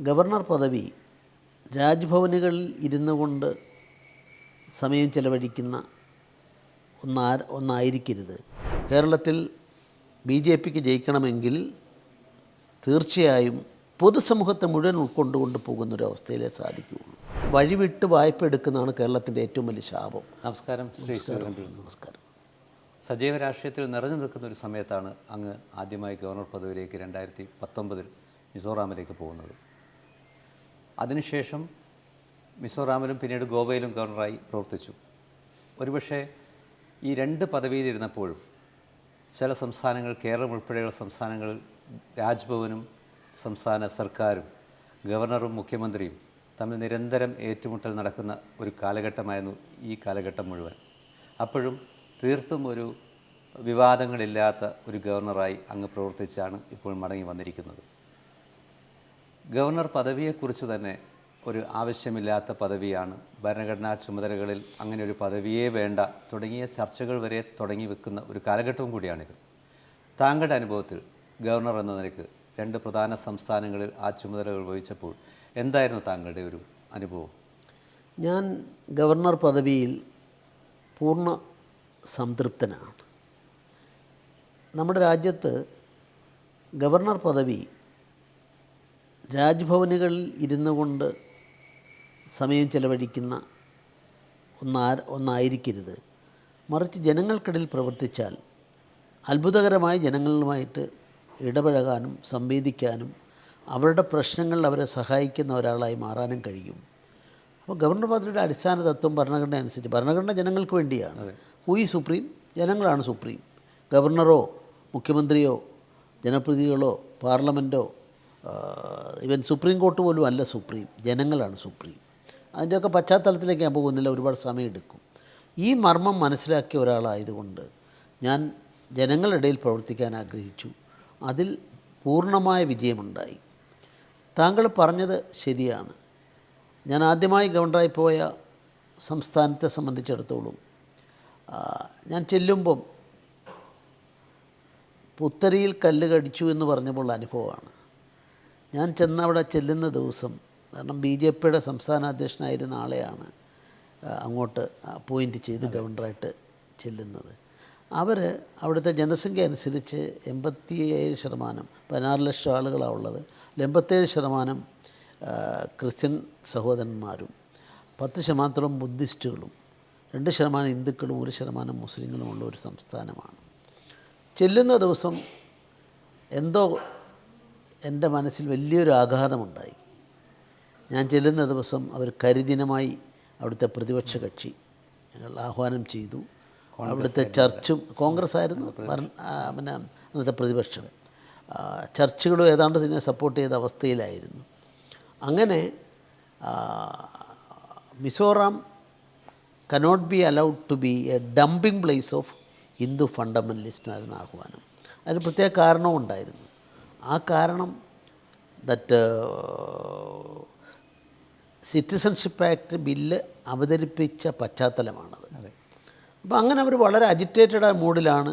Governor പദവി രാജ്ഭവനുകളിൽ ഇരുന്നു കൊണ്ട് സമയം ചെലവഴിക്കുന്ന ഒന്നായിരിക്കരുത്. കേരളത്തിൽ BJPക്ക് ജയിക്കണമെങ്കിൽ തീർച്ചയായും പൊതുസമൂഹത്തെ മുഴുവൻ ഉൾക്കൊണ്ടുകൊണ്ട് പോകുന്നൊരവസ്ഥയിലേ സാധിക്കുകയുള്ളൂ. വഴിവിട്ട് വായ്പ എടുക്കുന്നതാണ് കേരളത്തിൻ്റെ ഏറ്റവും വലിയ ശാപം. നമസ്കാരം. നമസ്കാരം. സജീവ രാഷ്ട്രീയത്തിൽ നിറഞ്ഞു നിൽക്കുന്ന ഒരു സമയത്താണ് അങ്ങ് ആദ്യമായി ഗവർണർ പദവിയിലേക്ക് 2019 മിസോറാമിലേക്ക് പോകുന്നത്. അതിനുശേഷം മിസോറാമിലും പിന്നീട് ഗോവയിലും ഗവർണറായി പ്രവർത്തിച്ചു. ഒരുപക്ഷെ ഈ രണ്ട് പദവിയിലിരുന്നപ്പോഴും ചില സംസ്ഥാനങ്ങൾ, കേരളം ഉൾപ്പെടെയുള്ള സംസ്ഥാനങ്ങളിൽ രാജ്ഭവനും സംസ്ഥാന സർക്കാരും ഗവർണറും മുഖ്യമന്ത്രിയും തമ്മിൽ നിരന്തരം ഏറ്റുമുട്ടൽ നടക്കുന്ന ഒരു കാലഘട്ടമായിരുന്നു ഈ കാലഘട്ടം മുഴുവൻ. അപ്പോഴും തീർത്തും ഒരു വിവാദങ്ങളില്ലാത്ത ഒരു ഗവർണറായി അങ്ങ് പ്രവർത്തിച്ചാണ് ഇപ്പോൾ മടങ്ങി വന്നിരിക്കുന്നത്. ഗവർണർ പദവിയെക്കുറിച്ച് തന്നെ ഒരു ആവശ്യമില്ലാത്ത പദവിയാണ്, ഭരണഘടനാ ചുമതലകളിൽ അങ്ങനെ ഒരു പദവിയേ വേണ്ട തുടങ്ങിയ ചർച്ചകൾ വരെ തുടങ്ങി വെക്കുന്ന ഒരു കാലഘട്ടവും കൂടിയാണിത്. താങ്കളുടെ അനുഭവത്തിൽ ഗവർണർ എന്ന നിലയ്ക്ക് രണ്ട് പ്രധാന സംസ്ഥാനങ്ങളിൽ ആ ചുമതലകൾ വഹിച്ചപ്പോൾ എന്തായിരുന്നു താങ്കളുടെ ഒരു അനുഭവം? ഞാൻ ഗവർണർ പദവിയിൽ പൂർണ്ണ സംതൃപ്തനാണ്. നമ്മുടെ രാജ്യത്ത് ഗവർണർ പദവി രാജ്ഭവനുകളിൽ ഇരുന്നു കൊണ്ട് സമയം ചെലവഴിക്കുന്ന ഒന്നായിരിക്കരുത്. മറിച്ച് ജനങ്ങൾക്കിടയിൽ പ്രവർത്തിച്ചാൽ അത്ഭുതകരമായി ജനങ്ങളുമായിട്ട് ഇടപഴകാനും സംവേദിക്കാനും അവരുടെ പ്രശ്നങ്ങളിൽ അവരെ സഹായിക്കുന്ന ഒരാളായി മാറാനും കഴിയും. അപ്പോൾ ഗവർണർ പദവിയുടെ അടിസ്ഥാന തത്വം ഭരണഘടന അനുസരിച്ച്, ഭരണഘടന ജനങ്ങൾക്ക് വേണ്ടിയാണ്. Who is supreme? ജനങ്ങളാണ് സുപ്രീം. ഗവർണറോ മുഖ്യമന്ത്രിയോ ജനപ്രതിനിധികളോ പാർലമെൻറ്റോ ഇവൻ സുപ്രീം കോർട്ട് പോലും അല്ല സുപ്രീം, ജനങ്ങളാണ് സുപ്രീം. അതിൻ്റെയൊക്കെ പശ്ചാത്തലത്തിലേക്ക് ഞാൻ പോകുന്നില്ല, ഒരുപാട് സമയമെടുക്കും. ഈ മർമ്മം മനസ്സിലാക്കിയ ഒരാളായതുകൊണ്ട് ഞാൻ ജനങ്ങളിടയിൽ പ്രവർത്തിക്കാൻ ആഗ്രഹിച്ചു. അതിൽ പൂർണ്ണമായ വിജയമുണ്ടായി. താങ്കൾ പറഞ്ഞത് ശരിയാണ്. ഞാൻ ആദ്യമായി ഗവർണറായി പോയ സംസ്ഥാനത്തെ സംബന്ധിച്ചിടത്തോളം ഞാൻ ചെല്ലുമ്പം പുത്തരിയിൽ കല്ല് കടിച്ചു എന്ന് പറഞ്ഞപ്പോൾ അനുഭവമാണ്. ഞാൻ അവിടെ ചെല്ലുന്ന ദിവസം, കാരണം BJPയുടെ സംസ്ഥാന അധ്യക്ഷനായിരുന്ന ആളെയാണ് അങ്ങോട്ട് അപ്പോയിൻറ്റ് ചെയ്ത് ഗവർണറായിട്ട് ചെല്ലുന്നത്. അവർ അവിടുത്തെ ജനസംഖ്യ അനുസരിച്ച് 87%, 16 ലക്ഷം ആളുകളാണ് ഉള്ളത്. 87% ക്രിസ്ത്യൻ സഹോദരന്മാരും 10% ബുദ്ധിസ്റ്റുകളും 2% ഹിന്ദുക്കളും 1% മുസ്ലിങ്ങളും ഉള്ള ഒരു സംസ്ഥാനമാണ്. ചെല്ലുന്ന ദിവസം എന്തോ എൻ്റെ മനസ്സിൽ വലിയൊരു ആഘാതമുണ്ടായി. ഞാൻ ചെല്ലുന്ന ദിവസം അവർ കരിദിനമായി അവിടുത്തെ പ്രതിപക്ഷ കക്ഷി ഞങ്ങൾ ആഹ്വാനം ചെയ്തു. അവിടുത്തെ ചർച്ചും, കോൺഗ്രസ് ആയിരുന്നു പിന്നെ അന്നത്തെ പ്രതിപക്ഷം, ചർച്ചുകളും ഏതാണ്ട് ഇതിനെ സപ്പോർട്ട് ചെയ്ത അവസ്ഥയിലായിരുന്നു. അങ്ങനെ Mizoram cannot be allowed to be a dumping place of Hindu ഫണ്ടമെൻ്റലിസ്റ്റിനായിരുന്നു ആഹ്വാനം. അതിന് പ്രത്യേക കാരണവും ഉണ്ടായിരുന്നു. ആ കാരണം ദറ്റ് സിറ്റിസൺഷിപ്പ് ആക്ട് ബില്ല് അവതരിപ്പിച്ച പശ്ചാത്തലമാണത്. അപ്പോൾ അങ്ങനെ അവർ വളരെ അജിറ്റേറ്റഡ് മൂഡിലാണ്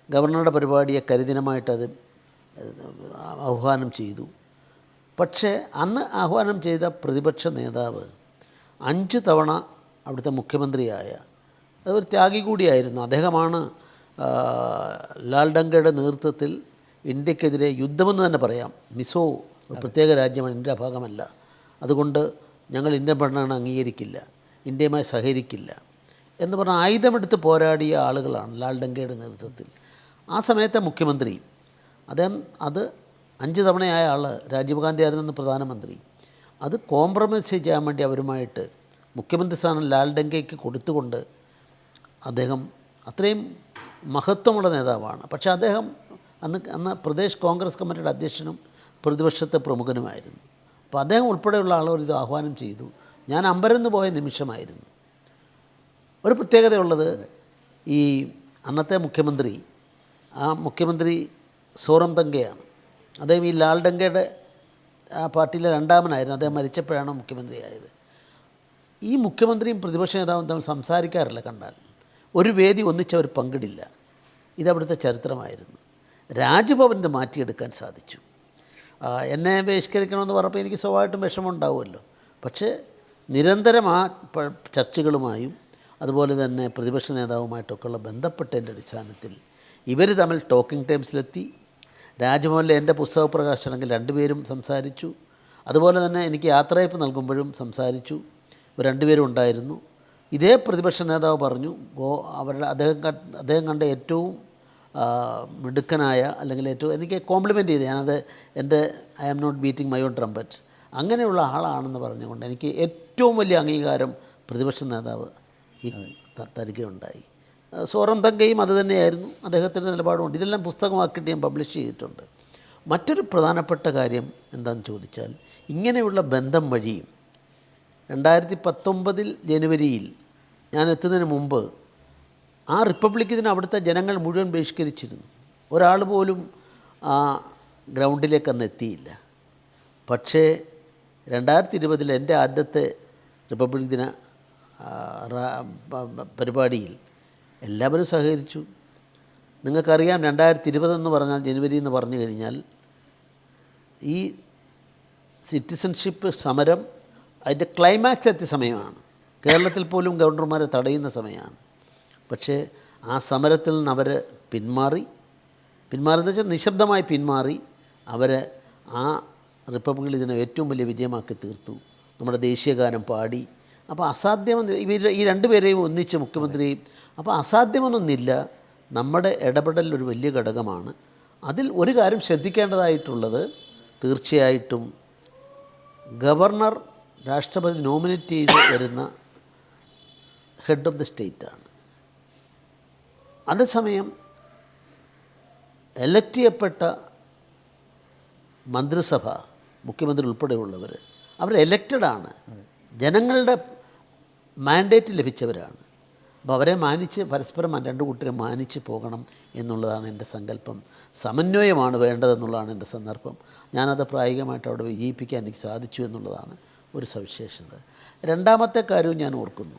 ഗവർണറുടെ പരിപാടിയെ കരിദിനമായിട്ടത് ആഹ്വാനം ചെയ്തു. പക്ഷേ അന്ന് ആഹ്വാനം ചെയ്ത പ്രതിപക്ഷ നേതാവ് 5 തവണ അവിടുത്തെ മുഖ്യമന്ത്രിയായ, അതൊരു ത്യാഗി കൂടിയായിരുന്നു. അദ്ദേഹമാണ് ലാൽ ഡങ്കയുടെ നേതൃത്വത്തിൽ ഇന്ത്യക്കെതിരെ യുദ്ധമെന്ന് തന്നെ പറയാം. മിസോ പ്രത്യേക രാജ്യമാണ്, ഇന്ത്യ ഭാഗമല്ല, അതുകൊണ്ട് ഞങ്ങൾ ഇന്ത്യൻ ഭരണഘടന അംഗീകരിക്കില്ല, ഇന്ത്യയുമായി സഹകരിക്കില്ല എന്ന് പറഞ്ഞ ആയുധമെടുത്ത് പോരാടിയ ആളുകളാണ് ലാൽ ഡങ്കയുടെ നേതൃത്വത്തിൽ. ആ സമയത്തെ മുഖ്യമന്ത്രി അദ്ദേഹം, അത് 5 തവണയായ ആൾ രാജീവ് ഗാന്ധി ആയിരുന്നു പ്രധാനമന്ത്രി, അത് കോംപ്രമൈസ് ചെയ്യാൻ വേണ്ടി അവരുമായിട്ട് മുഖ്യമന്ത്രി സ്ഥാനം ലാൽ ഡങ്കയ്ക്ക് കൊടുത്തുകൊണ്ട് അദ്ദേഹം അത്രയും മഹത്വമുള്ള നേതാവാണ്. പക്ഷേ അദ്ദേഹം അന്ന് പ്രദേശ് കോൺഗ്രസ് കമ്മിറ്റിയുടെ അധ്യക്ഷനും പ്രതിപക്ഷത്തെ പ്രമുഖനുമായിരുന്നു. അപ്പോൾ അദ്ദേഹം ഉൾപ്പെടെയുള്ള ആളുകൾ ഇത് ആഹ്വാനം ചെയ്തു. ഞാൻ അമ്പരന്ന് പോയ നിമിഷമായിരുന്നു. ഒരു പ്രത്യേകതയുള്ളത്, ഈ അന്നത്തെ മുഖ്യമന്ത്രി, ആ മുഖ്യമന്ത്രി സോറംതംഗയാണ്. അദ്ദേഹം ഈ ലാൽ ഡങ്കയുടെ ആ പാർട്ടിയിലെ രണ്ടാമനായിരുന്നു. അദ്ദേഹം മരിച്ചപ്പോഴാണ് മുഖ്യമന്ത്രിയായത്. ഈ മുഖ്യമന്ത്രിയും പ്രതിപക്ഷ നേതാവും തമ്മിൽ സംസാരിക്കാറില്ല. കണ്ടാൽ ഒരു വേദി ഒന്നിച്ചവർ പങ്കിടില്ല. ഇതവിടുത്തെ ചരിത്രമായിരുന്നു. രാജ്ഭവൻ ഇത് മാറ്റിയെടുക്കാൻ സാധിച്ചു. എന്നെ ബഹിഷ്കരിക്കണമെന്ന് പറഞ്ഞപ്പോൾ എനിക്ക് സ്വാഭാവികമായിട്ടും വിഷമമുണ്ടാവുമല്ലോ. പക്ഷേ നിരന്തരം ആ ചർച്ചകളുമായും അതുപോലെ തന്നെ പ്രതിപക്ഷ നേതാവുമായിട്ടൊക്കെയുള്ള ബന്ധപ്പെട്ടതിൻ്റെ അടിസ്ഥാനത്തിൽ ഇവർ തമ്മിൽ ടോക്കിംഗ് ടൈംസിലെത്തി. രാജ്ഭവനിലെ എൻ്റെ പുസ്തക പ്രകാശനത്തിൽ രണ്ടുപേരും സംസാരിച്ചു. അതുപോലെ തന്നെ എനിക്ക് യാത്രയയപ്പ് നൽകുമ്പോഴും സംസാരിച്ചു. ഇവർ രണ്ടുപേരും ഉണ്ടായിരുന്നു. ഇതേ പ്രതിപക്ഷ നേതാവ് പറഞ്ഞു അദ്ദേഹം കണ്ട ഏറ്റവും മിടുക്കനായ അല്ലെങ്കിൽ ഏറ്റവും എനിക്ക് കോംപ്ലിമെൻ്റ് ചെയ്ത് ഞാനത് I am not beating my own trumpet അങ്ങനെയുള്ള ആളാണെന്ന് പറഞ്ഞുകൊണ്ട് എനിക്ക് ഏറ്റവും വലിയ അംഗീകാരം പ്രതിപക്ഷ നേതാവ് തരികയുണ്ടായി. സോറം തങ്കയും അതുതന്നെയായിരുന്നു, അദ്ദേഹത്തിൻ്റെ നിലപാടുമുണ്ട്. ഇതെല്ലാം പുസ്തകമാക്കിയിട്ട് ഞാൻ പബ്ലിഷ് ചെയ്തിട്ടുണ്ട്. മറ്റൊരു പ്രധാനപ്പെട്ട കാര്യം എന്താണെന്ന് ചോദിച്ചാൽ, ഇങ്ങനെയുള്ള ബന്ധം വഴിയും 2019 ജനുവരിയിൽ ഞാൻ എത്തുന്നതിന് മുമ്പ് ആ റിപ്പബ്ലിക് ദിനം അവിടുത്തെ ജനങ്ങൾ മുഴുവൻ ബഹിഷ്കരിച്ചിരുന്നു. ഒരാൾ പോലും ആ ഗ്രൗണ്ടിലേക്ക് അന്ന് എത്തിയില്ല. പക്ഷേ 2020 എൻ്റെ ആദ്യത്തെ റിപ്പബ്ലിക് ദിന പരിപാടിയിൽ എല്ലാവരും സഹകരിച്ചു. നിങ്ങൾക്കറിയാം 2020 എന്ന് പറഞ്ഞാൽ ജനുവരി എന്ന് പറഞ്ഞു കഴിഞ്ഞാൽ ഈ സിറ്റിസൺഷിപ്പ് സമരം അതിൻ്റെ ക്ലൈമാക്സ് എത്തിയ സമയമാണ്. കേരളത്തിൽ പോലും ഗവർണർമാരെ തടയുന്ന സമയമാണ്. പക്ഷേ ആ സമരത്തിൽ നിന്ന് അവർ പിന്മാറിയെന്ന് വെച്ചാൽ നിശബ്ദമായി പിന്മാറി അവർ ആ റിപ്പബ്ലിക് ദിനം ഏറ്റവും വലിയ വിജയമാക്കി തീർത്തു. നമ്മുടെ ദേശീയഗാനം പാടി. അപ്പോൾ അസാധ്യമെന്ന് ഈ രണ്ടുപേരെയും ഒന്നിച്ച് മുഖ്യമന്ത്രിയും അപ്പോൾ അസാധ്യമൊന്നുമില്ല. നമ്മുടെ ഇടപെടൽ ഒരു വലിയ ഘടകമാണ്. അതിൽ ഒരു കാര്യം ശ്രദ്ധിക്കേണ്ടതായിട്ടുള്ളത് തീർച്ചയായിട്ടും ഗവർണർ രാഷ്ട്രപതി നോമിനേറ്റ് ചെയ്ത് വരുന്ന ഹെഡ് ഓഫ് ദി സ്റ്റേറ്റാണ്. അതേസമയം എലക്ട് ചെയ്യപ്പെട്ട മന്ത്രിസഭ മുഖ്യമന്ത്രി ഉൾപ്പെടെയുള്ളവർ അവർ എലക്റ്റഡാണ്, ജനങ്ങളുടെ മാൻഡേറ്റ് ലഭിച്ചവരാണ്. അപ്പോൾ അവരെ മാനിച്ച് പരസ്പരം രണ്ടു കൂട്ടരെ മാനിച്ച് പോകണം എന്നുള്ളതാണ് എൻ്റെ സങ്കല്പം. സമന്വയമാണ് വേണ്ടതെന്നുള്ളതാണ് എൻ്റെ സന്ദർഭം. ഞാനത് പ്രായോഗികമായിട്ട് അവിടെ വിജയിപ്പിക്കാൻ എനിക്ക് സാധിച്ചു എന്നുള്ളതാണ് ഒരു സവിശേഷത. രണ്ടാമത്തെ കാര്യവും ഞാൻ ഓർക്കുന്നു,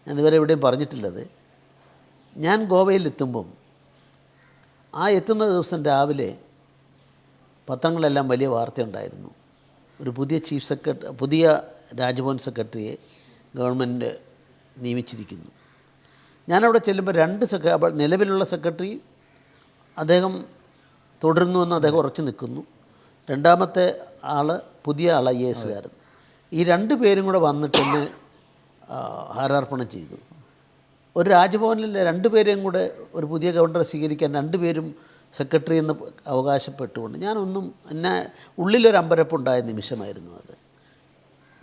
ഞാനിതുവരെ എവിടെയും പറഞ്ഞിട്ടുള്ളത്, ഞാൻ ഗോവയിലെത്തുമ്പം ആ എത്തുന്ന ദിവസം രാവിലെ പത്രങ്ങളെല്ലാം വലിയ വാർത്തയുണ്ടായിരുന്നു. ഒരു പുതിയ രാജ്ഭവൻ സെക്രട്ടറിയെ ഗവൺമെൻറ് നിയമിച്ചിരിക്കുന്നു. ഞാനവിടെ ചെല്ലുമ്പോൾ നിലവിലുള്ള സെക്രട്ടറി അദ്ദേഹം തുടരുന്നുവെന്ന് അദ്ദേഹം ഉറച്ചു നിൽക്കുന്നു. രണ്ടാമത്തെ ആൾ പുതിയ ആൾ IAS കാരൻ. ഈ രണ്ട് പേരും കൂടെ വന്നിട്ട് എന്നെ ഹാരാർപ്പണം ചെയ്തു. ഒരു രാജ്ഭവനിലെ രണ്ടുപേരെയും കൂടെ ഒരു പുതിയ ഗവർണറെ സ്വീകരിക്കാൻ രണ്ടുപേരും സെക്രട്ടറി എന്ന് അവകാശപ്പെട്ടുകൊണ്ട് ഞാനൊന്നും എന്നെ ഉള്ളിലൊരു അമ്പരപ്പുണ്ടായ നിമിഷമായിരുന്നു അത്.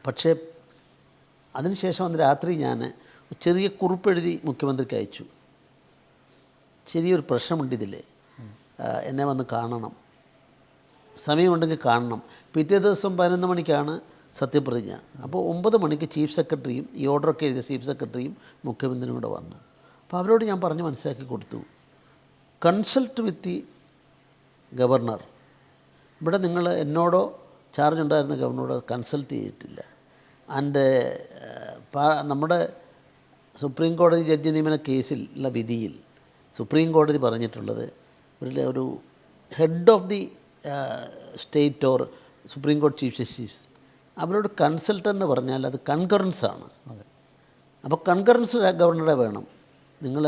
പക്ഷേ അതിനുശേഷം അന്ന് രാത്രി ഞാൻ ചെറിയ കുറിപ്പെഴുതി മുഖ്യമന്ത്രിക്ക് അയച്ചു. ചെറിയൊരു പ്രശ്നമുണ്ട് ഇതിൽ, എന്നെ വന്ന് കാണണം, സമയമുണ്ടെങ്കിൽ കാണണം. പിറ്റേ ദിവസം 11 മണിക്കാണ് സത്യപ്രതിജ്ഞ. അപ്പോൾ 9 മണിക്ക് ചീഫ് സെക്രട്ടറിയും ഈ ഓർഡറൊക്കെ എഴുതിയ ചീഫ് സെക്രട്ടറിയും മുഖ്യമന്ത്രിയും കൂടെ വന്നു. അപ്പോൾ അവരോട് ഞാൻ പറഞ്ഞ് മനസ്സിലാക്കി കൊടുത്തു, കൺസൾട്ട് വിത്ത് ദി ഗവർണർ. ഇവിടെ നിങ്ങൾ എന്നോടോ ചാർജ് ഉണ്ടായിരുന്ന ഗവർണറോട് കൺസൾട്ട് ചെയ്തിട്ടില്ല. ആൻഡ് നമ്മുടെ സുപ്രീം കോടതി ജഡ്ജി നിയമന കേസിലുള്ള വിധിയിൽ സുപ്രീം കോടതി പറഞ്ഞിട്ടുള്ളത് ഒരു head of the state or supreme കോടതി ചീഫ് ജസ്റ്റിസ് അവരോട് കൺസൾട്ട് എന്ന് പറഞ്ഞാൽ അത് കൺകറൻസാണ്. അപ്പോൾ കൺകറൻസ് ഗവർണറെ വേണം. നിങ്ങൾ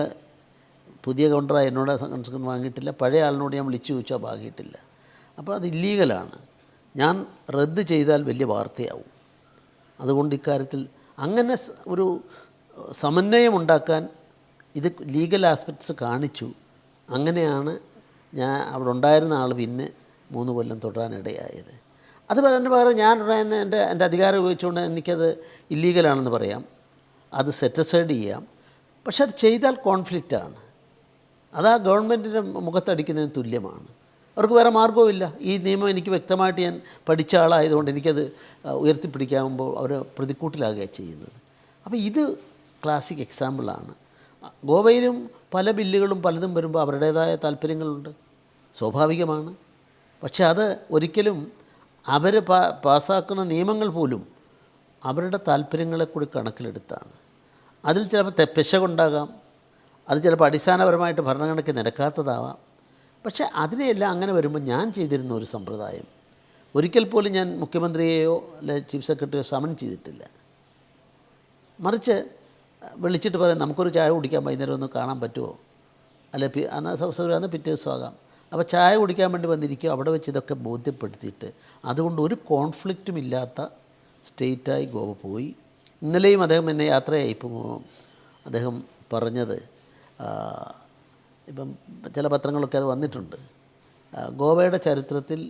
പുതിയ ഗവർണറായി എന്നോട് കൺസൾട്ട് വാങ്ങിയിട്ടില്ല, പഴയ ആളിനോട് ഞാൻ വിളിച്ചു ചോദിച്ചാൽ വാങ്ങിയിട്ടില്ല. അപ്പോൾ അത് ഇല്ലീഗലാണ്. ഞാൻ റദ്ദ് ചെയ്താൽ വലിയ വാർത്തയാവും. അതുകൊണ്ട് ഇക്കാര്യത്തിൽ അങ്ങനെ ഒരു സമന്വയം ഉണ്ടാക്കാൻ ഇത് ലീഗൽ ആസ്പെക്ട്സ് കാണിച്ചു. അങ്ങനെയാണ് ഞാൻ അവിടെ ഉണ്ടായിരുന്ന ആൾ പിന്നെ 3 കൊല്ലം തുടരാനിടയായത്. അത് പറയുന്ന പകരം ഞാൻ എൻ്റെ അധികാരം ഉപയോഗിച്ചുകൊണ്ട് എനിക്കത് ഇല്ലീഗലാണെന്ന് പറയാം, അത് സെറ്റസൈഡ് ചെയ്യാം. പക്ഷെ അത് ചെയ്താൽ കോൺഫ്ലിക്റ്റാണ്. അത് ആ ഗവൺമെൻറ്റിൻ്റെ മുഖത്തടിക്കുന്നതിന് തുല്യമാണ്. അവർക്ക് വേറെ മാർഗ്ഗവുമില്ല. ഈ നിയമം എനിക്ക് വ്യക്തമായിട്ട് ഞാൻ പഠിച്ച ആളായതുകൊണ്ട് എനിക്കത് ഉയർത്തിപ്പിടിക്കാവുമ്പോൾ അവർ പ്രതിക്കൂട്ടിലാകുകയാണ് ചെയ്യുന്നത്. അപ്പോൾ ഇത് ക്ലാസിക് എക്സാമ്പിളാണ്. ഗോവയിലും പല ബില്ലുകളും പലതും വരുമ്പോൾ അവരുടേതായ താല്പര്യങ്ങളുണ്ട്, സ്വാഭാവികമാണ്. പക്ഷെ അത് ഒരിക്കലും അവർ പാസ്സാക്കുന്ന നിയമങ്ങൾ പോലും അവരുടെ താല്പര്യങ്ങളെ കൂടി കണക്കിലെടുത്താണ്. അതിൽ ചിലപ്പോൾ പിശകുണ്ടാകാം, അത് ചിലപ്പോൾ അടിസ്ഥാനപരമായിട്ട് ഭരണഘടനയ്ക്ക് നിരക്കാത്തതാവാം. പക്ഷേ അതിനെയെല്ലാം അങ്ങനെ വരുമ്പോൾ ഞാൻ ചെയ്തിരുന്ന ഒരു സമ്പ്രദായം, ഒരിക്കൽ പോലും ഞാൻ മുഖ്യമന്ത്രിയെയോ അല്ലെ ചീഫ് സെക്രട്ടറിയോ സമൺ ചെയ്തിട്ടില്ല. മറിച്ച് വിളിച്ചിട്ട് പറയാം നമുക്കൊരു ചായ കുടിക്കാൻ വൈകുന്നേരം ഒന്ന് കാണാൻ പറ്റുമോ, അല്ലെ അന്ന് സൗകര്യം പിറ്റേ ദിവസം ആകാം. അപ്പോൾ ചായ കുടിക്കാൻ വേണ്ടി വന്നിരിക്കും. അവിടെ വെച്ച് ഇതൊക്കെ ബോധ്യപ്പെടുത്തിയിട്ട് അതുകൊണ്ട് ഒരു കോൺഫ്ലിക്റ്റും ഇല്ലാത്ത സ്റ്റേറ്റായി ഗോവ പോയി. ഇന്നലെയും അദ്ദേഹം എന്നെ യാത്രയായി ഇപ്പോൾ അദ്ദേഹം പറഞ്ഞത്, ഇപ്പം ചില പത്രങ്ങളൊക്കെ അത് വന്നിട്ടുണ്ട്, ഗോവയുടെ ചരിത്രത്തിൽ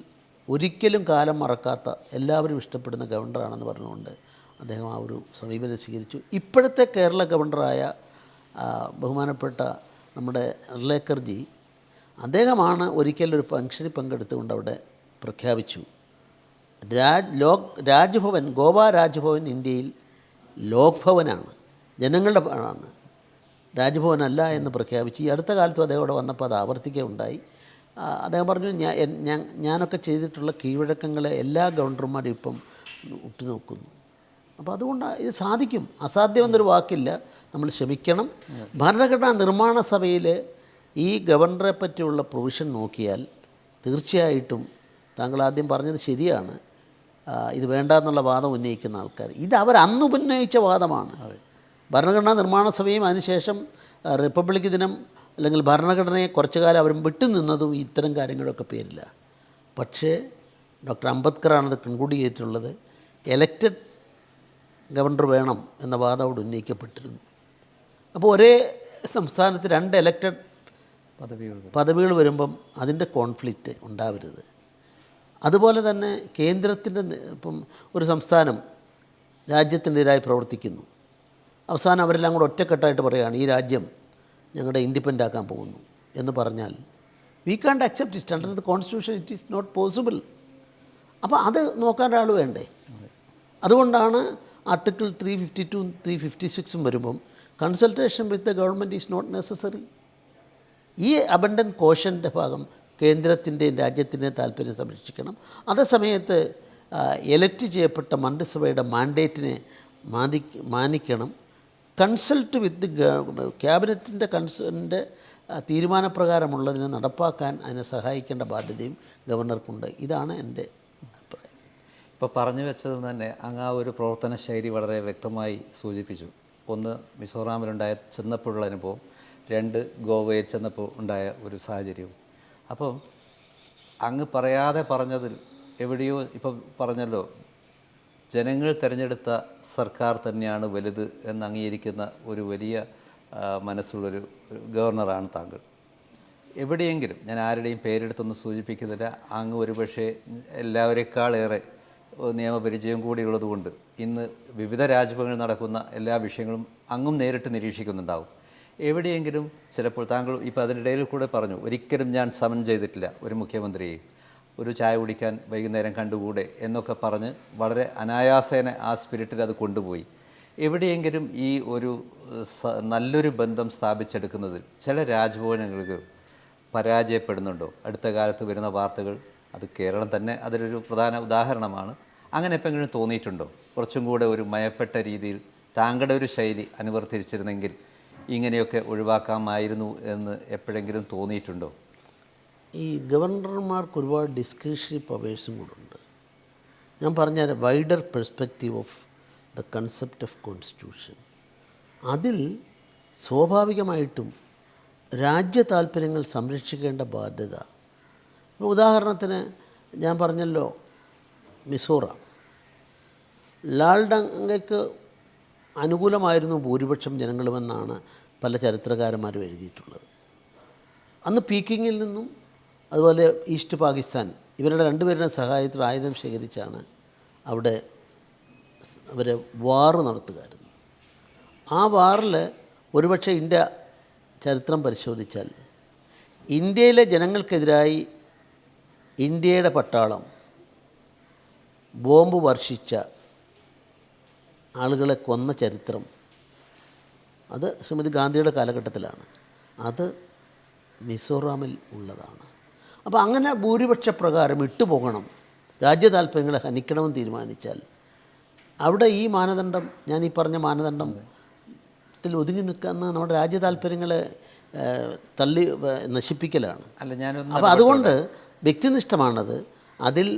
ഒരിക്കലും കാലം മറക്കാത്ത എല്ലാവരും ഇഷ്ടപ്പെടുന്ന ഗവർണറാണെന്ന് പറഞ്ഞുകൊണ്ട് അദ്ദേഹം ആ ഒരു സമീപനം സ്വീകരിച്ചു. ഇപ്പോഴത്തെ കേരള ഗവർണറായ ബഹുമാനപ്പെട്ട നമ്മുടെ അർലേക്കർജി, അദ്ദേഹമാണ് ഒരിക്കലൊരു ഫംഗ്ഷനിൽ പങ്കെടുത്തുകൊണ്ട് അവിടെ പ്രഖ്യാപിച്ചു, രാജ്ഭവൻ, ഗോവ രാജ്ഭവൻ ഇന്ത്യയിൽ ലോക് ഭവനാണ്, ജനങ്ങളുടെ ആണ്, രാജ്ഭവനല്ല എന്ന് പ്രഖ്യാപിച്ചു. ഈ അടുത്ത കാലത്തും അദ്ദേഹം അവിടെ വന്നപ്പോൾ അത് ആവർത്തിക്കുകയുണ്ടായി. അദ്ദേഹം പറഞ്ഞു, ഞാനൊക്കെ ചെയ്തിട്ടുള്ള കീഴ്വഴക്കങ്ങളെ എല്ലാ ഗവർണർമാരും ഇപ്പം ഉറ്റുനോക്കുന്നു. അപ്പോൾ അതുകൊണ്ട് ഇത് സാധിക്കും, അസാധ്യമെന്നൊരു വാക്കില്ല, നമ്മൾ ശ്രമിക്കണം. ഭരണഘടനാ നിർമ്മാണ സഭയിൽ ഈ ഗവർണറെ പറ്റിയുള്ള പ്രൊവിഷൻ നോക്കിയാൽ തീർച്ചയായിട്ടും താങ്കൾ ആദ്യം പറഞ്ഞത് ശരിയാണ്, ഇത് വേണ്ട എന്നുള്ള വാദം ഉന്നയിക്കുന്ന ആൾക്കാർ, ഇത് അന്ന് ഉന്നയിച്ച വാദമാണ്. ഭരണഘടനാ നിർമ്മാണ സഭയും അതിനുശേഷം റിപ്പബ്ലിക് ദിനം അല്ലെങ്കിൽ ഭരണഘടനയെ കുറച്ചു കാലം അവരും വിട്ടുനിന്നതും ഇത്തരം കാര്യങ്ങളൊക്കെ പേരില്ല. പക്ഷേ ഡോക്ടർ അംബേദ്കറാണത് കൺക്ലൂഡ് ചെയ്തിട്ടുള്ളത്, എലക്റ്റഡ് ഗവർണർ വേണം എന്ന വാദം അവിടെ ഉന്നയിക്കപ്പെട്ടിരുന്നു. അപ്പോൾ ഒരേ സംസ്ഥാനത്ത് 2 എലക്റ്റഡ് പദവികൾ വരുമ്പം അതിൻ്റെ കോൺഫ്ലിക്റ്റ് ഉണ്ടാവരുത്. അതുപോലെ തന്നെ കേന്ദ്രത്തിൻ്റെ ഇപ്പം ഒരു സംസ്ഥാനം രാജ്യത്തിനെതിരായി പ്രവർത്തിക്കുന്നു, അവസാനം അവരെല്ലാം കൂടെ ഒറ്റക്കെട്ടായിട്ട് പറയുകയാണ് ഈ രാജ്യം ഞങ്ങളുടെ ഇൻഡിപെൻഡൻ്റ് ആക്കാൻ പോകുന്നു എന്ന് പറഞ്ഞാൽ, we can't accept it under the constitution, it is not possible. അപ്പോൾ അത് നോക്കാൻ ഒരാൾ വേണ്ടേ? അതുകൊണ്ടാണ് ആർട്ടിക്കിൾ 352 356 വരുമ്പം consultation with the government is not necessary. ഈ അബണ്ടൻ കോഷൻ്റെ ഭാഗം കേന്ദ്രത്തിൻ്റെയും രാജ്യത്തിൻ്റെയും താല്പര്യം സംരക്ഷിക്കണം. അതേസമയത്ത് എലക്റ്റ് ചെയ്യപ്പെട്ട മന്ത്രിസഭയുടെ മാൻഡേറ്റിനെ മാനിക്കണം. കൺസൾട്ട് വിത്ത് ക്യാബിനറ്റിൻ്റെ കൺസൾട്ടിൻ്റെ തീരുമാനപ്രകാരമുള്ളതിനെ നടപ്പാക്കാൻ അതിനെ സഹായിക്കേണ്ട ബാധ്യതയും ഗവർണർക്കുണ്ട്. ഇതാണ് എൻ്റെ അഭിപ്രായം. ഇപ്പോൾ പറഞ്ഞു വെച്ചത് തന്നെ അങ്ങ് ആ ഒരു പ്രവർത്തന ശൈലി വളരെ വ്യക്തമായി സൂചിപ്പിച്ചു. ഒന്ന് മിസോറാമിലുണ്ടായ ചെന്നപ്പോഴുള്ള അനുഭവം, 2 ഗോവയിൽ ചെന്നപ്പോൾ ഉണ്ടായ ഒരു സാഹചര്യവും. അപ്പോൾ അങ്ങ് പറയാതെ പറഞ്ഞതിൽ എവിടെയോ ഇപ്പം പറഞ്ഞല്ലോ, ജനങ്ങൾ തിരഞ്ഞെടുത്ത സർക്കാർ തന്നെയാണ് വലുത് എന്ന് അംഗീകരിക്കുന്ന ഒരു വലിയ മനസ്സുള്ളൊരു ഗവർണറാണ് താങ്കൾ. എവിടെയെങ്കിലും, ഞാൻ ആരുടെയും പേരെടുത്തൊന്നും സൂചിപ്പിക്കുന്നില്ല, അങ്ങ് ഒരുപക്ഷെ എല്ലാവരെക്കാളേറെ നിയമപരിചയം കൂടിയുള്ളതുകൊണ്ട് ഇന്ന് വിവിധ രാജ്യങ്ങളിൽ നടക്കുന്ന എല്ലാ വിഷയങ്ങളും അങ്ങും നേരിട്ട് നിരീക്ഷിക്കുന്നുണ്ടാവും. എവിടെയെങ്കിലും ചിലപ്പോൾ താങ്കൾ ഇപ്പോൾ അതിനിടയിൽ കൂടെ പറഞ്ഞു, ഒരിക്കലും ഞാൻ സമൻ ചെയ്തിട്ടില്ല ഒരു മുഖ്യമന്ത്രിയെയും, ഒരു ചായ കുടിക്കാൻ വൈകുന്നേരം കണ്ടുകൂടെ എന്നൊക്കെ പറഞ്ഞ് വളരെ അനായാസേന ആ സ്പിരിറ്റിൽ അത് കൊണ്ടുപോയി. എവിടെയെങ്കിലും ഈ ഒരു നല്ലൊരു ബന്ധം സ്ഥാപിച്ചെടുക്കുന്നതിൽ ചില രാജ്ഭവനങ്ങൾക്ക് പരാജയപ്പെടുന്നുണ്ടോ? അടുത്ത കാലത്ത് വരുന്ന വാർത്തകൾ, അത് കേരളം തന്നെ അതിലൊരു പ്രധാന ഉദാഹരണമാണ്. അങ്ങനെ എപ്പോഴെങ്കിലും തോന്നിയിട്ടുണ്ടോ? കുറച്ചും കൂടെ ഒരു മയപ്പെട്ട രീതിയിൽ താങ്കളുടെ ഒരു ശൈലി അനുവർത്തിച്ചിരുന്നെങ്കിൽ ഇങ്ങനെയൊക്കെ ഒഴിവാക്കാമായിരുന്നു എന്ന് എപ്പോഴെങ്കിലും തോന്നിയിട്ടുണ്ടോ? ഈ ഗവർണർമാർക്ക് ഒരുപാട് ഡിസ്ക്രിഷണറി പവേഴ്സും കൂടെ ഉണ്ട്. ഞാൻ പറഞ്ഞ wider perspective of the concept of constitution, അതിൽ സ്വാഭാവികമായിട്ടും രാജ്യ താല്പര്യങ്ങൾ സംരക്ഷിക്കേണ്ട ബാധ്യത. ഇപ്പോൾ ഉദാഹരണത്തിന് ഞാൻ പറഞ്ഞല്ലോ, മിസോറാം, ലാൽഡംഗയ്ക്ക് അനുകൂലമായിരുന്നു ഭൂരിപക്ഷം ജനങ്ങളുമെന്നാണ് പല ചരിത്രകാരന്മാരും എഴുതിയിട്ടുള്ളത്. അന്ന് പീക്കിങ്ങിൽ നിന്നും അതുപോലെ ഈസ്റ്റ് പാകിസ്ഥാൻ ഇവരുടെ 2 പേരുടെ സഹായത്തിൽ ആയുധം ശേഖരിച്ചാണ് അവിടെ അവർ വാറ് നടത്തുകയായിരുന്നു. ആ വാറിൽ ഒരുപക്ഷെ ഇന്ത്യ ചരിത്രം പരിശോധിച്ചാൽ ഇന്ത്യയിലെ ജനങ്ങൾക്കെതിരായി ഇന്ത്യയുടെ പട്ടാളം ബോംബ് വർഷിച്ച ആളുകളെ കൊന്ന ചരിത്രം അത് ശ്രീമതി ഗാന്ധിയുടെ കാലഘട്ടത്തിലാണ്. അത് മിസോറാമിൽ ഉള്ളതാണ്. അപ്പോൾ അങ്ങനെ ഭൂരിപക്ഷ പ്രകാരം ഇട്ടുപോകണം, രാജ്യ താല്പര്യങ്ങളെ ഹനിക്കണമെന്ന് തീരുമാനിച്ചാൽ അവിടെ ഈ മാനദണ്ഡം, ഞാൻ ഈ പറഞ്ഞ മാനദണ്ഡത്തിൽ ഒതുങ്ങി നിൽക്കുന്ന നമ്മുടെ രാജ്യ താല്പര്യങ്ങളെ തള്ളി നശിപ്പിക്കലാണ്. അല്ല, ഞാനൊന്ന് അപ്പോൾ അതുകൊണ്ട് വ്യക്തിനിഷ്ഠമാണത്. അതിൽ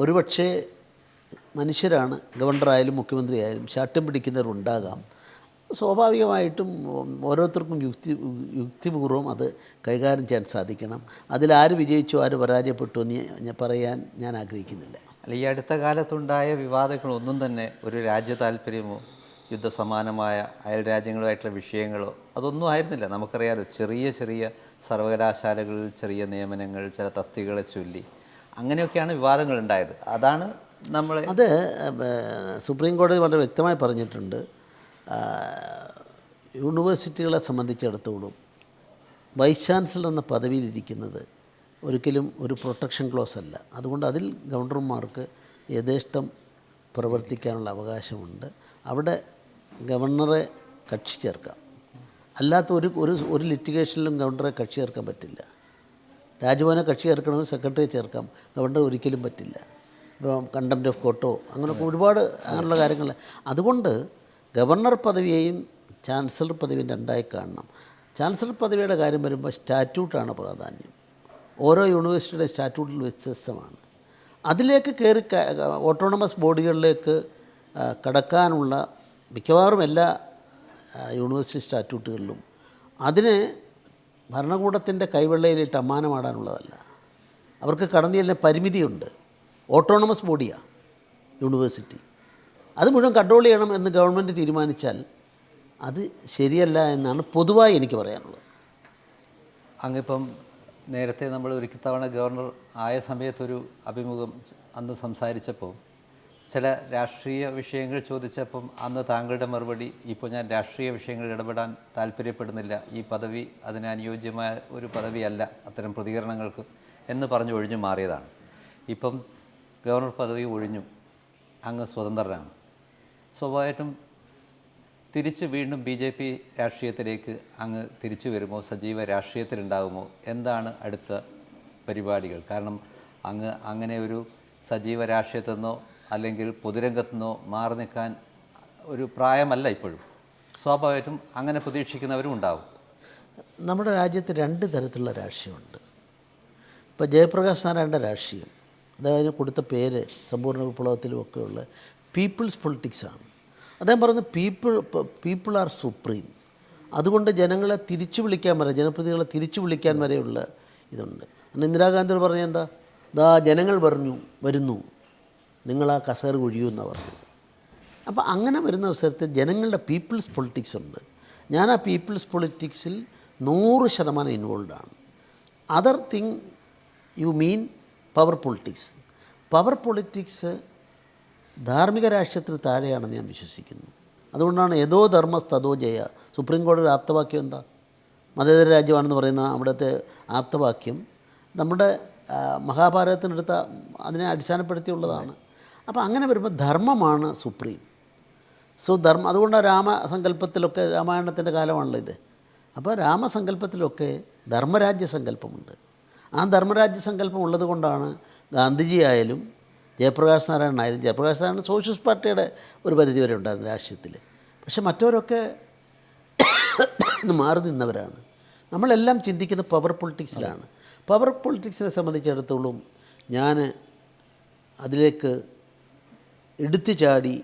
ഒരുപക്ഷേ മനുഷ്യരാണ്, ഗവർണറായാലും മുഖ്യമന്ത്രിയായാലും ശാഠ്യം പിടിക്കുന്നവരുണ്ടാകാം. സ്വാഭാവികമായിട്ടും ഓരോരുത്തർക്കും യുക്തിപൂർവ്വം അത് കൈകാര്യം ചെയ്യാൻ സാധിക്കണം. അതിലാര് വിജയിച്ചു ആര് പരാജയപ്പെട്ടു എന്ന് ഞാൻ പറയാൻ ഞാൻ ആഗ്രഹിക്കുന്നില്ല. അല്ല, ഈ അടുത്ത കാലത്തുണ്ടായ വിവാദങ്ങളൊന്നും തന്നെ ഒരു രാജ്യ താല്പര്യമോ യുദ്ധസമാനമായ അയൽ രാജ്യങ്ങളുമായിട്ടുള്ള വിഷയങ്ങളോ അതൊന്നും ആയിരുന്നില്ല. നമുക്കറിയാലോ, ചെറിയ ചെറിയ സർവകലാശാലകളിൽ ചെറിയ നിയമനങ്ങൾ, ചില തസ്തികകളെ ചൊല്ലി അങ്ങനെയൊക്കെയാണ് വിവാദങ്ങൾ ഉണ്ടായത്. അതാണ് നമ്മൾ അത് സുപ്രീം കോടതി വളരെ വ്യക്തമായി പറഞ്ഞിട്ടുണ്ട്. യൂണിവേഴ്സിറ്റികളെ സംബന്ധിച്ചിടത്തോളം വൈസ് ചാൻസലർ എന്ന പദവിയിലിരിക്കുന്നത് ഒരിക്കലും ഒരു പ്രൊട്ടക്ഷൻ ക്ലോസ് അല്ല. അതുകൊണ്ട് അതിൽ ഗവർണർമാർക്ക് യഥേഷ്ടം പ്രവർത്തിക്കാനുള്ള അവകാശമുണ്ട്. അവിടെ ഗവർണറെ കക്ഷി ചേർക്കാം. അല്ലാത്ത ഒരു ലിറ്റിഗേഷനിലും ഗവർണറെ കക്ഷി ചേർക്കാൻ പറ്റില്ല. രാജ്ഭവനെ കക്ഷി ചേർക്കണമെങ്കിൽ സെക്രട്ടറിയെ ചേർക്കാം, ഗവർണർ ഒരിക്കലും പറ്റില്ല. ഇപ്പോൾ കണ്ടംപ്റ്റ് ഓഫ് കോർട്ടോ അങ്ങനെയൊക്കെ ഒരുപാട് അങ്ങനെയുള്ള കാര്യങ്ങൾ. അതുകൊണ്ട് ഗവർണർ പദവിയെയും ചാൻസലർ പദവിയും രണ്ടായി കാണണം. ചാൻസലർ പദവിയുടെ കാര്യം വരുമ്പോൾ സ്റ്റാറ്റ്യൂട്ടാണ് പ്രാധാന്യം. ഓരോ യൂണിവേഴ്സിറ്റിയുടെ സ്റ്റാറ്റ്യൂട്ടിൽ വ്യത്യസ്തമാണ്. അതിലേക്ക് കയറി ഓട്ടോണമസ് ബോഡികളിലേക്ക് കടക്കാനുള്ള മിക്കവാറും എല്ലാ യൂണിവേഴ്സിറ്റി സ്റ്റാറ്റ്യൂട്ടുകളിലും അതിന് ഭരണകൂടത്തിൻ്റെ കൈവെള്ളയിലിട്ട് അമ്മാനമാടാനുള്ളതല്ല. അവർക്ക് കടന്നു ചെല്ലുന്ന പരിമിതിയുണ്ട്. ഓട്ടോണമസ് ബോഡിയാണ് യൂണിവേഴ്സിറ്റി. അത് മുഴുവൻ കൺട്രോൾ ചെയ്യണം എന്ന് ഗവൺമെൻറ് തീരുമാനിച്ചാൽ അത് ശരിയല്ല എന്നാണ് പൊതുവായി എനിക്ക് പറയാനുള്ളത്. അങ്ങിപ്പം നേരത്തെ നമ്മൾ ഒരിക്കൽ തവണ ഗവർണർ ആയ സമയത്തൊരു അഭിമുഖം അന്ന് സംസാരിച്ചപ്പോൾ ചില രാഷ്ട്രീയ വിഷയങ്ങൾ ചോദിച്ചപ്പം അന്ന് താങ്കളുടെ മറുപടി, ഇപ്പോൾ ഞാൻ രാഷ്ട്രീയ വിഷയങ്ങളിൽ ഇടപെടാൻ താല്പര്യപ്പെടുന്നില്ല, ഈ പദവി അതിന് അനുയോജ്യമായ ഒരു പദവിയല്ല അത്തരം പ്രതികരണങ്ങൾക്ക് എന്ന് പറഞ്ഞ് ഒഴിഞ്ഞു മാറിയതാണ്. ഇപ്പം ഗവർണർ പദവി ഒഴിഞ്ഞു, അങ്ങ് സ്വതന്ത്രനാണ്. സ്വാഭാവികമായിട്ടും തിരിച്ച് വീണ്ടും BJP രാഷ്ട്രീയത്തിലേക്ക് അങ്ങ് തിരിച്ചു വരുമോ? സജീവ രാഷ്ട്രീയത്തിലുണ്ടാകുമോ? എന്താണ് അടുത്ത പരിപാടികൾ? കാരണം അങ്ങ് അങ്ങനെ ഒരു സജീവ രാഷ്ട്രീയത്തിൽ നിന്നോ അല്ലെങ്കിൽ പൊതുരംഗത്തു നിന്നോ മാറി നിൽക്കാൻ ഒരു പ്രായമല്ല ഇപ്പോഴും. സ്വാഭാവികമായിട്ടും അങ്ങനെ പ്രതീക്ഷിക്കുന്നവരും ഉണ്ടാവും. നമ്മുടെ രാജ്യത്ത് രണ്ട് തരത്തിലുള്ള രാഷ്ട്രീയമുണ്ട്. ഇപ്പോൾ ജയപ്രകാശ് നാരായണൻ്റെ രാഷ്ട്രീയം, അദ്ദേഹത്തിന് കൊടുത്ത പേര് സമ്പൂർണ്ണ വിപ്ലവത്തിലും ഒക്കെയുള്ള പീപ്പിൾസ് പൊളിറ്റിക്സാണ്. അദ്ദേഹം പറയുന്നത് പീപ്പിൾ ആർ സുപ്രീം. അതുകൊണ്ട് ജനങ്ങളെ തിരിച്ചു വിളിക്കാൻ വരെ, ജനപ്രതിനിധികളെ തിരിച്ചു വിളിക്കാൻ വരെയുള്ള ഇതുണ്ട്. അന്ന് ഇന്ദിരാഗാന്ധി പറഞ്ഞ എന്താ, ദാ ജനങ്ങൾ വരുന്നു, നിങ്ങൾ ആ കസേര ഒഴിയൂ എന്നാണ് പറഞ്ഞത്. അപ്പോൾ അങ്ങനെ വരുന്ന അവസരത്തിൽ ജനങ്ങളുടെ പീപ്പിൾസ് പൊളിറ്റിക്സ് ഉണ്ട്. ഞാൻ ആ പീപ്പിൾസ് പൊളിറ്റിക്സിൽ 100% ഇൻവോൾവാണ്. Other thing you mean power politics. Power politics ധാർമ്മിക രാഷ്ട്രീയത്തിന് താഴെയാണെന്ന് ഞാൻ വിശ്വസിക്കുന്നു. അതുകൊണ്ടാണ് യഥോ ധർമ്മസ്തോ ജയ. സുപ്രീം കോടതിയുടെ ആപ്തവാക്യം എന്താ? മതേതര രാജ്യമാണെന്ന് പറയുന്ന അവിടുത്തെ ആപ്തവാക്യം നമ്മുടെ മഹാഭാരതത്തിനെടുത്ത അതിനെ അടിസ്ഥാനപ്പെടുത്തിയുള്ളതാണ്. അപ്പോൾ അങ്ങനെ വരുമ്പോൾ ധർമ്മമാണ് സുപ്രീം. അതുകൊണ്ട് രാമസങ്കല്പത്തിലൊക്കെ, രാമായണത്തിൻ്റെ കാലമാണല്ലോ ഇത്. അപ്പോൾ രാമസങ്കല്പത്തിലൊക്കെ ധർമ്മരാജ്യ സങ്കല്പമുണ്ട്. ആ ധർമ്മരാജ്യ സങ്കല്പം ഉള്ളത് കൊണ്ടാണ് ഗാന്ധിജി ആയാലും ജയപ്രകാശ് നാരായണനായാലും, ജയപ്രകാശ് നാരായണൻ സോഷ്യലിസ്റ്റ് പാർട്ടിയുടെ ഒരു പരിധി വരെ ഉണ്ടായിരുന്നു രാഷ്ട്രീയത്തിൽ. പക്ഷെ മറ്റവരൊക്കെ മാറി നിന്നവരാണ്. നമ്മളെല്ലാം ചിന്തിക്കുന്നത് പവർ പൊളിറ്റിക്സിലാണ്. പവർ പൊളിറ്റിക്സിനെ സംബന്ധിച്ചിടത്തോളം ഞാൻ അതിലേക്ക് എടുത്തു ചാടി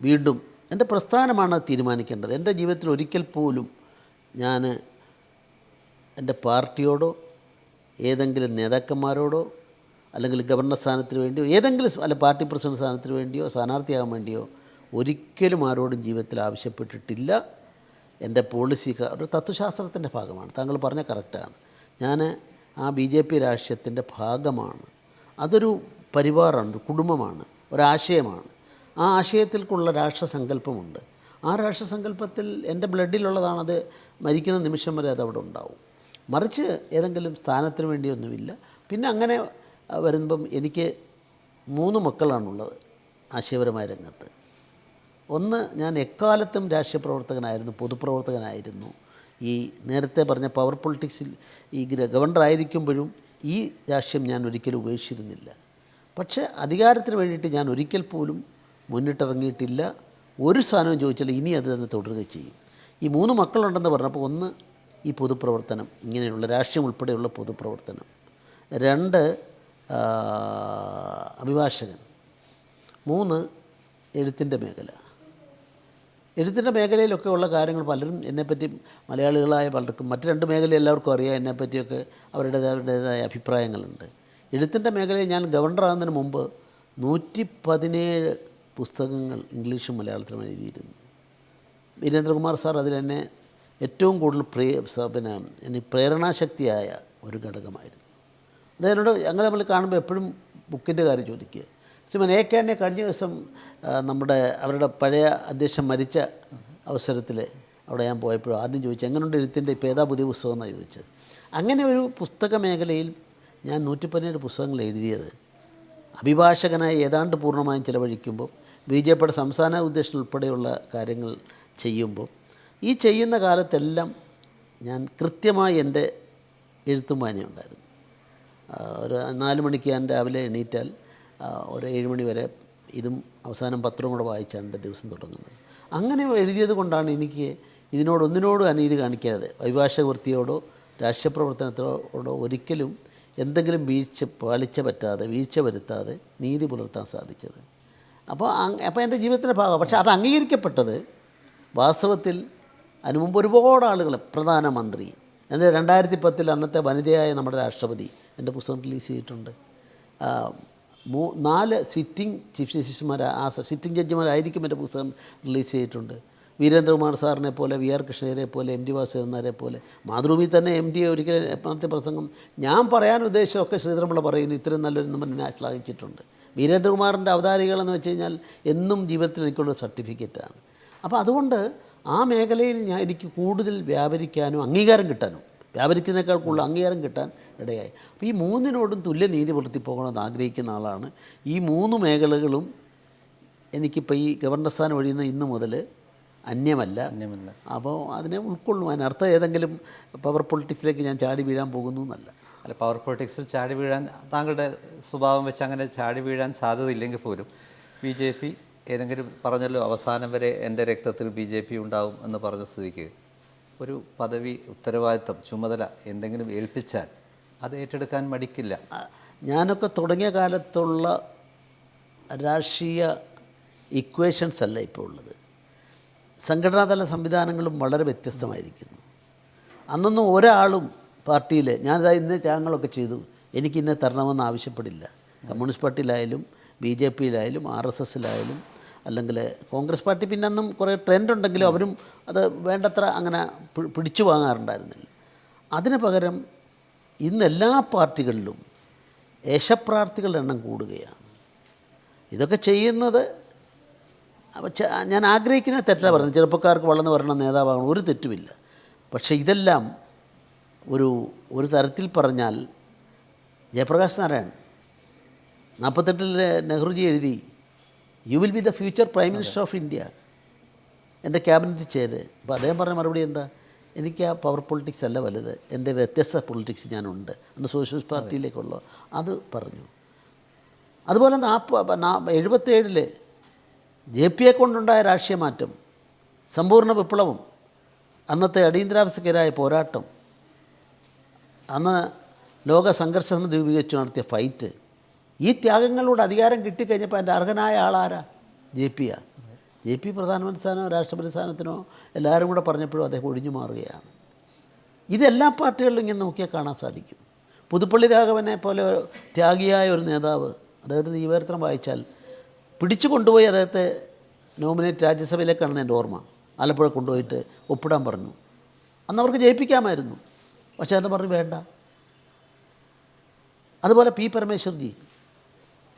വീണ്ടും എൻ്റെ പ്രസ്ഥാനമാണ് തീരുമാനിക്കേണ്ടത്. എൻ്റെ ജീവിതത്തിൽ ഒരിക്കൽ പോലും ഞാൻ എൻ്റെ പാർട്ടിയോടോ ഏതെങ്കിലും നേതാക്കന്മാരോടോ അല്ലെങ്കിൽ ഗവർണർ സ്ഥാനത്തിന് വേണ്ടിയോ അല്ല പാർട്ടി പ്രസിഡന്റ് സ്ഥാനത്തിന് വേണ്ടിയോ സ്ഥാനാർത്ഥിയാകാൻ വേണ്ടിയോ ഒരിക്കലും ആരോടും ജീവിതത്തിൽ ആവശ്യപ്പെട്ടിട്ടില്ല. എൻ്റെ പോളിസി ഒരു തത്വശാസ്ത്രത്തിൻ്റെ ഭാഗമാണ്. താങ്കൾ പറഞ്ഞ കറക്റ്റാണ്. ഞാൻ ആ BJP രാഷ്ട്രീയത്തിൻ്റെ ഭാഗമാണ്. അതൊരു പരിവാറാണ്, ഒരു കുടുംബമാണ്, ഒരാശയമാണ്. ആ ആശയത്തിൽക്കുള്ള രാഷ്ട്രസങ്കല്പമുണ്ട്. ആ രാഷ്ട്രസങ്കല്പത്തിൽ എൻ്റെ ബ്ലഡിലുള്ളതാണത്. മരിക്കുന്ന നിമിഷം വരെ അതവിടെ ഉണ്ടാവും. മറിച്ച് ഏതെങ്കിലും സ്ഥാനത്തിന് വേണ്ടിയൊന്നുമില്ല. പിന്നെ അങ്ങനെ വരുമ്പം എനിക്ക് 3 മക്കളാണുള്ളത് ആശയപരമായ രംഗത്ത്. ഒന്ന്, ഞാൻ എക്കാലത്തും രാഷ്ട്രീയ പ്രവർത്തകനായിരുന്നു, പൊതുപ്രവർത്തകനായിരുന്നു. ഈ നേരത്തെ പറഞ്ഞ പവർ പൊളിറ്റിക്സിൽ ഈ ഗവർണറായിരിക്കുമ്പോഴും ഈ രാഷ്ട്രീയം ഞാൻ ഒരിക്കലും ഉപേക്ഷിച്ചിരുന്നില്ല. പക്ഷേ അധികാരത്തിന് വേണ്ടിയിട്ട് ഞാൻ ഒരിക്കൽ പോലും മുന്നിട്ടിറങ്ങിയിട്ടില്ല. ഒരു സ്ഥാനവും ചോദിച്ചാൽ ഇനി അത് തന്നെ തുടരുകയും ചെയ്യും. ഈ 3 മക്കളുണ്ടെന്ന് പറഞ്ഞപ്പോൾ, ഒന്ന് ഈ പൊതുപ്രവർത്തനം, ഇങ്ങനെയുള്ള രാഷ്ട്രീയം ഉൾപ്പെടെയുള്ള പൊതുപ്രവർത്തനം. 2, അഭിഭാഷകൻ, 3 എഴുത്തിൻ്റെ മേഖല. എഴുത്തിൻ്റെ മേഖലയിലൊക്കെ ഉള്ള കാര്യങ്ങൾ പലരും എന്നെപ്പറ്റി, മലയാളികളായ പലർക്കും, മറ്റ് 2 മേഖല എല്ലാവർക്കും അറിയാം, എന്നെപ്പറ്റിയൊക്കെ അവരുടേതായ അഭിപ്രായങ്ങളുണ്ട്. എഴുത്തിൻ്റെ മേഖലയിൽ ഞാൻ ഗവർണറാകുന്നതിന് മുമ്പ് 117 പുസ്തകങ്ങൾ ഇംഗ്ലീഷും മലയാളത്തിലും എഴുതിയിരുന്നു. വീരേന്ദ്രകുമാർ സാർ അതിലെന്നെ ഏറ്റവും കൂടുതൽ എന്നെ പ്രേരണാശക്തിയായ ഒരു ഘടകമായിരുന്നു. അദ്ദേഹത്തോട് ഞങ്ങൾ തമ്മിൽ കാണുമ്പോൾ എപ്പോഴും ബുക്കിൻ്റെ കാര്യം ചോദിക്കുക. ശ്രീമാൻ എ കെ കഴിഞ്ഞ ദിവസം അവരുടെ പഴയ അധ്യക്ഷൻ മരിച്ച അവസരത്തിൽ അവിടെ ഞാൻ പോയപ്പോഴും ആദ്യം ചോദിച്ചു, എങ്ങനെയുണ്ട് എഴുത്തിൻ്റെ ഇപ്പോൾ ഏതാ പുതിയ പുസ്തകം എന്നാണ് ചോദിച്ചത്. അങ്ങനെ ഒരു പുസ്തക മേഖലയിൽ ഞാൻ 117 പുസ്തകങ്ങൾ എഴുതിയത് അഭിഭാഷകനായി ഏതാണ്ട് പൂർണ്ണമായും ചിലവഴിക്കുമ്പോൾ, ബി ജെ പിയുടെ സംസ്ഥാന ഉദ്ദേശം ഉൾപ്പെടെയുള്ള കാര്യങ്ങൾ ചെയ്യുമ്പോൾ, ഈ ചെയ്യുന്ന കാലത്തെല്ലാം ഞാൻ കൃത്യമായി എൻ്റെ എഴുത്തും വായനയുണ്ടായിരുന്നു. ഒരു 4 മണിക്ക് ഞാൻ രാവിലെ എണീറ്റാൽ ഒരു 7 മണി വരെ ഇതും അവസാനം പത്രവും കൂടെ വായിച്ചാണ് എൻ്റെ ദിവസം തുടങ്ങുന്നത്. അങ്ങനെ എഴുതിയത് കൊണ്ടാണ് എനിക്ക് ഒന്നിനോടും അനീതി കാണിക്കാതെ, അഭിഭാഷക വൃത്തിയോടോ രാഷ്ട്രീയ പ്രവർത്തനത്തോടോ ഒരിക്കലും എന്തെങ്കിലും വീഴ്ച വരുത്താതെ നീതി പുലർത്താൻ സാധിച്ചത്. അപ്പോൾ എൻ്റെ ജീവിതത്തിൻ്റെ ഭാഗം. പക്ഷേ അത് അംഗീകരിക്കപ്പെട്ടത് വാസ്തവത്തിൽ അതിനു മുമ്പ് ഒരുപാട് ആളുകൾ, പ്രധാനമന്ത്രി, എന്നാൽ 2010 അന്നത്തെ വനിതയായ നമ്മുടെ രാഷ്ട്രപതി എൻ്റെ പുസ്തകം റിലീസ് ചെയ്തിട്ടുണ്ട്. 4 സിറ്റിംഗ് ചീഫ് ജസ്റ്റിസുമാർ, സിറ്റിംഗ് ജഡ്ജിമാരായിരിക്കും എൻ്റെ പുസ്തകം റിലീസ് ചെയ്തിട്ടുണ്ട്. വീരേന്ദ്രകുമാർ സാറിനെ പോലെ, വി ആർ കൃഷ്ണയെ പോലെ, എം ടി വാസുദേവനാരെ പോലെ, മാതൃഭൂമി തന്നെ എം ടി ഒരിക്കൽ എപ്പോഴത്തെ പ്രസംഗം ഞാൻ പറയാൻ ഉദ്ദേശമൊക്കെ ശ്രീധരൻപിള്ള പറയുന്നു, ഇത്രയും നല്ലൊരു എന്നെ ശ്ലാഘിച്ചിട്ടുണ്ട്. വീരേന്ദ്രകുമാറിൻ്റെ അവതാരികളെന്ന് വെച്ച് കഴിഞ്ഞാൽ എന്നും ജീവിതത്തിൽ എനിക്കുള്ള സർട്ടിഫിക്കറ്റാണ്. അപ്പോൾ അതുകൊണ്ട് ആ മേഖലയിൽ എനിക്ക് കൂടുതൽ വ്യാപരിക്കാനും അംഗീകാരം കിട്ടാനും, വ്യാപരിക്കുന്നതിനേക്കാൾ കൂടുതൽ അംഗീകാരം കിട്ടാൻ ഇടയായി. അപ്പോൾ ഈ 3നോടും തുല്യ നീതി പുലർത്തിപ്പോകണമെന്ന് ആഗ്രഹിക്കുന്ന ആളാണ്. ഈ 3 മേഖലകളും എനിക്കിപ്പോൾ ഈ ഗവർണർ സ്ഥാനം ഒഴിയുന്ന ഇന്ന് മുതൽ അന്യമല്ല. അപ്പോൾ അതിനെ ഉൾക്കൊള്ളും. അതിനർത്ഥം ഏതെങ്കിലും പവർ പൊളിറ്റിക്സിലേക്ക് ഞാൻ ചാടി വീഴാൻ പോകുന്നു എന്നല്ല. അല്ല, പവർ പൊളിറ്റിക്സിൽ ചാടി വീഴാൻ താങ്കളുടെ സ്വഭാവം വെച്ച് അങ്ങനെ ചാടി വീഴാൻ സാധ്യതയില്ലെങ്കിൽ പോലും BJP ഏതെങ്കിലും പറഞ്ഞല്ലോ, അവസാനം വരെ എൻ്റെ രക്തത്തിൽ BJP ഉണ്ടാവും എന്ന് പറഞ്ഞ സ്ഥിതിക്ക് ഒരു പദവി, ഉത്തരവാദിത്തം, ചുമതല എന്തെങ്കിലും ഏൽപ്പിച്ചാൽ അത് ഏറ്റെടുക്കാൻ മടിക്കില്ല. ഞാനൊക്കെ തുടങ്ങിയ കാലത്തുള്ള രാഷ്ട്രീയ ഇക്വേഷൻസ് അല്ല ഇപ്പോൾ ഉള്ളത്. സംഘടനാതല സംവിധാനങ്ങളും വളരെ വ്യത്യസ്തമായിരിക്കുന്നു. അന്നൊന്നും ഒരാളും പാർട്ടിയിൽ ഞാനിതാ ഇന്ന ത്യാഗങ്ങളൊക്കെ ചെയ്തു, എനിക്ക് ഇന്നെ തരണമെന്ന് ആവശ്യപ്പെടില്ല. കമ്മ്യൂണിസ്റ്റ് പാർട്ടിയിലായാലും BJPയിലായാലും RSSലായാലും അല്ലെങ്കിൽ കോൺഗ്രസ് പാർട്ടി പിന്നെ അന്നും കുറേ ട്രെൻഡ് ഉണ്ടെങ്കിലും അവരും അത് വേണ്ടത്ര അങ്ങനെ പിടിച്ചു വാങ്ങാറുണ്ടായിരുന്നില്ല. അതിന് പകരം ഇന്ന് എല്ലാ പാർട്ടികളിലും യശപ്രാർത്ഥികളുടെ എണ്ണം കൂടുകയാണ്. ഇതൊക്കെ ചെയ്യുന്നത് ഞാൻ ആഗ്രഹിക്കുന്ന തെറ്റല്ല പറയുന്നത്. ചെറുപ്പക്കാർക്ക് വളർന്നു വരണ നേതാവാകണം, ഒരു തെറ്റുമില്ല. പക്ഷേ ഇതെല്ലാം ഒരു തരത്തിൽ പറഞ്ഞാൽ ജയപ്രകാശ് നാരായൺ 48 നെഹ്റുജി എഴുതി, you will be the future prime minister of India, എൻ്റെ ക്യാബിനറ്റ് ചെയർ. അപ്പോൾ അദ്ദേഹം പറഞ്ഞ മറുപടി എന്താ, എനിക്ക് ആ പവർ പൊളിറ്റിക്സ് അല്ല വലുത്, എൻ്റെ വ്യത്യസ്ത പൊളിറ്റിക്സ് ഞാനുണ്ട്, അന്ന് സോഷ്യലിസ്റ്റ് പാർട്ടിയിലേക്കുള്ള അത് പറഞ്ഞു. അതുപോലെ 77 JP കൊണ്ടുണ്ടായ രാഷ്ട്രീയ മാറ്റം, സമ്പൂർണ്ണ വിപ്ലവം, അന്നത്തെ അടിയന്തരാവസ്ഥക്കെതിരായ പോരാട്ടം, അന്ന് ലോക സംഘർഷ സമിതി രൂപീകരിച്ച് നടത്തിയ ഫൈറ്റ്, ഈ ത്യാഗങ്ങളിലൂടെ അധികാരം കിട്ടിക്കഴിഞ്ഞപ്പോൾ എൻ്റെ അർഹനായ ആളാരാ? JP. JP പ്രധാനമന്ത്രി സ്ഥാനമോ രാഷ്ട്രപതി സ്ഥാനത്തിനോ എല്ലാവരും കൂടെ പറഞ്ഞപ്പോഴും അദ്ദേഹം ഒഴിഞ്ഞു മാറുകയാണ്. ഇതെല്ലാ പാർട്ടികളിലും ഇങ്ങനെ നോക്കിയാൽ കാണാൻ സാധിക്കും. പുതുപ്പള്ളി രാഘവനെ പോലെ ത്യാഗിയായ ഒരു നേതാവ്, അദ്ദേഹത്തിൻ്റെ ജീവചരിത്രം വായിച്ചാൽ പിടിച്ചു കൊണ്ടുപോയി അദ്ദേഹത്തെ നോമിനേറ്റ് രാജ്യസഭയിലേക്കാണെന്ന് എൻ്റെ ഓർമ്മ. ആലപ്പുഴ കൊണ്ടുപോയിട്ട് ഒപ്പിടാൻ പറഞ്ഞു. അന്ന് അവർക്ക് ജയിപ്പിക്കാമായിരുന്നു, പക്ഷേ അത് പറഞ്ഞു വേണ്ട. അതുപോലെ P. പരമേശ്വർജി,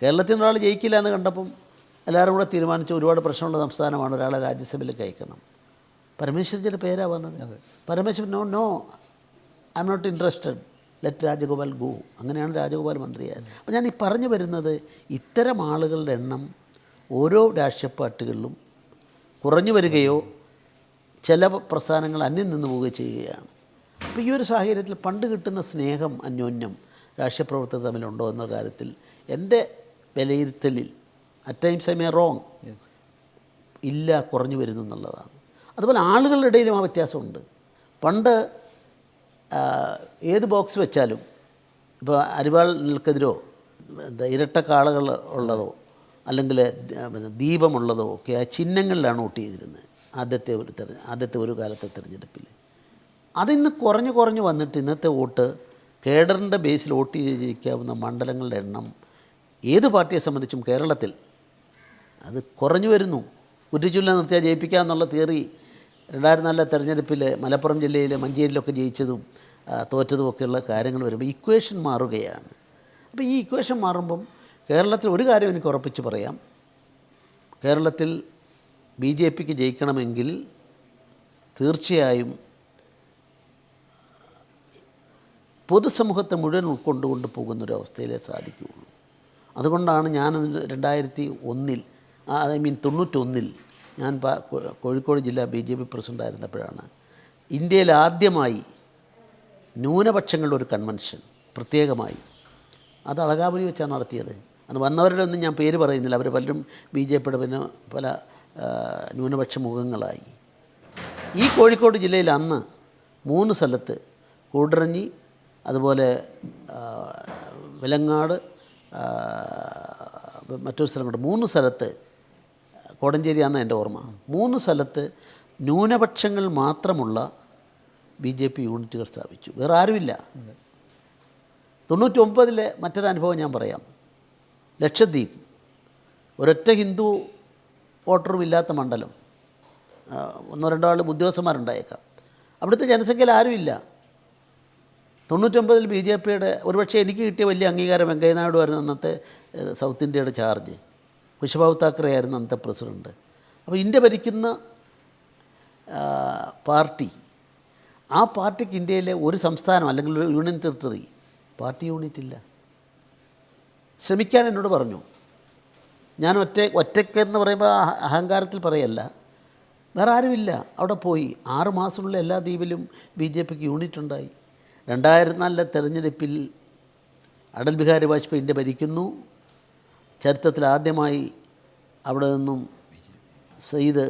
കേരളത്തിൽ നിന്ന് ഒരാൾ ജയിക്കില്ല എന്ന് കണ്ടപ്പം എല്ലാവരും കൂടെ തീരുമാനിച്ചു, ഒരുപാട് പ്രശ്നമുള്ള സംസ്ഥാനമാണ്, ഒരാളെ രാജ്യസഭയിലേക്ക് അയക്കണം. പരമേശ്വർജിയുടെ പേരാണ് വന്നത്. Parameswaran no I am not interested, let Rajagopal go. അങ്ങനെയാണ് രാജഗോപാൽ മന്ത്രിയായത്. അപ്പോൾ ഞാൻ ഈ പറഞ്ഞു വരുന്നത്, ഇത്തരം ആളുകളുടെ എണ്ണം ഓരോ രാഷ്ട്രീയ പാർട്ടികളിലും കുറഞ്ഞു വരികയോ ചില പ്രസ്ഥാനങ്ങൾ അന്യം നിന്ന് പോവുകയോ ചെയ്യുകയാണ്. അപ്പോൾ ഈ ഒരു സാഹചര്യത്തിൽ പണ്ട് കിട്ടുന്ന സ്നേഹം, അന്യോന്യം രാഷ്ട്രീയ പ്രവർത്തകർ തമ്മിലുണ്ടോ എന്ന കാര്യത്തിൽ എൻ്റെ വിലയിരുത്തലിൽ at times I may wrong, ഇല്ല, കുറഞ്ഞു വരുന്നു എന്നുള്ളതാണ്. അതുപോലെ ആളുകളുടെ ഇടയിലും ആ വ്യത്യാസമുണ്ട്. പണ്ട് ഏത് ബോക്സ് വെച്ചാലും, ഇപ്പോൾ അരിവാൾ നിൽക്കെതിരോ എന്താ ഇരട്ടക്കാളകൾ ഉള്ളതോ അല്ലെങ്കിൽ പിന്നെ ദീപമുള്ളതോ ഒക്കെ ആ ചിഹ്നങ്ങളിലാണ് വോട്ട് ചെയ്തിരുന്നത് ആദ്യത്തെ ഒരു കാലത്തെ തിരഞ്ഞെടുപ്പിൽ. അതിന്ന് കുറഞ്ഞു വന്നിട്ട് ഇന്നത്തെ വോട്ട് കേഡറിൻ്റെ ബേസിൽ വോട്ട് ചെയ്ത് ജയിക്കാവുന്ന മണ്ഡലങ്ങളുടെ എണ്ണം ഏത് പാർട്ടിയെ സംബന്ധിച്ചും കേരളത്തിൽ അത് കുറഞ്ഞു വരുന്നു. കുറ്റിച്ചുല്ല നിർത്തിയാൽ ജയിപ്പിക്കാമെന്നുള്ള തിയറി 2004 തെരഞ്ഞെടുപ്പിൽ മലപ്പുറം ജില്ലയിൽ മഞ്ചേരിയിലൊക്കെ ജയിച്ചതും തോറ്റതുമൊക്കെയുള്ള കാര്യങ്ങൾ വരുമ്പോൾ ഇക്വേഷൻ മാറുകയാണ്. അപ്പോൾ ഈ ഇക്വേഷൻ മാറുമ്പം കേരളത്തിൽ ഒരു കാര്യം എനിക്ക് ഉറപ്പിച്ച് പറയാം, കേരളത്തിൽ BJPക്ക് ജയിക്കണമെങ്കിൽ തീർച്ചയായും പൊതുസമൂഹത്തെ മുഴുവൻ ഉൾക്കൊണ്ടുകൊണ്ട് പോകുന്നൊരവസ്ഥയിലേ സാധിക്കുകയുള്ളൂ. അതുകൊണ്ടാണ് ഞാൻ 91 ഞാൻ കോഴിക്കോട് ജില്ലാ BJP പ്രസിഡൻ്റായിരുന്നപ്പോഴാണ് ഇന്ത്യയിൽ ആദ്യമായി ന്യൂനപക്ഷങ്ങളുടെ ഒരു കൺവെൻഷൻ പ്രത്യേകമായി അത് അളകാപുരി വെച്ചാണ് നടത്തിയത്. അത് വന്നവരുടെ ഒന്നും ഞാൻ പേര് പറയുന്നില്ല, അവർ പലരും BJPയുടെ പിന്നെ പല ന്യൂനപക്ഷ മുഖങ്ങളായി. ഈ കോഴിക്കോട് ജില്ലയിൽ അന്ന് 3 സ്ഥലത്ത് കൂടരഞ്ഞി, അതുപോലെ വിലങ്ങാട്, മറ്റൊരു സ്ഥലം കൂടെ 3 സ്ഥലത്ത്, കോടഞ്ചേരിയാണെന്ന് എൻ്റെ ഓർമ്മ, 3 സ്ഥലത്ത് ന്യൂനപക്ഷങ്ങൾ മാത്രമുള്ള BJP യൂണിറ്റുകൾ സ്ഥാപിച്ചു. വേറെ ആരുമില്ല. 99 മറ്റൊരനുഭവം ഞാൻ പറയാം. ലക്ഷദ്വീപ് ഒരൊറ്റ ഹിന്ദു വോട്ടറും ഇല്ലാത്ത മണ്ഡലം, 1-2 ആൾ ഉദ്യോഗസ്ഥന്മാരുണ്ടായേക്കാം. അവിടുത്തെ ജനസംഖ്യയിൽ ആരുമില്ല. 99 BJPയുടെ ഒരുപക്ഷെ എനിക്ക് കിട്ടിയ വലിയ അംഗീകാരം വെങ്കയ്യ നായിഡു ആയിരുന്നു അന്നത്തെ സൗത്ത് ഇന്ത്യയുടെ ചാർജ്, കുശബാബു താക്കറെ ആയിരുന്നു അന്നത്തെ പ്രസിഡൻറ്റ്. അപ്പോൾ ഇന്ത്യ ഭരിക്കുന്ന പാർട്ടി, ആ പാർട്ടിക്ക് ഇന്ത്യയിലെ ഒരു സംസ്ഥാനം അല്ലെങ്കിൽ ഒരു യൂണിയൻ ടെറിട്ടറി പാർട്ടി യൂണിറ്റ് ഇല്ല. ശ്രമിക്കാൻ എന്നോട് പറഞ്ഞു. ഞാൻ ഒറ്റയ്ക്കെന്ന് പറയുമ്പോൾ അഹങ്കാരത്തിൽ പറയല്ല, വേറെ ആരുമില്ല. അവിടെ പോയി 6 മാസമുള്ള എല്ലാ ദ്വീപിലും BJPക്ക് യൂണിറ്റ് ഉണ്ടായി. 2004 തെരഞ്ഞെടുപ്പിൽ അടൽ ബിഹാരി വാജ്പേയി ഇന്ത്യ ഭരിക്കുന്നു. ചരിത്രത്തിൽ ആദ്യമായി അവിടെ നിന്നും സയ്യിദ്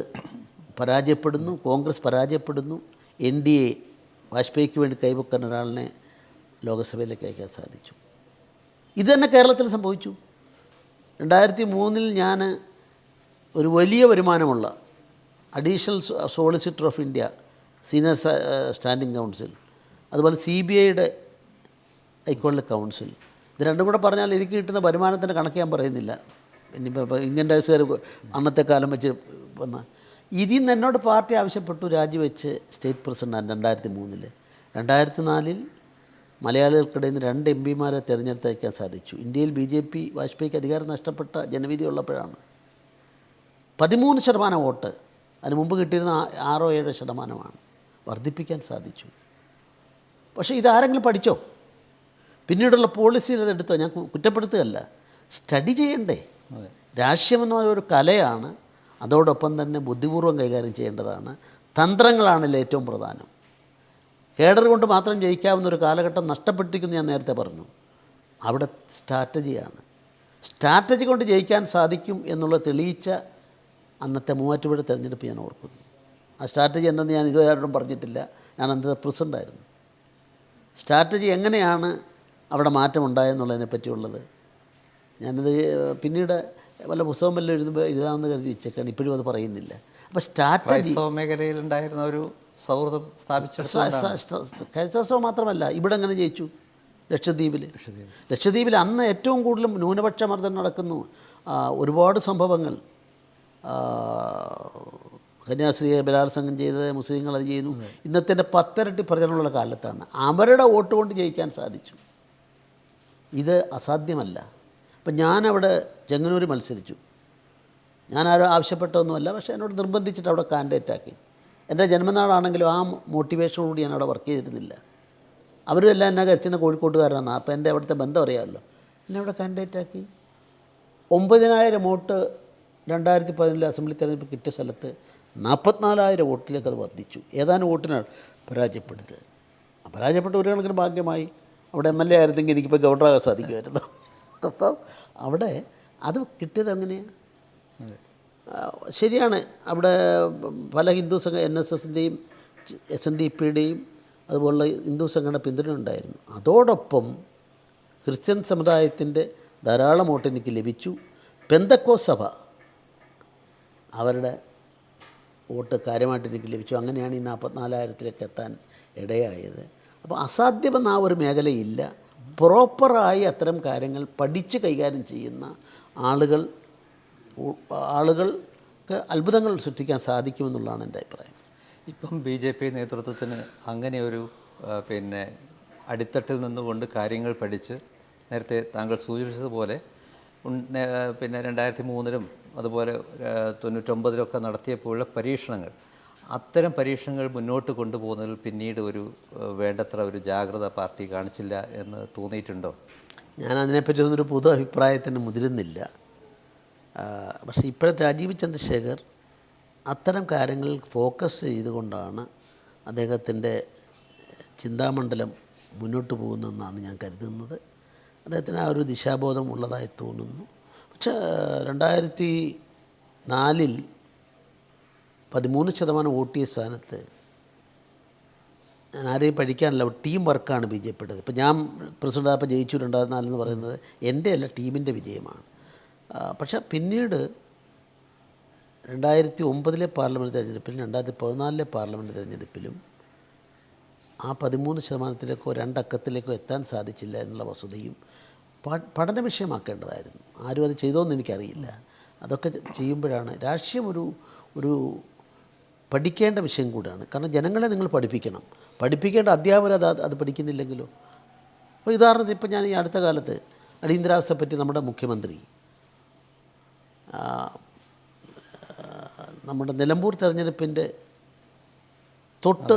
പരാജയപ്പെടുന്നു, കോൺഗ്രസ് പരാജയപ്പെടുന്നു. NDA വാജ്പേയിക്ക് വേണ്ടി കൈവക്കാൻ ഒരാളിനെ ലോകസഭയിലേക്ക് അയക്കാൻ സാധിച്ചു. ഇത് തന്നെ കേരളത്തിൽ സംഭവിച്ചു. 2003 ഞാൻ ഒരു വലിയ വരുമാനമുള്ള additional solicitor of India, senior standing council, അതുപോലെ CBIയുടെ ഹൈക്കോടതി കൗൺസിൽ, ഇത് രണ്ടും കൂടെ പറഞ്ഞാൽ എനിക്ക് കിട്ടുന്ന വരുമാനത്തിൻ്റെ കണക്ക് ഞാൻ പറയുന്നില്ല. ഇനിയിപ്പോൾ ഇൻകം ടാക്സുകാർ അന്നത്തെ കാലം വെച്ച് വന്ന ഇതിൽ നിന്ന് എന്നോട് പാർട്ടി ആവശ്യപ്പെട്ടു രാജിവെച്ച് സ്റ്റേറ്റ് പ്രസിഡൻ്റാണ് 2003. 2004 മലയാളികൾക്കിടയിൽ നിന്ന് 2 MPമാരെ തിരഞ്ഞെടുത്തയക്കാൻ സാധിച്ചു. ഇന്ത്യയിൽ BJP വാജ്പേയിക്ക് അധികാരം നഷ്ടപ്പെട്ട ജനവിധി ഉള്ളപ്പോഴാണ്. 13% വോട്ട്, അതിന് മുമ്പ് കിട്ടിയിരുന്ന 6-7% വർദ്ധിപ്പിക്കാൻ സാധിച്ചു. പക്ഷേ ഇതാരെങ്കിലും പഠിച്ചോ? പിന്നീടുള്ള പോളിസിയിൽ അതെടുത്തോ? ഞാൻ കുറ്റപ്പെടുത്തുകയല്ല, സ്റ്റഡി ചെയ്യണ്ടേ? രാഷ്ട്രീയമെന്ന് പറയുന്ന ഒരു കലയാണ്. അതോടൊപ്പം തന്നെ ബുദ്ധിപൂർവ്വം കൈകാര്യം ചെയ്യേണ്ടതാണ്. തന്ത്രങ്ങളാണല്ലോ ഏറ്റവും പ്രധാനം. കേഡർ കൊണ്ട് മാത്രം ജയിക്കാവുന്ന ഒരു കാലഘട്ടം നഷ്ടപ്പെട്ടിരിക്കുന്നു ഞാൻ നേരത്തെ പറഞ്ഞു. അവിടെ സ്ട്രാറ്റജിയാണ്. സ്ട്രാറ്റജി കൊണ്ട് ജയിക്കാൻ സാധിക്കും എന്നുള്ളത് തെളിയിച്ച അന്നത്തെ മൂവാറ്റുപുഴ തെരഞ്ഞെടുപ്പ് ഞാൻ ഓർക്കുന്നു. ആ സ്ട്രാറ്റജി എന്തെന്ന് ഞാൻ ഇതുവരെ ആരോടും പറഞ്ഞിട്ടില്ല. ഞാൻ അന്നത്തെ പ്രസിഡൻ്റായിരുന്നു. സ്ട്രാറ്റജി എങ്ങനെയാണ് അവിടെ മാറ്റമുണ്ടായെന്നുള്ളതിനെ പറ്റിയുള്ളത് ഞാനത് പിന്നീട് വല്ല പുസ്തകം വല്ല എഴുതാമെന്ന് കരുതി വെച്ചേക്കാണ്. ഇപ്പോഴും അത് പറയുന്നില്ല. അപ്പോൾ സ്ട്രാറ്റജി മേഖലയിലുണ്ടായിരുന്ന ഒരു സൗഹൃദം ക്രൈസ്തവ മാത്രമല്ല, ഇവിടെ എങ്ങനെ ജയിച്ചു? ലക്ഷദ്വീപിൽ അന്ന് ഏറ്റവും കൂടുതലും ന്യൂനപക്ഷ മർദ്ദനം നടക്കുന്നു. ഒരുപാട് സംഭവങ്ങൾ, കന്യാസ്ത്രീയെ ബലാത്സംഗം ചെയ്ത് മുസ്ലിങ്ങൾ അത് ചെയ്യുന്നു. ഇന്നത്തെ 10 ഇരട്ടി പ്രചരണമുള്ള കാലത്താണ് അവരുടെ വോട്ട് കൊണ്ട് ജയിക്കാൻ സാധിച്ചു. ഇത് അസാധ്യമല്ല. അപ്പം ഞാനവിടെ ചെങ്ങന്നൂർ മത്സരിച്ചു. ഞാനാരും ആവശ്യപ്പെട്ടൊന്നുമല്ല, പക്ഷേ എന്നോട് നിർബന്ധിച്ചിട്ട് അവിടെ കാൻഡിഡേറ്റാക്കി. എൻ്റെ ജന്മനാടാണെങ്കിലും ആ മോട്ടിവേഷനോടുകൂടി ഞാൻ അവിടെ വർക്ക് ചെയ്തിരുന്നില്ല. അവരും എല്ലാം എന്നെ കഴിച്ചിരുന്ന കോഴിക്കോട്ടുകാരാണ്. അപ്പോൾ എൻ്റെ അവിടുത്തെ ബന്ധം അറിയാമല്ലോ. എന്നെ അവിടെ കാൻഡിഡേറ്റാക്കി. 9000 വോട്ട് 2011 അസംബ്ലി തെരഞ്ഞെടുപ്പ് കിട്ടിയ സ്ഥലത്ത് 44,000 വോട്ടിലേക്ക് അത് വർദ്ധിച്ചു. ഏതാനും വോട്ടിനാണ് പരാജയപ്പെടുത്തുക. പരാജയപ്പെട്ട ഒരു കണക്കിന് ഭാഗ്യമായി. അവിടെ MLA ആയിരുന്നെങ്കിൽ എനിക്കിപ്പോൾ ഗവർണറാകാൻ സാധിക്കുമായിരുന്നു. അപ്പം അവിടെ അത് കിട്ടിയത് എങ്ങനെയാണ്? ശരിയാണ്, അവിടെ പല ഹിന്ദു സംഘ NSSൻ്റെയും SNDPയുടെയും അതുപോലുള്ള ഹിന്ദു സംഘടന പിന്തുണ ഉണ്ടായിരുന്നു. അതോടൊപ്പം ക്രിസ്ത്യൻ സമുദായത്തിൻ്റെ ധാരാളം വോട്ട് എനിക്ക് ലഭിച്ചു. പെന്തക്കോസ്ത് സഭ അവരുടെ വോട്ട് കാര്യമായിട്ട് എനിക്ക് ലഭിച്ചു. അങ്ങനെയാണ് ഈ 44,000 എത്താൻ ഇടയായത്. അപ്പോൾ അസാധ്യമെന്ന ആ ഒരു മേഖലയില്ല. പ്രോപ്പറായി അത്തരം കാര്യങ്ങൾ പഠിച്ച് കൈകാര്യം ചെയ്യുന്ന ആളുകൾക്ക് അത്ഭുതങ്ങൾ സൃഷ്ടിക്കാൻ സാധിക്കുമെന്നുള്ളതാണ് എൻ്റെ അഭിപ്രായം. ഇപ്പം BJP നേതൃത്വത്തിന് അങ്ങനെ ഒരു അടിത്തട്ടിൽ നിന്നുകൊണ്ട് കാര്യങ്ങൾ പഠിച്ച് നേരത്തെ താങ്കൾ സൂചിപ്പിച്ചതുപോലെ 2003 അതുപോലെ 99 നടത്തിയപ്പോഴുള്ള പരീക്ഷണങ്ങൾ, അത്തരം പരീക്ഷണങ്ങൾ മുന്നോട്ട് കൊണ്ടുപോകുന്നതിൽ പിന്നീട് വേണ്ടത്ര ഒരു ജാഗ്രത പാർട്ടി കാണിച്ചില്ല എന്ന് തോന്നിയിട്ടുണ്ടോ? ഞാൻ അതിനെപ്പറ്റി ഒന്നൊരു പൊതു അഭിപ്രായത്തിന് മുതിരുന്നില്ല. പക്ഷേ ഇപ്പോഴത്തെ രാജീവ് ചന്ദ്രശേഖർ അത്തരം കാര്യങ്ങളിൽ ഫോക്കസ് ചെയ്തുകൊണ്ടാണ് അദ്ദേഹത്തിൻ്റെ ചിന്താമണ്ഡലം മുന്നോട്ട് പോകുന്നതെന്നാണ് ഞാൻ കരുതുന്നത്. അദ്ദേഹത്തിന് ആ ഒരു ദിശാബോധം ഉള്ളതായി തോന്നുന്നു. പക്ഷേ 2004 13% വോട്ട് ചെയ്ത സ്ഥാനത്ത് ഞാൻ ആരെയും പഠിക്കാനല്ല, ടീം വർക്കാണ് BJP. ഇപ്പോൾ ഞാൻ പ്രസിഡൻ്റായപ്പോൾ ജയിച്ചു 2004 എന്ന് പറയുന്നത് എൻ്റെ അല്ല, ടീമിൻ്റെ വിജയമാണ്. പക്ഷേ പിന്നീട് 2009 പാർലമെൻറ്റ് തെരഞ്ഞെടുപ്പിലും 2014 പാർലമെൻറ്റ് തെരഞ്ഞെടുപ്പിലും ആ 13%-ലേക്കോ 2 അക്കത്തിലേക്കോ എത്താൻ സാധിച്ചില്ല എന്നുള്ള വസ്തുതയും പഠന വിഷയമാക്കേണ്ടതായിരുന്നു. ആരും അത് ചെയ്തോന്ന് എനിക്കറിയില്ല. അതൊക്കെ ചെയ്യുമ്പോഴാണ് രാഷ്ട്രീയം ഒരു പഠിക്കേണ്ട വിഷയം കൂടിയാണ്. കാരണം ജനങ്ങളെ നിങ്ങൾ പഠിപ്പിക്കണം. പഠിപ്പിക്കേണ്ട അധ്യാപകർ അത് പഠിക്കുന്നില്ലെങ്കിലോ. അപ്പോൾ ഉദാഹരണത്തിന് ഇപ്പോൾ ഞാൻ ഈ അടുത്ത കാലത്ത് അടിയന്തരാവസ്ഥയെ പറ്റി നമ്മുടെ മുഖ്യമന്ത്രി നമ്മുടെ നിലമ്പൂർ തെരഞ്ഞെടുപ്പിൻ്റെ തൊട്ട്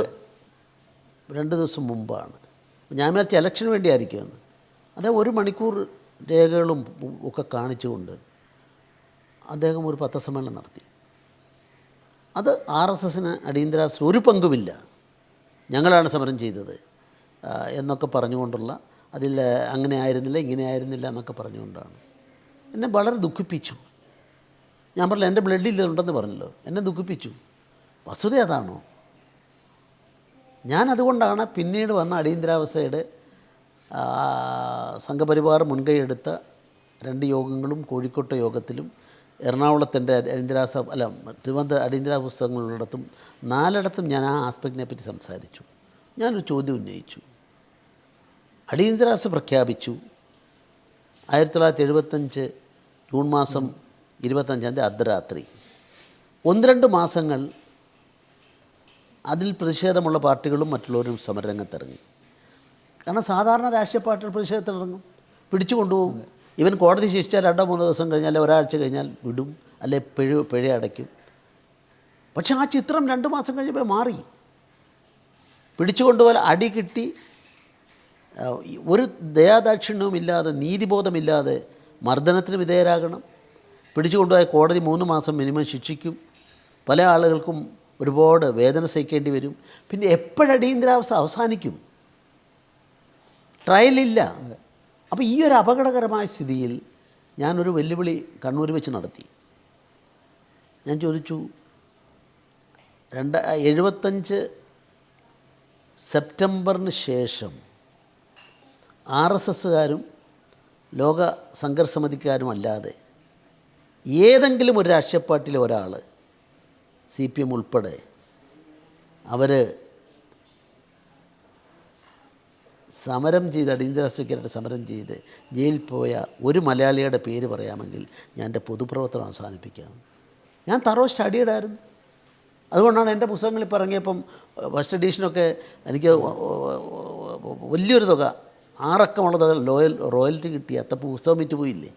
2 ദിവസം മുമ്പാണ്, ഞാൻ വിചാരിച്ച ഇലക്ഷന് വേണ്ടിയായിരിക്കുമെന്ന്, അദ്ദേഹം 1 മണിക്കൂർ രേഖകളും ഒക്കെ കാണിച്ചുകൊണ്ട് അദ്ദേഹം ഒരു പത്രസമ്മേളനം നടത്തി. അത് RSSന് അടിയന്തരാവസ്ഥ ഒരു പങ്കുമില്ല, ഞങ്ങളാണ് സമരം ചെയ്തത് എന്നൊക്കെ പറഞ്ഞുകൊണ്ടുള്ള, അതിൽ അങ്ങനെ ആയിരുന്നില്ല ഇങ്ങനെ ആയിരുന്നില്ല എന്നൊക്കെ പറഞ്ഞുകൊണ്ടാണ്. എന്നെ വളരെ ദുഃഖിപ്പിച്ചു. ഞാൻ പറഞ്ഞില്ല എൻ്റെ ബ്ലഡിൽ ഉണ്ടെന്ന് പറഞ്ഞല്ലോ, എന്നെ ദുഃഖിപ്പിച്ചു. വസ്തുത അതാണോ? ഞാനതുകൊണ്ടാണ് പിന്നീട് വന്ന അടിയന്തരാവസ്ഥയുടെ സംഘപരിവാർ മുൻകൈയെടുത്ത 2 യോഗങ്ങളും കോഴിക്കോട്ടെ യോഗത്തിലും എറണാകുളത്തിൻ്റെ തിരുവനന്തപുരം അടിയന്തരാവസ്ഥ പുസ്തകങ്ങളുള്ളിടത്തും 4ഇടത്തും ഞാൻ ആ ആസ്പെക്റ്റിനെ പറ്റി സംസാരിച്ചു. ഞാനൊരു ചോദ്യം ഉന്നയിച്ചു. അടിയന്തരാവസ്ഥ പ്രഖ്യാപിച്ചു 1975 ജൂൺ മാസം 25 അർദ്ധരാത്രി. 1-2 മാസങ്ങൾ അതിൽ പ്രതിഷേധമുള്ള പാർട്ടികളും മറ്റുള്ളവരും സമരരംഗത്തിറങ്ങി. കാരണം സാധാരണ രാഷ്ട്രീയ പാർട്ടികൾ പ്രതിഷേധത്തിനിറങ്ങും, പിടിച്ചു കൊണ്ടുപോകും. ഇവൻ കോടതി ശിക്ഷിച്ചാൽ 2-3 ദിവസം കഴിഞ്ഞാൽ ഒരാഴ്ച കഴിഞ്ഞാൽ വിടും, അല്ലെ പിഴ അടയ്ക്കും. പക്ഷെ ആ ചിത്രം 2 മാസം കഴിഞ്ഞപ്പോൾ മാറി. പിടിച്ചു കൊണ്ടുപോയാൽ അടി കിട്ടി, ഒരു ദയാദാക്ഷിണ്യവും ഇല്ലാതെ, നീതിബോധമില്ലാതെ മർദ്ദനത്തിന് വിധേയരാകണം. പിടിച്ചു കൊണ്ടുപോയ കോടതി 3 മാസം മിനിമം ശിക്ഷിക്കും. പല ആളുകൾക്കും ഒരുപാട് വേദന സഹിക്കേണ്ടി വരും. പിന്നെ എപ്പോഴടിയന്തരാവസ്ഥ അവസാനിക്കും? ട്രയലില്ല. അപ്പോൾ ഈ ഒരു അപകടകരമായ സ്ഥിതിയിൽ ഞാനൊരു വെല്ലുവിളി കണ്ണൂർ വെച്ച് നടത്തി. ഞാൻ ചോദിച്ചു, 75 സെപ്റ്റംബറിന് ശേഷം RSSകാരും ലോക സംഘർഷ സമിതിക്കാരും അല്ലാതെ ഏതെങ്കിലും ഒരു രാഷ്ട്രീയ പാർട്ടിയിലെ ഒരാൾ, CPM ഉൾപ്പെടെ, അവർ സമരം ചെയ്ത് അടിയന്തരാവസ്ഥയ്ക്കായിട്ട് സമരം ചെയ്ത് ജയിലിൽ പോയ ഒരു മലയാളിയുടെ പേര് പറയാമെങ്കിൽ ഞാൻ എൻ്റെ പൊതുപ്രവർത്തനം അവസാനിപ്പിക്കാം. ഞാൻ തറോ സ്റ്റഡിയഡായിരുന്നു. അതുകൊണ്ടാണ് എൻ്റെ പുസ്തകങ്ങളിൽ ഇറങ്ങിയപ്പം ഫസ്റ്റ് എഡീഷനൊക്കെ എനിക്ക് വലിയൊരു തുക, 6 അക്കമുള്ള തുക റോയൽറ്റി കിട്ടി. അത്തപ്പോൾ പുസ്തകം വിറ്റ് പോയില്ലേ.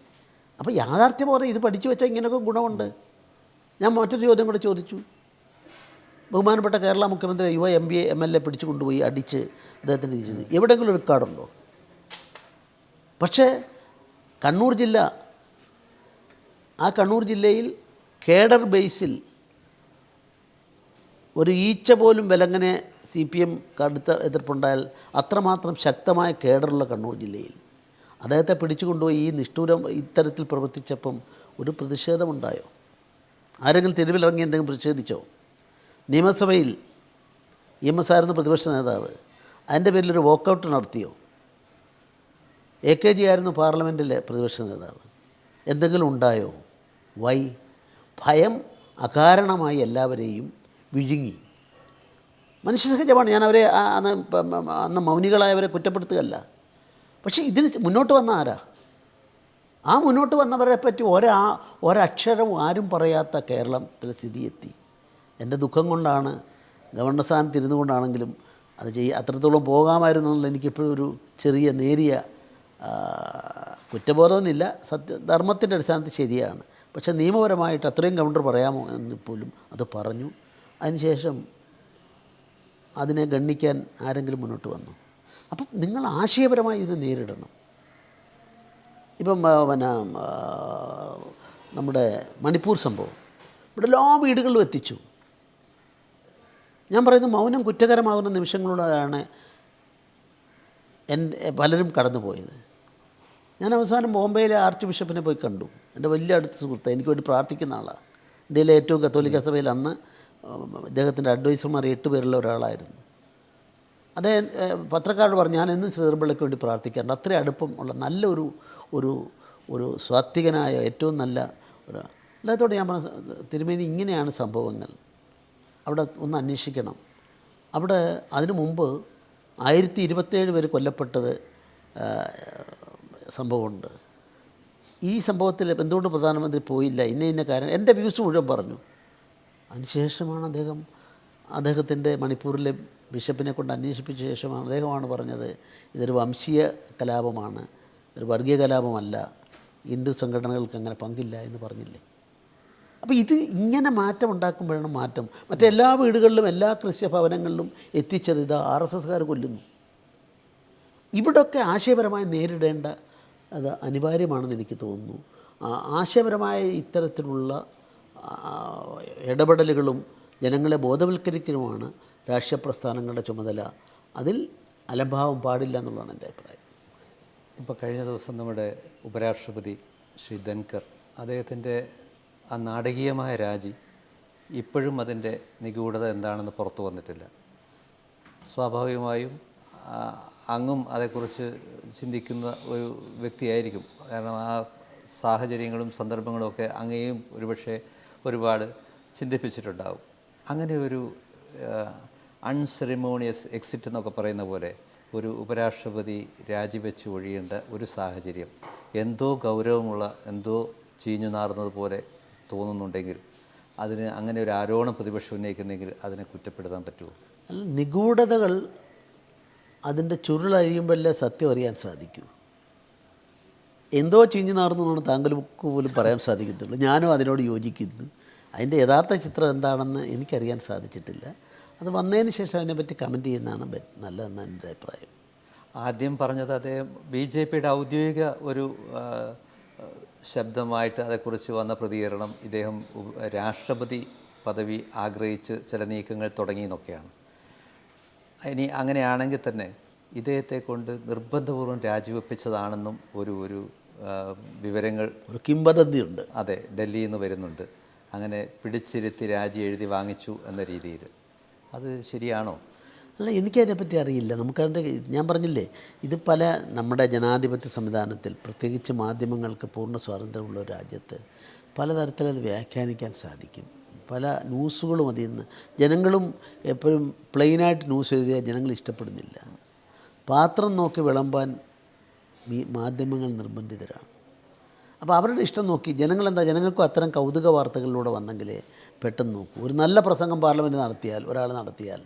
അപ്പോൾ യാഥാർത്ഥ്യബോധം ഇത് പഠിച്ചു വെച്ചാൽ ഇങ്ങനെയൊക്കെ ഗുണമുണ്ട്. ഞാൻ മറ്റൊരു ചോദ്യം കൂടെ ചോദിച്ചു. ബഹുമാനപ്പെട്ട കേരള മുഖ്യമന്ത്രി യുവ MBA MLA പിടിച്ചു കൊണ്ടുപോയി അടിച്ച് അദ്ദേഹത്തിൻ്റെ ചെയ്തു, എവിടെയെങ്കിലും ഒരു റെക്കോർഡുണ്ടോ? പക്ഷേ കണ്ണൂർ ജില്ല, ആ കണ്ണൂർ ജില്ലയിൽ കേഡർ ബേസിൽ ഒരു ഈച്ച പോലും വിലങ്ങനെ CPM കടുത്ത എതിർപ്പുണ്ടായാൽ അത്രമാത്രം ശക്തമായ കേഡറുള്ള കണ്ണൂർ ജില്ലയിൽ അദ്ദേഹത്തെ പിടിച്ചു കൊണ്ടുപോയി ഈ നിഷ്ഠൂരം ഇത്തരത്തിൽ പ്രവർത്തിച്ചപ്പം ഒരു പ്രതിഷേധമുണ്ടായോ? ആരെങ്കിലും തെരുവിലിറങ്ങി എന്തെങ്കിലും പ്രതിഷേധിച്ചോ? നിയമസഭയിൽ EMS ആയിരുന്നു പ്രതിപക്ഷ നേതാവ്, അതിൻ്റെ പേരിലൊരു വോക്കൗട്ട് നടത്തിയോ? AKG ആയിരുന്നു പാർലമെൻറ്റിലെ പ്രതിപക്ഷ നേതാവ്. എന്തെങ്കിലും ഉണ്ടായോ? വൈ? ഭയം അകാരണമായി എല്ലാവരെയും വിഴുങ്ങി. മനുഷ്യസഹജമാണ്. ഞാൻ അവരെ അന്ന് മൗനികളായവരെ കുറ്റപ്പെടുത്തുകയല്ല. പക്ഷേ ഇതിന് മുന്നോട്ട് വന്ന ആരാ? ആ മുന്നോട്ട് വന്നവരെ പറ്റി ഒരക്ഷരം ആരും പറയാത്ത കേരളത്തിലെ സ്ഥിതി എത്തി. എൻ്റെ ദുഃഖം കൊണ്ടാണ്, ഗവർണർ സ്ഥാനത്ത് ഇരുന്നു കൊണ്ടാണെങ്കിലും അത് അത്രത്തോളം പോകാമായിരുന്നു എന്നുള്ള എനിക്കിപ്പോഴും ഒരു ചെറിയ നേരിയ കുറ്റബോധമൊന്നുമില്ല. ധർമ്മത്തിൻ്റെ അടിസ്ഥാനത്തിൽ ശരിയാണ്. പക്ഷേ നിയമപരമായിട്ട് അത്രയും കൗണ്ടർ പറയാമോ എന്ന് പോലും അത് പറഞ്ഞു. അതിനുശേഷം അതിനെ ഗണ്ണിക്കാൻ ആരെങ്കിലും മുന്നോട്ട് വന്നു? അപ്പം നിങ്ങൾ ആശയപരമായി ഇതിനെ നേരിടണം. ഇപ്പം പിന്നെ നമ്മുടെ മണിപ്പൂർ സംഭവം ഇവിടെ എല്ലാ വീടുകളിലും എത്തിച്ചു. ഞാൻ പറയുന്നത് മൗനം കുറ്റകരമാകുന്ന നിമിഷങ്ങളിലൂടെയാണ് പലരും കടന്നു പോയത്. ഞാൻ അവസാനം ബോംബെയിലെ ആർച്ച് ബിഷപ്പിനെ പോയി കണ്ടു. എൻ്റെ വലിയ അടുത്ത സുഹൃത്ത്, എനിക്ക് വേണ്ടി പ്രാർത്ഥിക്കുന്ന ആളാണ്. ഇന്ത്യയിലെ ഏറ്റവും കത്തോലിക്ക സഭയിൽ അന്ന് ഇദ്ദേഹത്തിൻ്റെ അഡ്വൈസർമാർ 8 പേരുള്ള ഒരാളായിരുന്നു. അദ്ദേഹം പത്രക്കാരോട് പറഞ്ഞു, ഞാൻ എന്നും ശ്രീധർപിള്ളയ്ക്ക് വേണ്ടി പ്രാർത്ഥിക്കാറുണ്ട്. അത്രയും അടുപ്പം ഉള്ള നല്ലൊരു ഒരു ഒരു സ്വാത്വികനായ ഏറ്റവും നല്ല ഒരു അദ്ദേഹത്തോട് ഞാൻ പറഞ്ഞ, തിരുമേനി ഇങ്ങനെയാണ് സംഭവങ്ങൾ, അവിടെ ഒന്ന് അന്വേഷിക്കണം. അവിടെ അതിനു മുമ്പ് 1027 പേര് കൊല്ലപ്പെട്ടത് സംഭവമുണ്ട്. ഈ സംഭവത്തിൽ എന്തുകൊണ്ട് പ്രധാനമന്ത്രി പോയില്ല, ഇന്ന കാര്യം, എൻ്റെ വ്യൂസ് മുഴുവൻ പറഞ്ഞു. അതിനുശേഷമാണ് അദ്ദേഹത്തിൻ്റെ മണിപ്പൂരിലെ ബിഷപ്പിനെ കൊണ്ട് അന്വേഷിപ്പിച്ച ശേഷമാണ് അദ്ദേഹമാണ് പറഞ്ഞത്, ഇതൊരു വംശീയ കലാപമാണ്, ഒരു വർഗീയ കലാപമല്ല, ഹിന്ദു സംഘടനകൾക്ക് അങ്ങനെ പങ്കില്ല എന്ന് പറഞ്ഞില്ലേ. അപ്പോൾ ഇത് ഇങ്ങനെ മാറ്റം ഉണ്ടാക്കുമ്പോഴാണ് മാറ്റം. മറ്റെല്ലാ വീടുകളിലും എല്ലാ ക്രിസ്ത്യ ഭവനങ്ങളിലും എത്തിച്ചത് ഇതാ RSSകാർ കൊല്ലുന്നു. ഇവിടൊക്കെ ആശയപരമായി നേരിടേണ്ട അത് അനിവാര്യമാണെന്ന് എനിക്ക് തോന്നുന്നു. ആശയപരമായ ഇത്തരത്തിലുള്ള ഇടപെടലുകളും ജനങ്ങളെ ബോധവൽക്കരിക്കലുമാണ് രാഷ്ട്രീയ പ്രസ്ഥാനങ്ങളുടെ ചുമതല. അതിൽ അലംഭാവം പാടില്ല എന്നുള്ളതാണ് എൻ്റെ അഭിപ്രായം. ഇപ്പോൾ കഴിഞ്ഞ ദിവസം നമ്മുടെ ഉപരാഷ്ട്രപതി ശ്രീ ധൻകർ, അദ്ദേഹത്തിൻ്റെ ആ നാടകീയമായ രാജി ഇപ്പോഴും അതിൻ്റെ നിഗൂഢത എന്താണെന്ന് പുറത്തു വന്നിട്ടില്ല. സ്വാഭാവികമായും അങ്ങും അതേക്കുറിച്ച് ചിന്തിക്കുന്ന ഒരു വ്യക്തിയായിരിക്കും. കാരണം ആ സാഹചര്യങ്ങളും സന്ദർഭങ്ങളും ഒക്കെ അങ്ങേയും ഒരുപാട് ചിന്തിപ്പിച്ചിട്ടുണ്ടാവും. അങ്ങനെ ഒരു അൺസെറിമോണിയസ് എക്സിറ്റ് എന്നൊക്കെ പറയുന്ന പോലെ ഒരു ഉപരാഷ്ട്രപതി രാജിവെച്ച് ഒഴിയേണ്ട ഒരു സാഹചര്യം എന്തോ ഗൗരവമുള്ള, എന്തോ ചീഞ്ഞു നാറുന്നത് പോലെ തോന്നുന്നുണ്ടെങ്കിൽ അതിന് അങ്ങനെ ഒരു ആരോപണം പ്രതിപക്ഷം ഉന്നയിക്കുന്നെങ്കിൽ അതിനെ കുറ്റപ്പെടുത്താൻ പറ്റുമോ? നിഗൂഢതകൾ അതിൻ്റെ ചുരുളഴിയുമ്പോഴല്ലേ സത്യം അറിയാൻ സാധിക്കൂ. എന്തോ ചീഞ്ഞു നാറുന്നതാണ് താങ്കൾക്ക് പോലും പറയാൻ സാധിക്കത്തുള്ളൂ. ഞാനും അതിനോട് യോജിക്കുന്നു. അതിൻ്റെ യഥാർത്ഥ ചിത്രം എന്താണെന്ന് എനിക്കറിയാൻ സാധിച്ചിട്ടില്ല. അത് വന്നതിന് ശേഷം അതിനെപ്പറ്റി കമൻറ്റ് ചെയ്യുന്നതാണ് നല്ലതെന്നാണ് എൻ്റെ അഭിപ്രായം. ആദ്യം പറഞ്ഞത് അദ്ദേഹം BJPയുടെ ഔദ്യോഗിക ഒരു ശബ്ദമായിട്ട് അതേക്കുറിച്ച് വന്ന പ്രതികരണം, ഇദ്ദേഹം രാഷ്ട്രപതി പദവി ആഗ്രഹിച്ച് ചില നീക്കങ്ങൾ തുടങ്ങിയെന്നൊക്കെയാണ്. ഇനി അങ്ങനെയാണെങ്കിൽ തന്നെ ഇദ്ദേഹത്തെ കൊണ്ട് നിർബന്ധപൂർവ്വം രാജിവെപ്പിച്ചതാണെന്നും ഒരു വിവരങ്ങൾ, ഒരു കിംവദന്തിയുണ്ട്. അതെ, ഡൽഹിയിൽ നിന്ന് വരുന്നുണ്ട്. അങ്ങനെ പിടിച്ചിരുത്തി രാജി എഴുതി വാങ്ങിച്ചു എന്ന രീതിയിൽ. അത് ശരിയാണോ? അല്ല, എനിക്കതിനെപ്പറ്റി അറിയില്ല. നമുക്കതിൻ്റെ ഞാൻ പറഞ്ഞില്ലേ, ഇത് പല നമ്മുടെ ജനാധിപത്യ സംവിധാനത്തിൽ, പ്രത്യേകിച്ച് മാധ്യമങ്ങൾക്ക് പൂർണ്ണ സ്വാതന്ത്ര്യമുള്ള ഒരു രാജ്യത്ത് പലതരത്തിലത് വ്യാഖ്യാനിക്കാൻ സാധിക്കും. പല ന്യൂസുകളും അതിൽ നിന്ന് ജനങ്ങളും എപ്പോഴും പ്ലെയിനായിട്ട് ന്യൂസ് എഴുതിയാൽ ജനങ്ങൾ ഇഷ്ടപ്പെടുന്നില്ല. പാത്രം നോക്കി വിളമ്പാൻ മാധ്യമങ്ങൾ നിർബന്ധിതരാണ്. അപ്പോൾ അവരുടെ ഇഷ്ടം നോക്കി ജനങ്ങൾക്കും അത്തരം കൗതുക വാർത്തകളിലൂടെ വന്നെങ്കിലേ പെട്ടെന്ന് നോക്കൂ. ഒരു നല്ല പ്രസംഗം പാർലമെൻറ്റ് ഒരാൾ നടത്തിയാൽ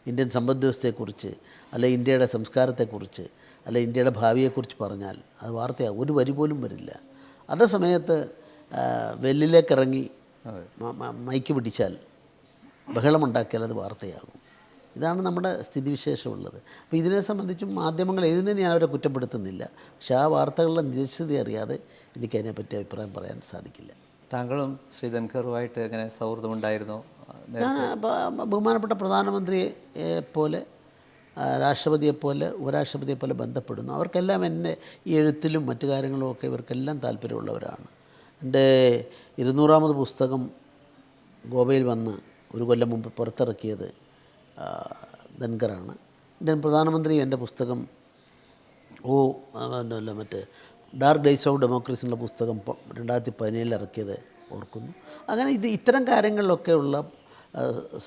ഇന്ത്യൻ സമ്പദ് വ്യവസ്ഥയെക്കുറിച്ച്, അല്ലെ ഇന്ത്യയുടെ സംസ്കാരത്തെക്കുറിച്ച്, അല്ലെ ഇന്ത്യയുടെ ഭാവിയെക്കുറിച്ച് പറഞ്ഞാൽ അത് വാർത്തയാകും. ഒരു വരി പോലും വരില്ല. അതേ സമയത്ത് വെല്ലിലേക്കിറങ്ങി മൈക്ക് പിടിച്ചാൽ, ബഹളമുണ്ടാക്കിയാൽ അത് വാർത്തയാകും. ഇതാണ് നമ്മുടെ സ്ഥിതിവിശേഷമുള്ളത്. അപ്പോൾ ഇതിനെ സംബന്ധിച്ചും മാധ്യമങ്ങൾ എഴുതുന്നതിന് ഞാൻ അവരെ കുറ്റപ്പെടുത്തുന്നില്ല. പക്ഷേ ആ വാർത്തകളുടെ നിജസ്ഥിതി അറിയാതെ എനിക്കതിനെപ്പറ്റി അഭിപ്രായം പറയാൻ സാധിക്കില്ല. താങ്കളും ശ്രീ ധൻഖറുമായിട്ട് എങ്ങനെ സൗഹൃദമുണ്ടായിരുന്നോ? ഞാൻ ബഹുമാനപ്പെട്ട പ്രധാനമന്ത്രിയെ പോലെ, രാഷ്ട്രപതിയെപ്പോലെ, ഉപരാഷ്ട്രപതിയെപ്പോലെ ബന്ധപ്പെടുന്നു. അവർക്കെല്ലാം എന്നെ ഈ എഴുത്തിലും മറ്റു കാര്യങ്ങളും ഒക്കെ ഇവർക്കെല്ലാം താല്പര്യമുള്ളവരാണ്. എൻ്റെ 200ാമത് പുസ്തകം ഗോവയിൽ വന്ന് ഒരു കൊല്ലം മുമ്പ് പുറത്തിറക്കിയത് ധൻഖറാണ്. ഇന്ത്യൻ പ്രധാനമന്ത്രി എൻ്റെ പുസ്തകം അല്ല മറ്റേ ഡാർക്ക് ഡേയ്സ് ഓഫ് ഡെമോക്രസി എന്നുള്ള പുസ്തകം 2017 ഇറക്കിയത് ഓർക്കുന്നു. അങ്ങനെ ഇത്തരം കാര്യങ്ങളിലൊക്കെയുള്ള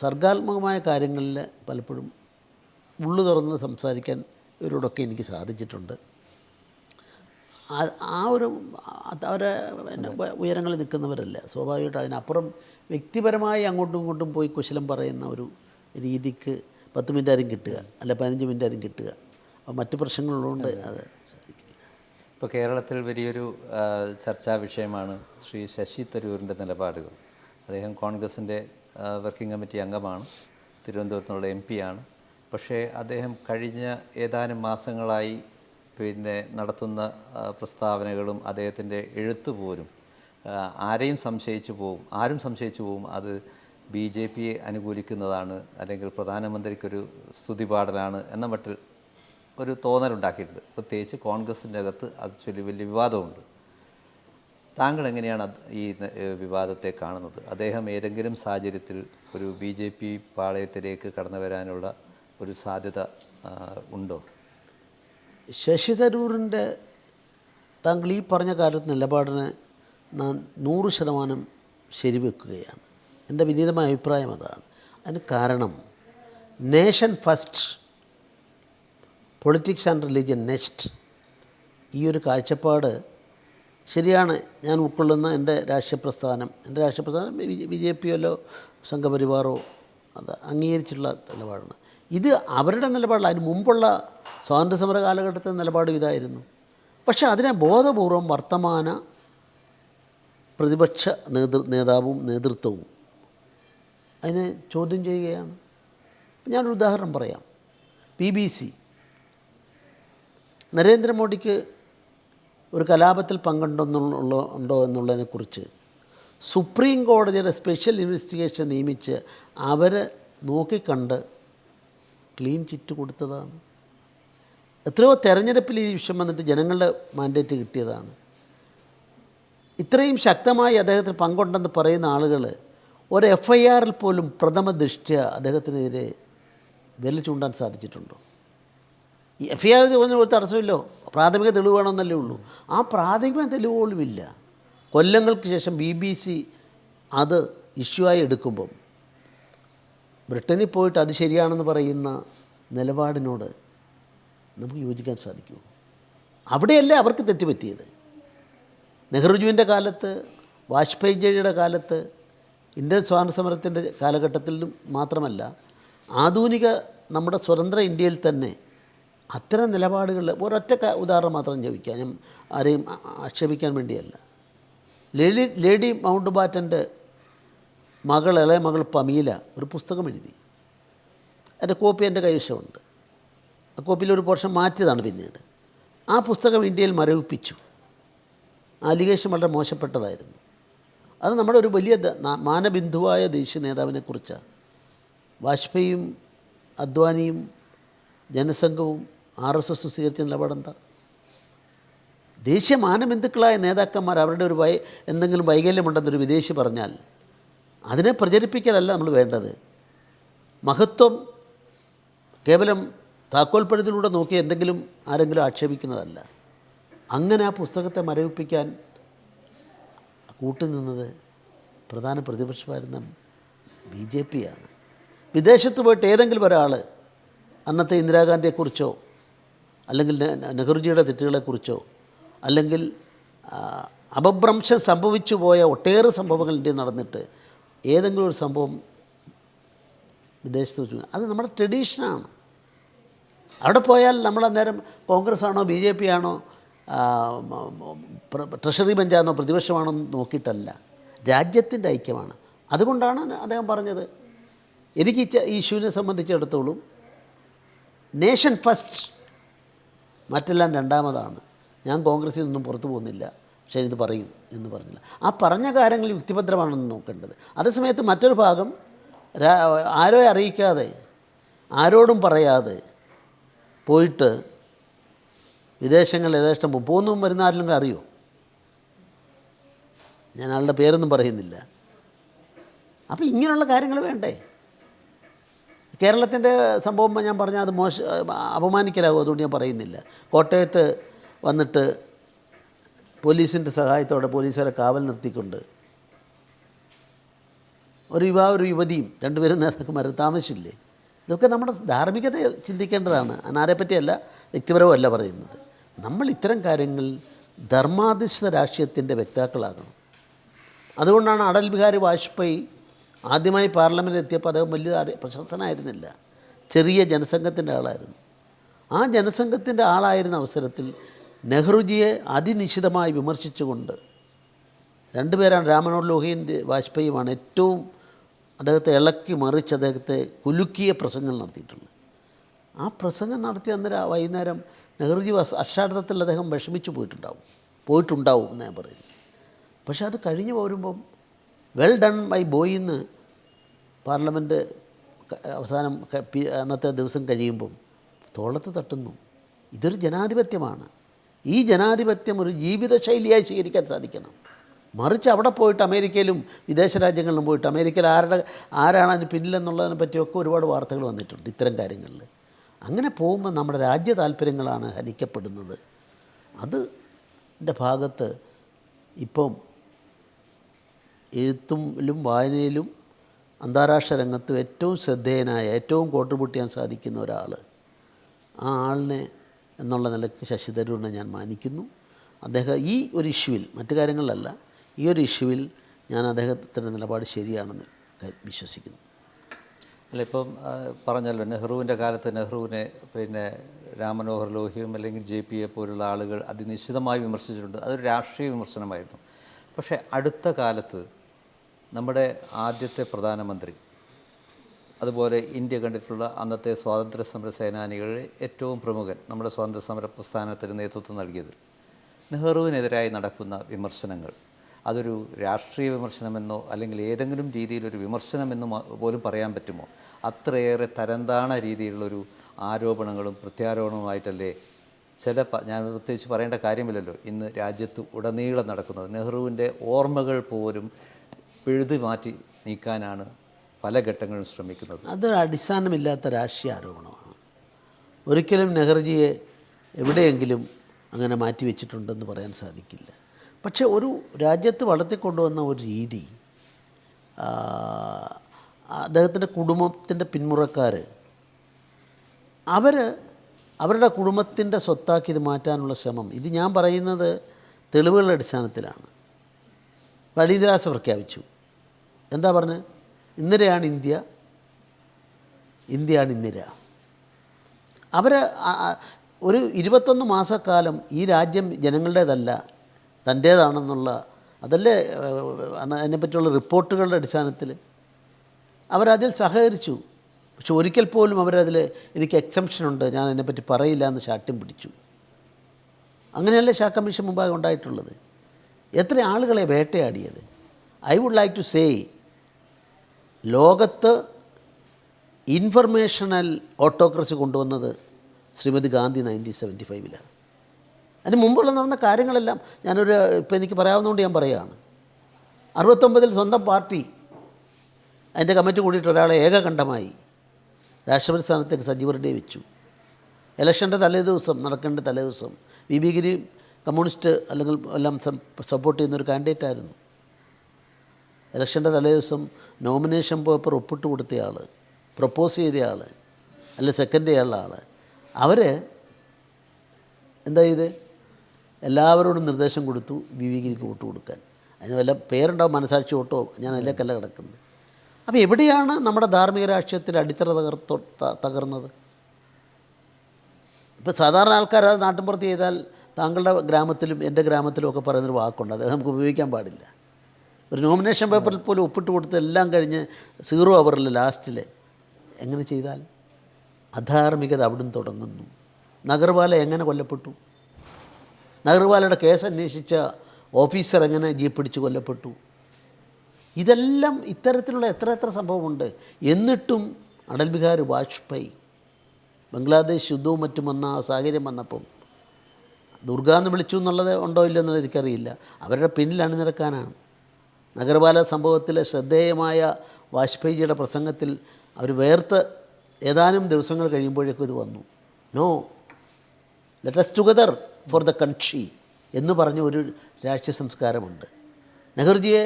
സർഗാത്മകമായ കാര്യങ്ങളിൽ പലപ്പോഴും ഉള്ളു തുറന്ന് സംസാരിക്കാൻ ഇവരോടൊക്കെ എനിക്ക് സാധിച്ചിട്ടുണ്ട്. ആ ഒരു അവരെ ഉയരങ്ങളിൽ നിൽക്കുന്നവരല്ല, സ്വാഭാവികമായിട്ട് അതിനപ്പുറം വ്യക്തിപരമായി അങ്ങോട്ടും ഇങ്ങോട്ടും പോയി കുശലം പറയുന്ന ഒരു രീതിക്ക് 10 മിനിറ്റ് ആരും കിട്ടുക, അല്ല 15 മിനിറ്റ് ആരും കിട്ടുക. അപ്പോൾ മറ്റ് പ്രശ്നങ്ങളുള്ളതുകൊണ്ട് അത് സാധിക്കില്ല. ഇപ്പോൾ കേരളത്തിൽ വലിയൊരു ചർച്ചാ വിഷയമാണ് ശ്രീ ശശി തരൂരിൻ്റെ നിലപാടുകൾ. അദ്ദേഹം കോൺഗ്രസിൻ്റെ വർക്കിംഗ് കമ്മിറ്റി അംഗമാണ്, തിരുവനന്തപുരത്ത് നിന്നുള്ള MP ആണ്. പക്ഷേ അദ്ദേഹം കഴിഞ്ഞ ഏതാനും മാസങ്ങളായി നടത്തുന്ന പ്രസ്താവനകളും അദ്ദേഹത്തിൻ്റെ എഴുത്ത് പോലും ആരും സംശയിച്ചു പോവും അത് BJPയെ അനുകൂലിക്കുന്നതാണ്, അല്ലെങ്കിൽ പ്രധാനമന്ത്രിക്കൊരു സ്തുതിപാടലാണ് എന്ന മട്ടിൽ ഒരു തോന്നലുണ്ടാക്കിയിട്ടുണ്ട്. പ്രത്യേകിച്ച് കോൺഗ്രസിൻ്റെ അകത്ത് അത് ചൊല്ലി വലിയ വിവാദമുണ്ട്. താങ്കൾ എങ്ങനെയാണ് ഈ വിവാദത്തെ കാണുന്നത്? അദ്ദേഹം ഏതെങ്കിലും സാഹചര്യത്തിൽ ഒരു BJP പാളയത്തിലേക്ക് കടന്നു വരാനുള്ള ഒരു സാധ്യത ഉണ്ടോ? ശശി തരൂരിൻ്റെ താങ്കൾ ഈ പറഞ്ഞ കാര്യത്തിൽ നിലപാടിനെ ഞാൻ 100% ശരിവെക്കുകയാണ്. എൻ്റെ വിനീതമായ അഭിപ്രായം അതാണ്. അതിന് കാരണം nation first, politics and religion next, ഈ ഒരു കാഴ്ചപ്പാട് ശരിയാണ്. ഞാൻ ഉൾക്കൊള്ളുന്ന എൻ്റെ രാഷ്ട്രീയ പ്രസ്ഥാനം BJPയോ സംഘപരിവാറോ അത് അംഗീകരിച്ചിട്ടുള്ള നിലപാടാണ്. ഇത് അവരുടെ നിലപാടില്ല. അതിന് മുമ്പുള്ള സ്വാതന്ത്ര്യസമര കാലഘട്ടത്തിലെ നിലപാടും ഇതായിരുന്നു. പക്ഷേ അതിനെ ബോധപൂർവം വർത്തമാന പ്രതിപക്ഷ നേതാവും നേതൃത്വവും അതിനെ ചോദ്യം ചെയ്യുകയാണ്. ഞാനൊരു ഉദാഹരണം പറയാം. BBC നരേന്ദ്രമോദിക്ക് ഒരു കലാപത്തിൽ ഉണ്ടോ എന്നുള്ളതിനെക്കുറിച്ച് സുപ്രീം കോടതിയുടെ സ്പെഷ്യൽ ഇൻവെസ്റ്റിഗേഷൻ നിയമിച്ച് അവർ നോക്കിക്കണ്ട് ക്ലീൻ ചിറ്റ് കൊടുത്തതാണ്. എത്രയോ തെരഞ്ഞെടുപ്പിൽ ഈ വിഷയം വന്നിട്ട് ജനങ്ങളുടെ മാൻഡേറ്റ് കിട്ടിയതാണ്. ഇത്രയും ശക്തമായി അദ്ദേഹത്തിന് പങ്കുണ്ടെന്ന് പറയുന്ന ആളുകൾ ഒരു FIRൽ പോലും പ്രഥമ ദൃഷ്ട്യ അദ്ദേഹത്തിനെതിരെ വിരൽ ചൂണ്ടാൻ സാധിച്ചിട്ടുണ്ടോ? ഈ FIR ഒരു തടസ്സമില്ലോ, പ്രാഥമിക തെളിവ് വേണമെന്നല്ലേ ഉള്ളൂ. ആ പ്രാഥമിക തെളിവ് പോലുമില്ല. കൊല്ലങ്ങൾക്ക് ശേഷം BBC അത് ഇഷ്യൂ ആയി എടുക്കുമ്പം ബ്രിട്ടനിൽ പോയിട്ട് അത് ശരിയാണെന്ന് പറയുന്ന നിലപാടിനോട് നമുക്ക് യോജിക്കാൻ സാധിക്കുമോ? അവിടെയല്ലേ അവർക്ക് തെറ്റുപറ്റിയത്. നെഹ്റുജുവിൻ്റെ കാലത്ത്, വാജ്പേയിജിയുടെ കാലത്ത്, ഇന്ത്യൻ സ്വാതന്ത്ര്യ സമരത്തിൻ്റെ കാലഘട്ടത്തിലും മാത്രമല്ല, ആധുനിക നമ്മുടെ സ്വതന്ത്ര ഇന്ത്യയിൽ തന്നെ അത്തരം നിലപാടുകൾ ഒരൊറ്റ ഉദാഹരണം മാത്രം ചോദിക്കാം. ഞാൻ ആരെയും ആക്ഷേപിക്കാൻ വേണ്ടിയല്ല. ലേഡി മൗണ്ട് ബാറ്റൻ്റെ ഇളയ മകൾ പമീല ഒരു പുസ്തകം എഴുതി. അതിൻ്റെ കോപ്പി എൻ്റെ കൈവശമുണ്ട്. ആ കോപ്പിയിൽ ഒരു പോർഷൻ മാറ്റിയതാണ് പിന്നീട്. ആ പുസ്തകം ഇന്ത്യയിൽ മരവിപ്പിച്ചു. അലിഗേഷൻ വളരെ മോശപ്പെട്ടതായിരുന്നു. അത് നമ്മുടെ ഒരു വലിയ മാനബിന്ദുവായ ദേശീയ നേതാവിനെക്കുറിച്ചാണ്. വാജ്പേയിയും അദ്വാനിയും ജനസംഘവും RSS സ്വീകരിച്ച നിലപാടെന്താ? ദേശീയ മാനബിന്ദുക്കളായ നേതാക്കന്മാർ അവരുടെ ഒരു എന്തെങ്കിലും വൈകല്യമുണ്ടെന്നൊരു വിദേശി പറഞ്ഞാൽ അതിനെ പ്രചരിപ്പിക്കലല്ല നമ്മൾ വേണ്ടത്. മഹത്വം കേവലം താക്കോൽപ്പഴത്തിലൂടെ നോക്കി ആരെങ്കിലും ആക്ഷേപിക്കുന്നതല്ല. അങ്ങനെ ആ പുസ്തകത്തെ മരവിപ്പിക്കാൻ കൂട്ടുനിന്നത് പ്രധാന പ്രതിപക്ഷമായിരുന്ന BJP ആണ്. വിദേശത്ത് പോയിട്ട് ഏതെങ്കിലും ഒരാൾ അന്നത്തെ ഇന്ദിരാഗാന്ധിയെക്കുറിച്ചോ അല്ലെങ്കിൽ നെഹ്റുജിയുടെ തെറ്റുകളെക്കുറിച്ചോ അല്ലെങ്കിൽ അപഭ്രംശം സംഭവിച്ചു പോയ ഒട്ടേറെ സംഭവങ്ങൾ ഇന്ത്യയിൽ നടന്നിട്ട് ഏതെങ്കിലും ഒരു സംഭവം വിദേശത്ത് വെച്ചു, അത് നമ്മുടെ ട്രഡീഷനാണ്. അവിടെ പോയാൽ നമ്മളന്നേരം കോൺഗ്രസ് ആണോ BJP ആണോ ട്രഷറി ബെഞ്ചാണോ പ്രതിപക്ഷമാണോ നോക്കിയിട്ടല്ല, രാജ്യത്തിൻ്റെ ഐക്യമാണ്. അതുകൊണ്ടാണ് അദ്ദേഹം പറഞ്ഞത്, എനിക്ക് ഈ ഇഷ്യൂവിനെ സംബന്ധിച്ചിടത്തോളം നേഷൻ ഫസ്റ്റ്, മറ്റെല്ലാം രണ്ടാമതാണ്. ഞാൻ കോൺഗ്രസിൽ നിന്നും പുറത്തു പോകുന്നില്ല, പക്ഷേ ഇത് പറയും എന്ന് പറഞ്ഞില്ല. ആ പറഞ്ഞ കാര്യങ്ങൾ യുക്തിഭദ്രമാണെന്ന് നോക്കേണ്ടത്. അതേസമയത്ത് മറ്റൊരു ഭാഗം ആരോ അറിയിക്കാതെ ആരോടും പറയാതെ പോയിട്ട് വിദേശങ്ങളിൽ യഥേഷ്ടം പോകുന്നതും വരുന്ന ആരെങ്കിലും അറിയോ? ഞാൻ ആളുടെ പേരൊന്നും പറയുന്നില്ല. അപ്പോൾ ഇങ്ങനെയുള്ള കാര്യങ്ങൾ വേണ്ടേ? കേരളത്തിൻ്റെ സംഭവം ഞാൻ പറഞ്ഞാൽ അത് അപമാനിക്കലാകും, അതുകൊണ്ട് ഞാൻ പറയുന്നില്ല. കോട്ടയത്ത് വന്നിട്ട് പോലീസിൻ്റെ സഹായത്തോടെ പോലീസുകാരെ കാവൽ നിർത്തിക്കൊണ്ട് ഒരു യുവതിയും രണ്ടുപേരും നേതാക്കന്മാരും താമസിച്ചില്ലേ? ഇതൊക്കെ നമ്മുടെ ധാർമ്മികത ചിന്തിക്കേണ്ടതാണ്. ആരെപ്പറ്റിയല്ല, വ്യക്തിപരമല്ല പറയുന്നത്. നമ്മൾ ഇത്തരം കാര്യങ്ങളിൽ ധർമാധിഷ്ഠിത രാഷ്ട്രീയത്തിൻ്റെ വ്യക്താക്കളാകണം. അതുകൊണ്ടാണ് അടൽ ബിഹാരി വാജ്പേയി ആദ്യമായി പാർലമെൻറ്റിൽ എത്തിയപ്പോൾ അദ്ദേഹം വലിയ പ്രശസ്തനായിരുന്നില്ല, ചെറിയ ജനസംഘത്തിൻ്റെ ആളായിരുന്നു. ആ ജനസംഘത്തിൻ്റെ ആളായിരുന്ന അവസരത്തിൽ നെഹ്റുജിയെ അതിനിശിതമായി വിമർശിച്ചുകൊണ്ട് രണ്ടുപേരാണ്, രാം മനോഹർ ലോഹിയും വാജ്പേയിയുമാണ് ഏറ്റവും അദ്ദേഹത്തെ ഇളക്കി മറിച്ച് അദ്ദേഹത്തെ കുലുക്കിയ പ്രസംഗങ്ങൾ നടത്തിയിട്ടുള്ളത്. ആ പ്രസംഗം നടത്തി അന്നേരം വൈകുന്നേരം നെഹ്റുജി അക്ഷരാർത്ഥത്തിൽ അദ്ദേഹം വിഷമിച്ചു പോയിട്ടുണ്ടാവും എന്ന് ഞാൻ പറയുന്നു. പക്ഷെ അത് കഴിഞ്ഞ് പോരുമ്പം വെൽ ഡൺ ബൈ ബോയ് എന്ന് പാർലമെൻറ്റ് അവസാനം അന്നത്തെ ദിവസം കഴിയുമ്പം തോളത്ത് തട്ടുന്നു. ഇതൊരു ജനാധിപത്യമാണ്. ഈ ജനാധിപത്യം ഒരു ജീവിതശൈലിയായി സ്വീകരിക്കാൻ സാധിക്കണം. മറിച്ച് അവിടെ പോയിട്ട് അമേരിക്കയിലും വിദേശ രാജ്യങ്ങളിലും പോയിട്ട് അമേരിക്കയിൽ ആരാണ് അതിന് പിന്നിലെന്നുള്ളതിനെ പറ്റിയൊക്കെ ഒരുപാട് വാർത്തകൾ വന്നിട്ടുണ്ട് ഇത്തരം കാര്യങ്ങളിൽ. അങ്ങനെ പോകുമ്പോൾ നമ്മുടെ രാജ്യ താല്പര്യങ്ങളാണ് ഹനിക്കപ്പെടുന്നത്. അതിൻ്റെ ഭാഗത്ത് ഇപ്പം എഴുത്തിലും വായനയിലും അന്താരാഷ്ട്ര രംഗത്തും ഏറ്റവും ശ്രദ്ധേയനായ, ഏറ്റവും കോൺട്രിബ്യൂട്ട് ചെയ്യാൻ സാധിക്കുന്ന ഒരാൾ, ആ ആളിനെ എന്നുള്ള നിലയ്ക്ക് ശശി തരൂരിനെ ഞാൻ മാനിക്കുന്നു. അദ്ദേഹം ഈ ഒരു ഇഷ്യൂവിൽ, മറ്റു കാര്യങ്ങളിലല്ല, ഈ ഒരു ഇഷ്യൂവിൽ ഞാൻ അദ്ദേഹത്തിൻ്റെ നിലപാട് ശരിയാണെന്ന് വിശ്വസിക്കുന്നു. അല്ല, ഇപ്പം പറഞ്ഞല്ലോ, നെഹ്റുവിൻ്റെ കാലത്ത് നെഹ്റുവിനെ രാം മനോഹർ ലോഹിയും അല്ലെങ്കിൽ JP പോലുള്ള ആളുകൾ അതിനിശ്ചിതമായി വിമർശിച്ചിട്ടുണ്ട്. അതൊരു രാഷ്ട്രീയ വിമർശനമായിരുന്നു. പക്ഷേ അടുത്ത കാലത്ത് നമ്മുടെ ആദ്യത്തെ പ്രധാനമന്ത്രി, അതുപോലെ ഇന്ത്യ കണ്ടിട്ടുള്ള അന്നത്തെ സ്വാതന്ത്ര്യ സമര സേനാനികളിൽ ഏറ്റവും പ്രമുഖൻ, നമ്മുടെ സ്വാതന്ത്ര്യ സമര പ്രസ്ഥാനത്തിന് നേതൃത്വം നൽകിയത്, നെഹ്റുവിനെതിരായി നടക്കുന്ന വിമർശനങ്ങൾ അതൊരു രാഷ്ട്രീയ വിമർശനമെന്നോ അല്ലെങ്കിൽ ഏതെങ്കിലും രീതിയിലൊരു വിമർശനമെന്നോ പോലും പറയാൻ പറ്റുമോ? അത്രയേറെ തരംതാണ രീതിയിലുള്ളൊരു ആരോപണങ്ങളും പ്രത്യാരോപണവുമായിട്ടല്ലേ ഞാൻ പ്രത്യേകിച്ച് പറയേണ്ട കാര്യമില്ലല്ലോ ഇന്ന് രാജ്യത്ത് ഉടനീളം നടക്കുന്നത്. നെഹ്റുവിൻ്റെ ഓർമ്മകൾ പോലും പിഴുതു മാറ്റി നീക്കാനാണ് പല ഘട്ടങ്ങളിലും ശ്രമിക്കുന്നത്. അതൊരു അടിസ്ഥാനമില്ലാത്ത രാഷ്ട്രീയ ആരോപണമാണ്. ഒരിക്കലും നെഹ്റുജിയെ എവിടെയെങ്കിലും അങ്ങനെ മാറ്റിവെച്ചിട്ടുണ്ടെന്ന് പറയാൻ സാധിക്കില്ല. പക്ഷേ ഒരു രാജ്യത്ത് വളർത്തിക്കൊണ്ടുവന്ന ഒരു രീതി, അദ്ദേഹത്തിൻ്റെ കുടുംബത്തിൻ്റെ പിന്മുറക്കാർ അവരുടെ കുടുംബത്തിൻ്റെ സ്വത്താക്കി ഇത് മാറ്റാനുള്ള ശ്രമം, ഇത് ഞാൻ പറയുന്നത് തെളിവുകളുടെ അടിസ്ഥാനത്തിലാണ്. അടിയന്തരാവസ്ഥ പ്രഖ്യാപിച്ചു. എന്താ പറഞ്ഞത്? ഇന്ദിരയാണ് ഇന്ത്യ, ഇന്ത്യയാണ് ഇന്ദിര. അവർ ഒരു 21 മാസക്കാലം ഈ രാജ്യം ജനങ്ങളുടേതല്ല, തൻ്റേതാണെന്നുള്ള, അതല്ലേ അതിനെപ്പറ്റിയുള്ള റിപ്പോർട്ടുകളുടെ അടിസ്ഥാനത്തിൽ അവരതിൽ സഹകരിച്ചു. പക്ഷെ ഒരിക്കൽ പോലും അവരതിൽ എനിക്ക് എക്സംഷനുണ്ട്, ഞാൻ അതിനെപ്പറ്റി പറയില്ല എന്ന് ശാഠ്യം പിടിച്ചു. അങ്ങനെയല്ലേ ഷാ കമ്മീഷൻ മുമ്പാകെ ഉണ്ടായിട്ടുള്ളത്? എത്ര ആളുകളെ വേട്ടയാടിയത്. I would like to say, ലോകത്ത് ഇൻഫർമേഷണൽ ഓട്ടോക്രസി കൊണ്ടുവന്നത് ശ്രീമതി ഗാന്ധി 1975-ലാണ്. അതിന് മുമ്പുള്ള നടന്ന കാര്യങ്ങളെല്ലാം ഇപ്പോൾ എനിക്ക് പറയാവുന്നതുകൊണ്ട് ഞാൻ പറയുകയാണ്. 69-ൽ സ്വന്തം പാർട്ടി അതിൻ്റെ കമ്മിറ്റി കൂടിയിട്ട് ഒരാളെ ഏകകണ്ഠമായി രാഷ്ട്രപതി സ്ഥാനത്തേക്ക് സജീവ് റെഡ്ഡിയെ വെച്ചു. ഇലക്ഷൻ്റെ നടക്കേണ്ട തലേദിവസം VB ഗിരി കമ്മ്യൂണിസ്റ്റ് അല്ലെങ്കിൽ എല്ലാം സപ്പോർട്ട് ചെയ്യുന്നൊരു കാൻഡിഡേറ്റായിരുന്നു. ഇലക്ഷൻ്റെ തലേദിവസം നോമിനേഷൻ പേപ്പർ ഒപ്പിട്ട് കൊടുത്തയാൾ, പ്രപ്പോസ് ചെയ്തയാൾ, അല്ല സെക്കൻഡ് ചെയ്യാനുള്ള ആൾ, അവർ എന്താ ചെയ്ത് എല്ലാവരോടും നിർദ്ദേശം കൊടുത്തു VB ഗിരിക്ക് വോട്ട് കൊടുക്കാൻ. അതിന് വല്ല പേരുണ്ടാവും, മനസാക്ഷി വോട്ടോ, ഞാൻ അതിലേക്കല്ല കിടക്കുന്നത്. അപ്പോൾ എവിടെയാണ് നമ്മുടെ ധാർമ്മിക രാഷ്ട്രീയത്തിൽ അടിത്തറ തകർന്നത്? ഇപ്പോൾ സാധാരണ ആൾക്കാർ അത് നാട്ടിൻപുറത്ത് ചെയ്താൽ താങ്കളുടെ ഗ്രാമത്തിലും എൻ്റെ ഗ്രാമത്തിലും ഒക്കെ പറയുന്നൊരു വാക്കുണ്ട്, അത് നമുക്ക് ഉപയോഗിക്കാൻ പാടില്ല. ഒരു നോമിനേഷൻ പേപ്പറിൽ പോലും ഒപ്പിട്ട് കൊടുത്ത് എല്ലാം കഴിഞ്ഞ് 0 അവറിൽ ലാസ്റ്റിൽ എങ്ങനെ ചെയ്താൽ? അധാർമികത അവിടുന്ന് തുടങ്ങുന്നു. നഗർവാല എങ്ങനെ കൊല്ലപ്പെട്ടു? നഗർവാലയുടെ കേസ് അന്വേഷിച്ച ഓഫീസർ എങ്ങനെ ജീപ്പിടിച്ച് കൊല്ലപ്പെട്ടു? ഇതെല്ലാം ഇത്തരത്തിലുള്ള എത്ര സംഭവമുണ്ട്. എന്നിട്ടും അടൽ ബിഹാരി വാജ്പേയി ബംഗ്ലാദേശ് യുദ്ധവും മറ്റും വന്ന സാഹചര്യം വന്നപ്പം ദുർഗാന്ന് വിളിച്ചു എന്നുള്ളത് ഉണ്ടോ ഇല്ലയോ എന്നുള്ളത് എനിക്കറിയില്ല. അവരുടെ പിന്നിൽ അണിനിരക്കാനാണ്. നഗർവാല സംഭവത്തിലെ ശ്രദ്ധേയമായ വാജ്പേയിജിയുടെ പ്രസംഗത്തിൽ അവർ വേർത്ത് ഏതാനും ദിവസങ്ങൾ കഴിയുമ്പോഴേക്കും ഇത് വന്നു. No, let us together for the country എന്ന് പറഞ്ഞ ഒരു രാഷ്ട്രീയ സംസ്കാരമുണ്ട്. നെഹ്റുജിയെ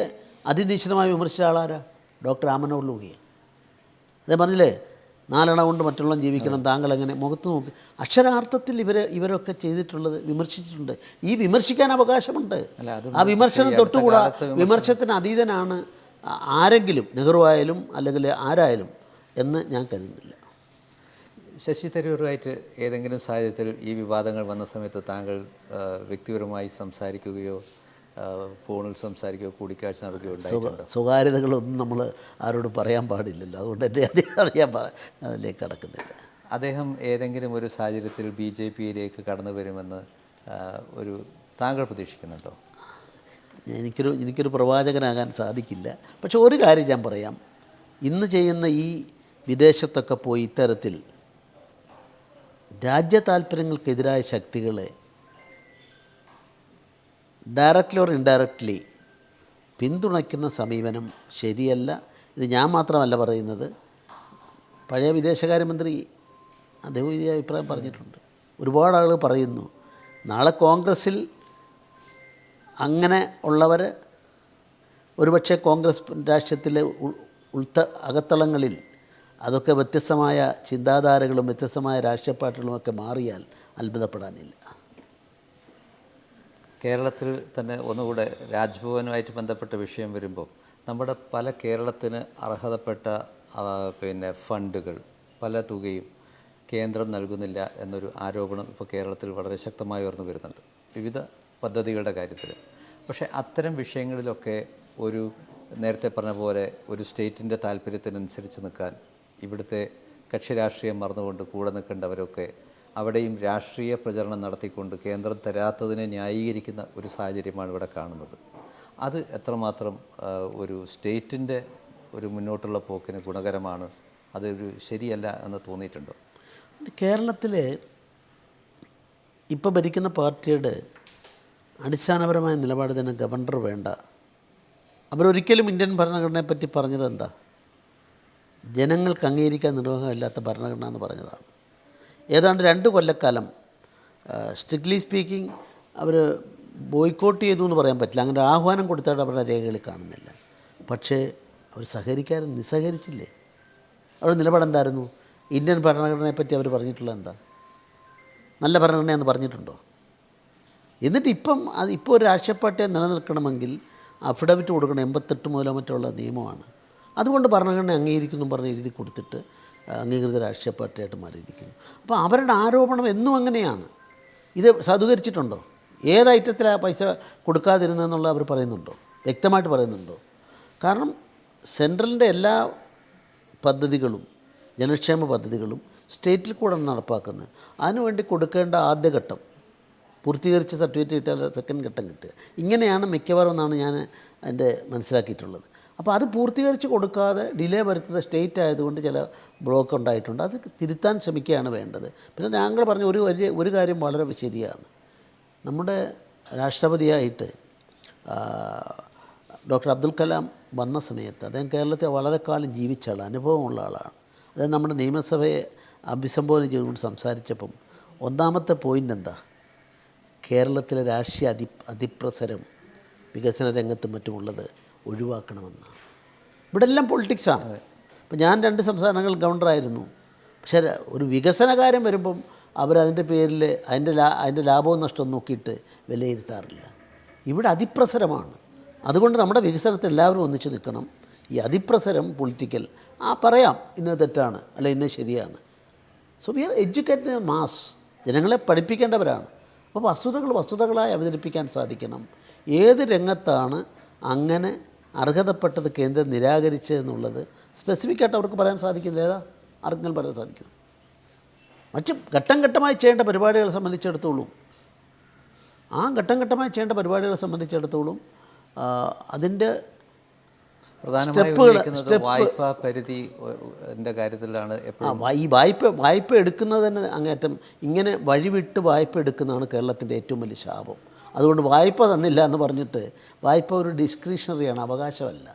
അതിനിശ്ചിതമായി വിമർശിച്ച ആളാരാ? ഡോക്ടർ രാമനോർ ലോഹിയ. അതേ പറഞ്ഞില്ലേ, 4 അണ കൊണ്ട് മറ്റുള്ള ജീവിക്കണം, താങ്കൾ എങ്ങനെ മുഖത്ത് നോക്കി. അക്ഷരാർത്ഥത്തിൽ ഇവരൊക്കെ ചെയ്തിട്ടുള്ളത് വിമർശിച്ചിട്ടുണ്ട്. ഈ വിമർശിക്കാൻ അവകാശമുണ്ട്. ആ വിമർശനം തൊട്ടുകൂടാ. വിമർശനത്തിന് അതീതനാണ് ആരെങ്കിലും, നെഹ്റു ആയാലും അല്ലെങ്കിൽ ആരായാലും എന്ന് ഞാൻ കരുതുന്നില്ല. ശശി തരൂരുമായിട്ട് ഏതെങ്കിലും സാഹചര്യത്തിൽ ഈ വിവാദങ്ങൾ വന്ന സമയത്ത് താങ്കൾ വ്യക്തിപരമായി സംസാരിക്കുകയോ ഫോണിൽ സംസാരിക്കുകയോ കൂടിക്കാഴ്ച നടക്കുകയോ ഉണ്ടായിട്ടുണ്ടോ? സ്വകാര്യതകളൊന്നും നമ്മൾ ആരോട് പറയാൻ പാടില്ലല്ലോ, അതുകൊണ്ട് എൻ്റെ ഞാൻ അതിലേക്ക് കടക്കുന്നില്ല. അദ്ദേഹം ഏതെങ്കിലും ഒരു സാഹചര്യത്തിൽ BJPയിലേക്ക് കടന്നു വരുമെന്ന് താങ്കൾ പ്രതീക്ഷിക്കുന്നുണ്ടോ? എനിക്കൊരു പ്രവാചകനാകാൻ സാധിക്കില്ല. പക്ഷെ ഒരു കാര്യം ഞാൻ പറയാം, ഇന്ന് ചെയ്യുന്ന ഈ വിദേശത്തൊക്കെ പോയി ഇത്തരത്തിൽ രാജ്യ താല്പര്യങ്ങൾക്കെതിരായ ശക്തികളെ ഡയറക്റ്റ്ലി ഓർ ഇൻഡയറക്റ്റ്ലി പിന്തുണയ്ക്കുന്ന സമീപനം ശരിയല്ല. ഇത് ഞാൻ മാത്രമല്ല പറയുന്നത്, പഴയ വിദേശകാര്യമന്ത്രി അദ്ദേഹം ഈ അഭിപ്രായം പറഞ്ഞിട്ടുണ്ട്. ഒരുപാട് ആളുകൾ പറയുന്നു. നാളെ കോൺഗ്രസ്സിൽ അങ്ങനെ ഉള്ളവർ ഒരുപക്ഷെ കോൺഗ്രസ് രാഷ്ട്രീയത്തിലെ അകത്തളങ്ങളിൽ അതൊക്കെ വ്യത്യസ്തമായ ചിന്താധാരകളും വ്യത്യസ്തമായ രാഷ്ട്രീയ പാർട്ടികളുമൊക്കെ മാറിയാൽ അത്ഭുതപ്പെടാനില്ല. കേരളത്തിൽ തന്നെ ഒന്നുകൂടെ രാജ്ഭവനുമായിട്ട് ബന്ധപ്പെട്ട വിഷയം വരുമ്പോൾ നമ്മുടെ പല കേരളത്തിന് അർഹതപ്പെട്ട ഫണ്ടുകൾ പല തുകയും കേന്ദ്രം നൽകുന്നില്ല എന്നൊരു ആരോപണം ഇപ്പോൾ കേരളത്തിൽ വളരെ ശക്തമായി ഉയർന്നു വരുന്നുണ്ട് വിവിധ പദ്ധതികളുടെ കാര്യത്തിൽ. പക്ഷേ അത്തരം വിഷയങ്ങളിലൊക്കെ നേരത്തെ പറഞ്ഞ പോലെ ഒരു സ്റ്റേറ്റിൻ്റെ താല്പര്യത്തിനനുസരിച്ച് നിൽക്കാൻ ഇവിടുത്തെ കക്ഷി രാഷ്ട്രീയം മറന്നുകൊണ്ട് കൂടെ നിൽക്കേണ്ടവരൊക്കെ അവിടെയും രാഷ്ട്രീയ പ്രചരണം നടത്തിക്കൊണ്ട് കേന്ദ്രം തരാത്തതിനെ ന്യായീകരിക്കുന്ന ഒരു സാഹചര്യമാണ് ഇവിടെ കാണുന്നത്. അത് എത്രമാത്രം ഒരു സ്റ്റേറ്റിൻ്റെ മുന്നോട്ടുള്ള പോക്കിന് ഗുണകരമാണ്, അതൊരു ശരിയല്ല എന്ന് തോന്നിയിട്ടുണ്ടോ? കേരളത്തിലെ ഇപ്പോൾ ഭരിക്കുന്ന പാർട്ടിയുടെ അടിസ്ഥാനപരമായ നിലപാട് തന്നെ ഗവർണർ വേണ്ട. അവരൊരിക്കലും ഇന്ത്യൻ ഭരണഘടനയെപ്പറ്റി പറഞ്ഞത് എന്താ? ജനങ്ങൾക്ക് അംഗീകരിക്കാൻ നിർവാഹമില്ലാത്ത ഭരണഘടന എന്ന് പറഞ്ഞതാണ്. ഏതാണ്ട് 2 കൊല്ലക്കാലം സ്ട്രിക്ട്ലി സ്പീക്കിംഗ് അവർ ബോയ്ക്കോട്ട് ചെയ്തു എന്ന് പറയാൻ പറ്റില്ല. അങ്ങനെ ആഹ്വാനം കൊടുത്തായിട്ട് അവരുടെ രേഖകളിൽ കാണുന്നില്ല. പക്ഷേ അവർ നിസ്സഹകരിച്ചില്ലേ? അവരുടെ നിലപാടെന്തായിരുന്നു? ഇന്ത്യൻ ഭരണഘടനയെപ്പറ്റി അവർ പറഞ്ഞിട്ടുള്ളത് എന്താ? നല്ല ഭരണഘടനയെന്ന് പറഞ്ഞിട്ടുണ്ടോ? എന്നിട്ട് ഇപ്പോൾ ഒരു രാഷ്ട്രീയ പാർട്ടിയെ നിലനിൽക്കണമെങ്കിൽ അഫിഡവിറ്റ് കൊടുക്കണം. 88 മുതലോ മറ്റുള്ള നിയമമാണ്. അതുകൊണ്ട് ഭരണഘടന അംഗീകരിക്കുന്നു പറഞ്ഞ് എഴുതി കൊടുത്തിട്ട് അംഗീകൃത രാഷ്ട്രീയ പാർട്ടിയായിട്ട് മാറിയിരിക്കുന്നു. അപ്പോൾ അവരുടെ ആരോപണം എന്നും അങ്ങനെയാണ്. ഇത് സാധൂകരിച്ചിട്ടുണ്ടോ? ഏത് ഐറ്റത്തിലാണ് പൈസ കൊടുക്കാതിരുന്നതെന്നുള്ള അവർ പറയുന്നുണ്ടോ? വ്യക്തമായിട്ട് പറയുന്നുണ്ടോ? കാരണം സെൻട്രലിൻ്റെ എല്ലാ പദ്ധതികളും ജനക്ഷേമ പദ്ധതികളും സ്റ്റേറ്റിൽ കൂടെ നടപ്പാക്കുന്നത്. അതിനുവേണ്ടി കൊടുക്കേണ്ട ആദ്യഘട്ടം പൂർത്തീകരിച്ച സർട്ടിഫിക്കറ്റ് കിട്ടിയാൽ സെക്കൻഡ് ഘട്ടം കിട്ടുക. ഇങ്ങനെയാണ് മിക്കവാറും എന്നാണ് ഞാൻ അതിൻ്റെ മനസ്സിലാക്കിയിട്ടുള്ളത്. അപ്പോൾ അത് പൂർത്തീകരിച്ച് കൊടുക്കാതെ ഡിലേ വരുത്തുന്ന സ്റ്റേറ്റ് ആയതുകൊണ്ട് ചില ബ്ലോക്ക് ഉണ്ടായിട്ടുണ്ട്. അത് തിരുത്താൻ ശ്രമിക്കുകയാണ് വേണ്ടത്. പിന്നെ ഞങ്ങൾ പറഞ്ഞ ഒരു കാര്യം വളരെ ശരിയാണ്. നമ്മുടെ രാഷ്ട്രപതിയായിട്ട് ഡോക്ടർ അബ്ദുൽ കലാം വന്ന സമയത്ത് അദ്ദേഹം കേരളത്തെ വളരെ കാലം ജീവിച്ച ആളാണ്, അനുഭവമുള്ള ആളാണ്. അതായത് നമ്മുടെ നിയമസഭയെ അഭിസംബോധന ചെയ്തുകൊണ്ട് സംസാരിച്ചപ്പം ഒന്നാമത്തെ പോയിൻ്റ് എന്താ? കേരളത്തിലെ രാഷ്ട്രീയ അതിപ്രസരം വികസന രംഗത്തും മറ്റുമുള്ളത് ഒഴിവാക്കണമെന്നാണ്. ഇവിടെ എല്ലാം പൊളിറ്റിക്സാണ്. ഇപ്പം ഞാൻ 2 സംസ്ഥാനങ്ങൾ ഗവർണറായിരുന്നു. പക്ഷേ ഒരു വികസന കാര്യം വരുമ്പം അവരതിൻ്റെ പേരിൽ അതിൻ്റെ ലാഭവും നഷ്ടവും നോക്കിയിട്ട് വിലയിരുത്താറില്ല. ഇവിടെ അതിപ്രസരമാണ്. അതുകൊണ്ട് നമ്മുടെ വികസനത്തിൽ എല്ലാവരും ഒന്നിച്ച് നിൽക്കണം. ഈ അതിപ്രസരം പൊളിറ്റിക്കൽ പറയാം ഇന്നത് തെറ്റാണ് അല്ല ഇന്നത് ശരിയാണ്. So we R educated mass. ജനങ്ങളെ പഠിപ്പിക്കേണ്ടവരാണ്. അപ്പോൾ വസ്തുതകളായി അവതരിപ്പിക്കാൻ സാധിക്കണം. ഏത് രംഗത്താണ് അങ്ങനെ അർഹതപ്പെട്ടത് കേന്ദ്രം നിരാകരിച്ചതെന്നുള്ളത് സ്പെസിഫിക്കായിട്ട് അവർക്ക് പറയാൻ സാധിക്കില്ല. ഏതാ ആർക്കെങ്കിലും പറയാൻ സാധിക്കും? മറ്റ് ഘട്ടം ഘട്ടമായി ചെയ്യേണ്ട പരിപാടികളെ സംബന്ധിച്ചിടത്തോളം അതിൻ്റെ വായ്പാ പരിധിൻ്റെ കാര്യത്തിലാണ് ഈ വായ്പ എടുക്കുന്നത് തന്നെ അങ്ങേറ്റം ഇങ്ങനെ വഴിവിട്ട് വായ്പ എടുക്കുന്നതാണ് കേരളത്തിൻ്റെ ഏറ്റവും വലിയ ശാപം. അതുകൊണ്ട് വായ്പ തന്നില്ല എന്ന് പറഞ്ഞിട്ട് വായ്പ ഒരു ഡിസ്ക്രിഷണറിയാണ്, അവകാശമല്ല.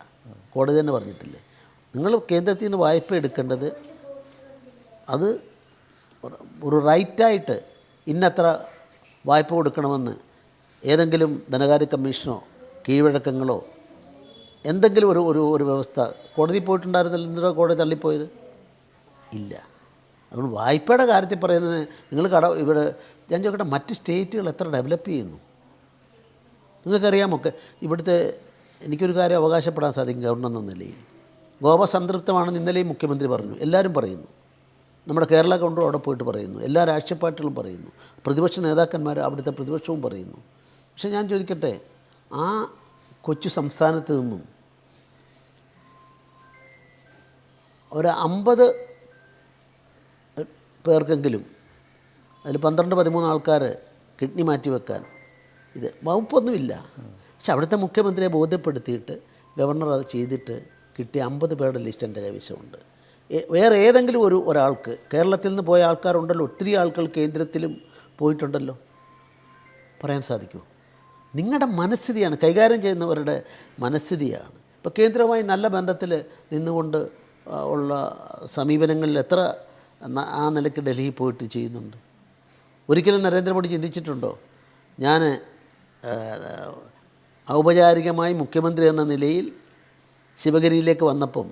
കോടതി തന്നെ പറഞ്ഞിട്ടില്ലേ, നിങ്ങൾ കേന്ദ്രത്തിൽ നിന്ന് വായ്പ എടുക്കേണ്ടത് അത് ഒരു റൈറ്റായിട്ട് ഇന്നത്ര വായ്പ കൊടുക്കണമെന്ന് ഏതെങ്കിലും ധനകാര്യ കമ്മീഷനോ കീഴ്വഴക്കങ്ങളോ എന്തെങ്കിലും ഒരു വ്യവസ്ഥ കോടതി പോയിട്ടുണ്ടായിരുന്നില്ല. എന്തിനാ കോടതി തള്ളിപ്പോയത്? ഇല്ല. അതുകൊണ്ട് വായ്പയുടെ കാര്യത്തിൽ പറയുന്നത് നിങ്ങൾ ഇവിടെ ഞാൻ ചോദിക്കട്ടെ, മറ്റ് സ്റ്റേറ്റുകൾ എത്ര ഡെവലപ്പ് ചെയ്യുന്നു നിങ്ങൾക്കറിയാമൊക്കെ. ഇവിടുത്തെ എനിക്കൊരു കാര്യം അവകാശപ്പെടാൻ സാധിക്കും ഗവർണർ എന്ന നിലയിൽ, ഗോവ സംതൃപ്തമാണെന്ന് ഇന്നലെയും മുഖ്യമന്ത്രി പറഞ്ഞു, എല്ലാവരും പറയുന്നു, നമ്മുടെ കേരള ഗവർണർ അവിടെ പോയിട്ട് പറയുന്നു, എല്ലാ രാഷ്ട്രീയ പാർട്ടികളും പറയുന്നു, പ്രതിപക്ഷ നേതാക്കന്മാർ അവിടുത്തെ പ്രതിപക്ഷവും പറയുന്നു. പക്ഷേ ഞാൻ ചോദിക്കട്ടെ, ആ കൊച്ചു സംസ്ഥാനത്ത് നിന്നും ഒരു 50 പേർക്കെങ്കിലും അതിൽ 12-13 ആൾക്കാർ കിഡ്നി മാറ്റി വെക്കാൻ ഇത് വകുപ്പൊന്നുമില്ല. പക്ഷെ അവിടുത്തെ മുഖ്യമന്ത്രിയെ ബോധ്യപ്പെടുത്തിയിട്ട് ഗവർണർ അത് ചെയ്തിട്ട് കിട്ടിയ 50 പേരുടെ ലിസ്റ്റ് എൻ്റെ കൈവശമുണ്ട്. വേറെ ഏതെങ്കിലും ഒരാൾക്ക്, കേരളത്തിൽ നിന്ന് പോയ ആൾക്കാരുണ്ടല്ലോ, ഒത്തിരി ആൾക്കാർ കേന്ദ്രത്തിലും പോയിട്ടുണ്ടല്ലോ, പറയാൻ സാധിക്കുമോ? നിങ്ങളുടെ മനസ്ഥിതിയാണ്, കൈകാര്യം ചെയ്യുന്നവരുടെ മനസ്ഥിതിയാണ്. ഇപ്പോൾ കേന്ദ്രവുമായി നല്ല ബന്ധത്തിൽ നിന്നുകൊണ്ട് ഉള്ള സമീപനങ്ങളിൽ എത്ര ആ നിലയ്ക്ക് ഡൽഹി പോയിട്ട് ചെയ്യുന്നുണ്ട്? ഒരിക്കലും നരേന്ദ്രമോദി ചിന്തിച്ചിട്ടുണ്ടോ, ഞാൻ ഔപചാരികമായി മുഖ്യമന്ത്രി എന്ന നിലയിൽ ശിവഗിരിയിലേക്ക് വന്നപ്പം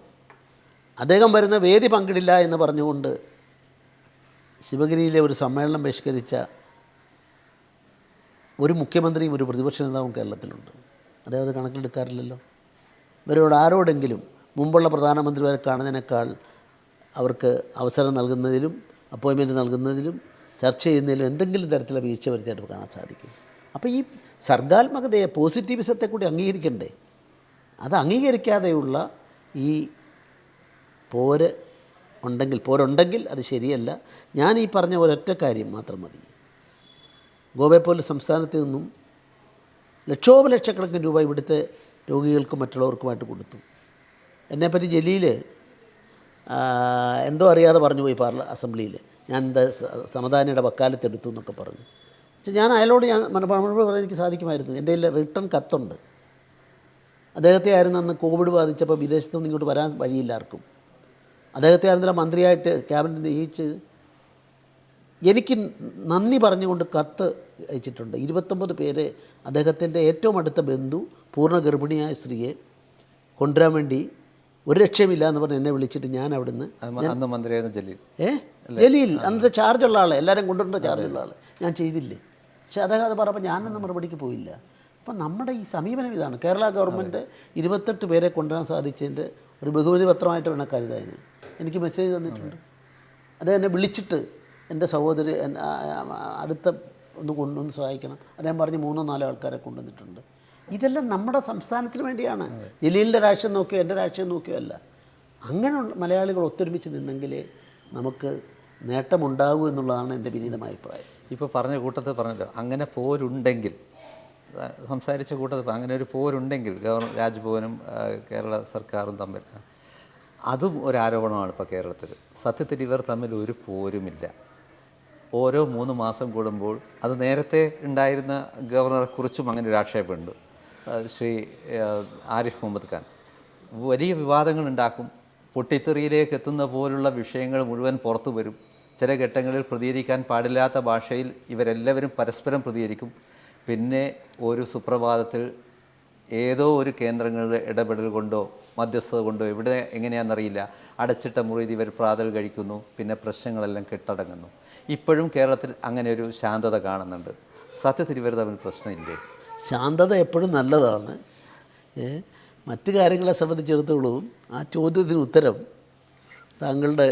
അദ്ദേഹം വരുന്ന വേദി പങ്കിടില്ല എന്ന് പറഞ്ഞുകൊണ്ട് ശിവഗിരിയിലെ ഒരു സമ്മേളനം ബഹിഷ്കരിച്ച ഒരു മുഖ്യമന്ത്രിയും ഒരു പ്രതിപക്ഷ നേതാവും കേരളത്തിലുണ്ട്. അദ്ദേഹം അത് കണക്കിലെടുക്കാറില്ലല്ലോ. ഇവരോട് ആരോടെങ്കിലും മുമ്പുള്ള പ്രധാനമന്ത്രിമാരെ കാണുന്നതിനേക്കാൾ അവർക്ക് അവസരം നൽകുന്നതിലും അപ്പോയിൻമെൻറ്റ് നൽകുന്നതിലും ചർച്ച ചെയ്യുന്നതിലും എന്തെങ്കിലും തരത്തിലുള്ള വീഴ്ച വരുത്തിയിട്ട് കാണാൻ സാധിക്കും. അപ്പോൾ ഈ സർഗാത്മകതയെ, പോസിറ്റിവിസത്തെ കൂടി അംഗീകരിക്കണ്ടേ? അത് അംഗീകരിക്കാതെയുള്ള ഈ പോരുണ്ടെങ്കിൽ അത് ശരിയല്ല. ഞാൻ ഈ പറഞ്ഞ ഒരൊറ്റ കാര്യം മാത്രം മതി. ഗോവയെപ്പോലെ സംസ്ഥാനത്ത് നിന്നും ലക്ഷോപലക്ഷക്കണക്കിന് രൂപ ഇവിടുത്തെ രോഗികൾക്കും മറ്റുള്ളവർക്കുമായിട്ട് കൊടുത്തു. എന്നെപ്പറ്റി ജലീൽ എന്തോ അറിയാതെ പറഞ്ഞു പോയി അസംബ്ലിയിൽ, ഞാൻ എന്താ സമദാനിയുടെ വക്കാലത്തെടുത്തു എന്നൊക്കെ പറഞ്ഞു. പക്ഷേ ഞാൻ അയാളോട് മറുപടി പറയാൻ എനിക്ക് സാധിക്കുമായിരുന്നു. എൻ്റെ കയ്യിൽ റിട്ടേൺ കത്തുണ്ട്. അദ്ദേഹത്തെ ആയിരുന്നു അന്ന് കോവിഡ് ബാധിച്ചപ്പോൾ വിദേശത്തുനിന്ന് ഇങ്ങോട്ട് വരാൻ വഴിയില്ലാർക്കും. അദ്ദേഹത്തെ ആയിരുന്നില്ല മന്ത്രിയായിട്ട് ക്യാബിനറ്റ് നിയമിച്ച് എനിക്ക് നന്ദി പറഞ്ഞുകൊണ്ട് കത്ത് അയച്ചിട്ടുണ്ട്. 29 പേരെ അദ്ദേഹത്തിൻ്റെ ഏറ്റവും അടുത്ത ബന്ധു പൂർണ്ണ ഗർഭിണിയായ സ്ത്രീയെ കൊണ്ടുവരാൻ വേണ്ടി ഒരു രക്ഷയുമില്ല എന്ന് പറഞ്ഞ് എന്നെ വിളിച്ചിട്ട് ഞാൻ അവിടുന്ന് അന്ന് മന്ത്രിയായിരുന്ന ജലീൽ അന്നത്തെ ചാർജുള്ള ആൾ, എല്ലാവരും കൊണ്ടുവരേണ്ട ചാർജുള്ള ആൾ, ഞാൻ ചെയ്തില്ലേ. പക്ഷേ അദ്ദേഹം അത് പറഞ്ഞപ്പോൾ ഞാനൊന്നും മറുപടിക്ക് പോയില്ല. അപ്പം നമ്മുടെ ഈ സമീപനം ഇതാണ്. കേരള ഗവൺമെൻറ് 28 പേരെ കൊണ്ടുവരാൻ സാധിച്ചതിൻ്റെ ഒരു ബഹുമതി പത്രമായിട്ട് വേണം കരുതാന്. എനിക്ക് മെസ്സേജ് തന്നിട്ടുണ്ട്. അദ്ദേഹം എന്നെ വിളിച്ചിട്ട് എൻ്റെ സഹോദരി അടുത്ത കൊണ്ടുവന്ന് സഹായിക്കണം. അദ്ദേഹം പറഞ്ഞ് 3-4 ആൾക്കാരെ കൊണ്ടുവന്നിട്ടുണ്ട്. ഇതെല്ലാം നമ്മുടെ സംസ്ഥാനത്തിന് വേണ്ടിയാണ്. ജലീലിൻ്റെ രാഷ്ട്രീയം നോക്കിയോ എൻ്റെ രാഷ്ട്രീയം നോക്കിയോ അല്ല. അങ്ങനെ മലയാളികൾ ഒത്തൊരുമിച്ച് നിന്നെങ്കിലേ നമുക്ക് നേട്ടമുണ്ടാകൂ എന്നുള്ളതാണ് എൻ്റെ വിനീതമായ അഭിപ്രായം. ഇപ്പോൾ പറഞ്ഞ കൂട്ടത്തിൽ പറഞ്ഞല്ലോ, അങ്ങനെ പോരുണ്ടെങ്കിൽ, സംസാരിച്ച കൂട്ടത്തിൽ അങ്ങനെ ഒരു പോരുണ്ടെങ്കിൽ രാജ്ഭവനും കേരള സർക്കാരും തമ്മിൽ, അതും ഒരു ആരോപണമാണ് ഇപ്പോൾ കേരളത്തിൽ. സത്യത്തിൽ ഇവർ തമ്മിൽ ഒരു പോരുമില്ല. ഓരോ 3 മാസം കൂടുമ്പോൾ, അത് നേരത്തെ ഉണ്ടായിരുന്ന ഗവർണറെക്കുറിച്ചും അങ്ങനെ ഒരു ആക്ഷേപമുണ്ട്. ശ്രീ ആരിഫ് മുഹമ്മദ് ഖാൻ വലിയ വിവാദങ്ങൾ ഉണ്ടാക്കും. പൊട്ടിത്തെറിയിലേക്ക് എത്തുന്ന പോലുള്ള വിഷയങ്ങൾ മുഴുവൻ പുറത്തു വരും. ചില ഘട്ടങ്ങളിൽ പ്രതികരിക്കാൻ പാടില്ലാത്ത ഭാഷയിൽ ഇവരെല്ലാവരും പരസ്പരം പ്രതികരിക്കും. പിന്നെ ഒരു സുപ്രഭാതത്തിൽ ഏതോ ഒരു കേന്ദ്രങ്ങളുടെ ഇടപെടൽ കൊണ്ടോ മധ്യസ്ഥത കൊണ്ടോ എവിടെ എങ്ങനെയാണെന്നറിയില്ല, അടച്ചിട്ട മുറിയിൽ ഇവർ പ്രാതൽ കഴിക്കുന്നു. പിന്നെ പ്രശ്നങ്ങളെല്ലാം കെട്ടടങ്ങുന്നു. ഇപ്പോഴും കേരളത്തിൽ അങ്ങനെ ഒരു ശാന്തത കാണുന്നുണ്ട്. സത്യത്തിൽ ഇവർ തമ്മിൽ പ്രശ്നമില്ലേ? ശാന്തത എപ്പോഴും നല്ലതാണ്. മറ്റു കാര്യങ്ങളെ സംബന്ധിച്ചിടത്തോളം ആ ചോദ്യത്തിന് ഉത്തരം താങ്കളുടെ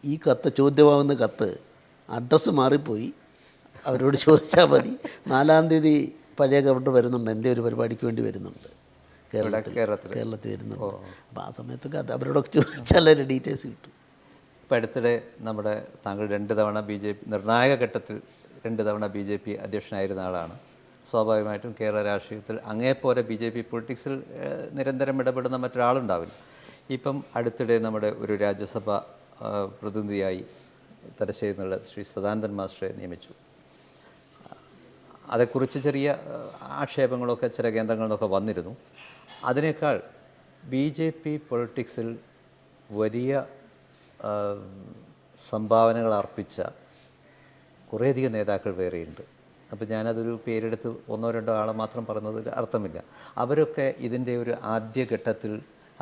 ഈ കത്ത്, ചോദ്യമാവുന്ന കത്ത് അഡ്രസ്സ് മാറിപ്പോയി, അവരോട് ചോദിച്ചാൽ മതി. 4-ാം തീയതി പഴയ ഗവർണർ വരുന്നുണ്ട്, എൻ്റെ ഒരു പരിപാടിക്ക് വേണ്ടി വരുന്നുണ്ട് കേരളത്തിൽ വരുന്നുണ്ട്. അപ്പോൾ ആ സമയത്തൊക്കെ അത് അവരോടൊക്കെ ചോദിച്ചാൽ അതിൻ്റെ ഡീറ്റെയിൽസ് കിട്ടും. ഇപ്പോൾ അടുത്തിടെ നമ്മുടെ താങ്കൾ 2 തവണ നിർണായക ഘട്ടത്തിൽ 2 തവണ BJP അധ്യക്ഷനായിരുന്ന ആളാണ്. സ്വാഭാവികമായിട്ടും കേരള രാഷ്ട്രീയത്തിൽ അങ്ങേപ്പോലെ BJP പൊളിറ്റിക്സിൽ നിരന്തരം ഇടപെടുന്ന മറ്റൊരാളുണ്ടാവില്ല. ഇപ്പം അടുത്തിടെ നമ്മുടെ ഒരു രാജ്യസഭ പ്രതിനിധിയായി തലശ്ശേരിയിൽ നിന്നുള്ള ശ്രീ സദാനന്ദൻ മാസ്റ്ററെ നിയമിച്ചു. അതേക്കുറിച്ച് ചെറിയ ആക്ഷേപങ്ങളൊക്കെ ചില കേന്ദ്രങ്ങളിൽ നിന്നൊക്കെ വന്നിരുന്നു. അതിനേക്കാൾ BJP പൊളിറ്റിക്സിൽ വലിയ ആ, സംഭാവനകൾ അർപ്പിച്ച കുറേയധികം നേതാക്കൾ വേറെയുണ്ട്. അപ്പോൾ ഞാനതൊരു പേരെടുത്ത് ഒന്നോ രണ്ടോ ആളെ മാത്രം പറഞ്ഞതിൽ അർത്ഥമില്ല. അവരൊക്കെ ഇതിൻ്റെ ഒരു ആദ്യഘട്ടത്തിൽ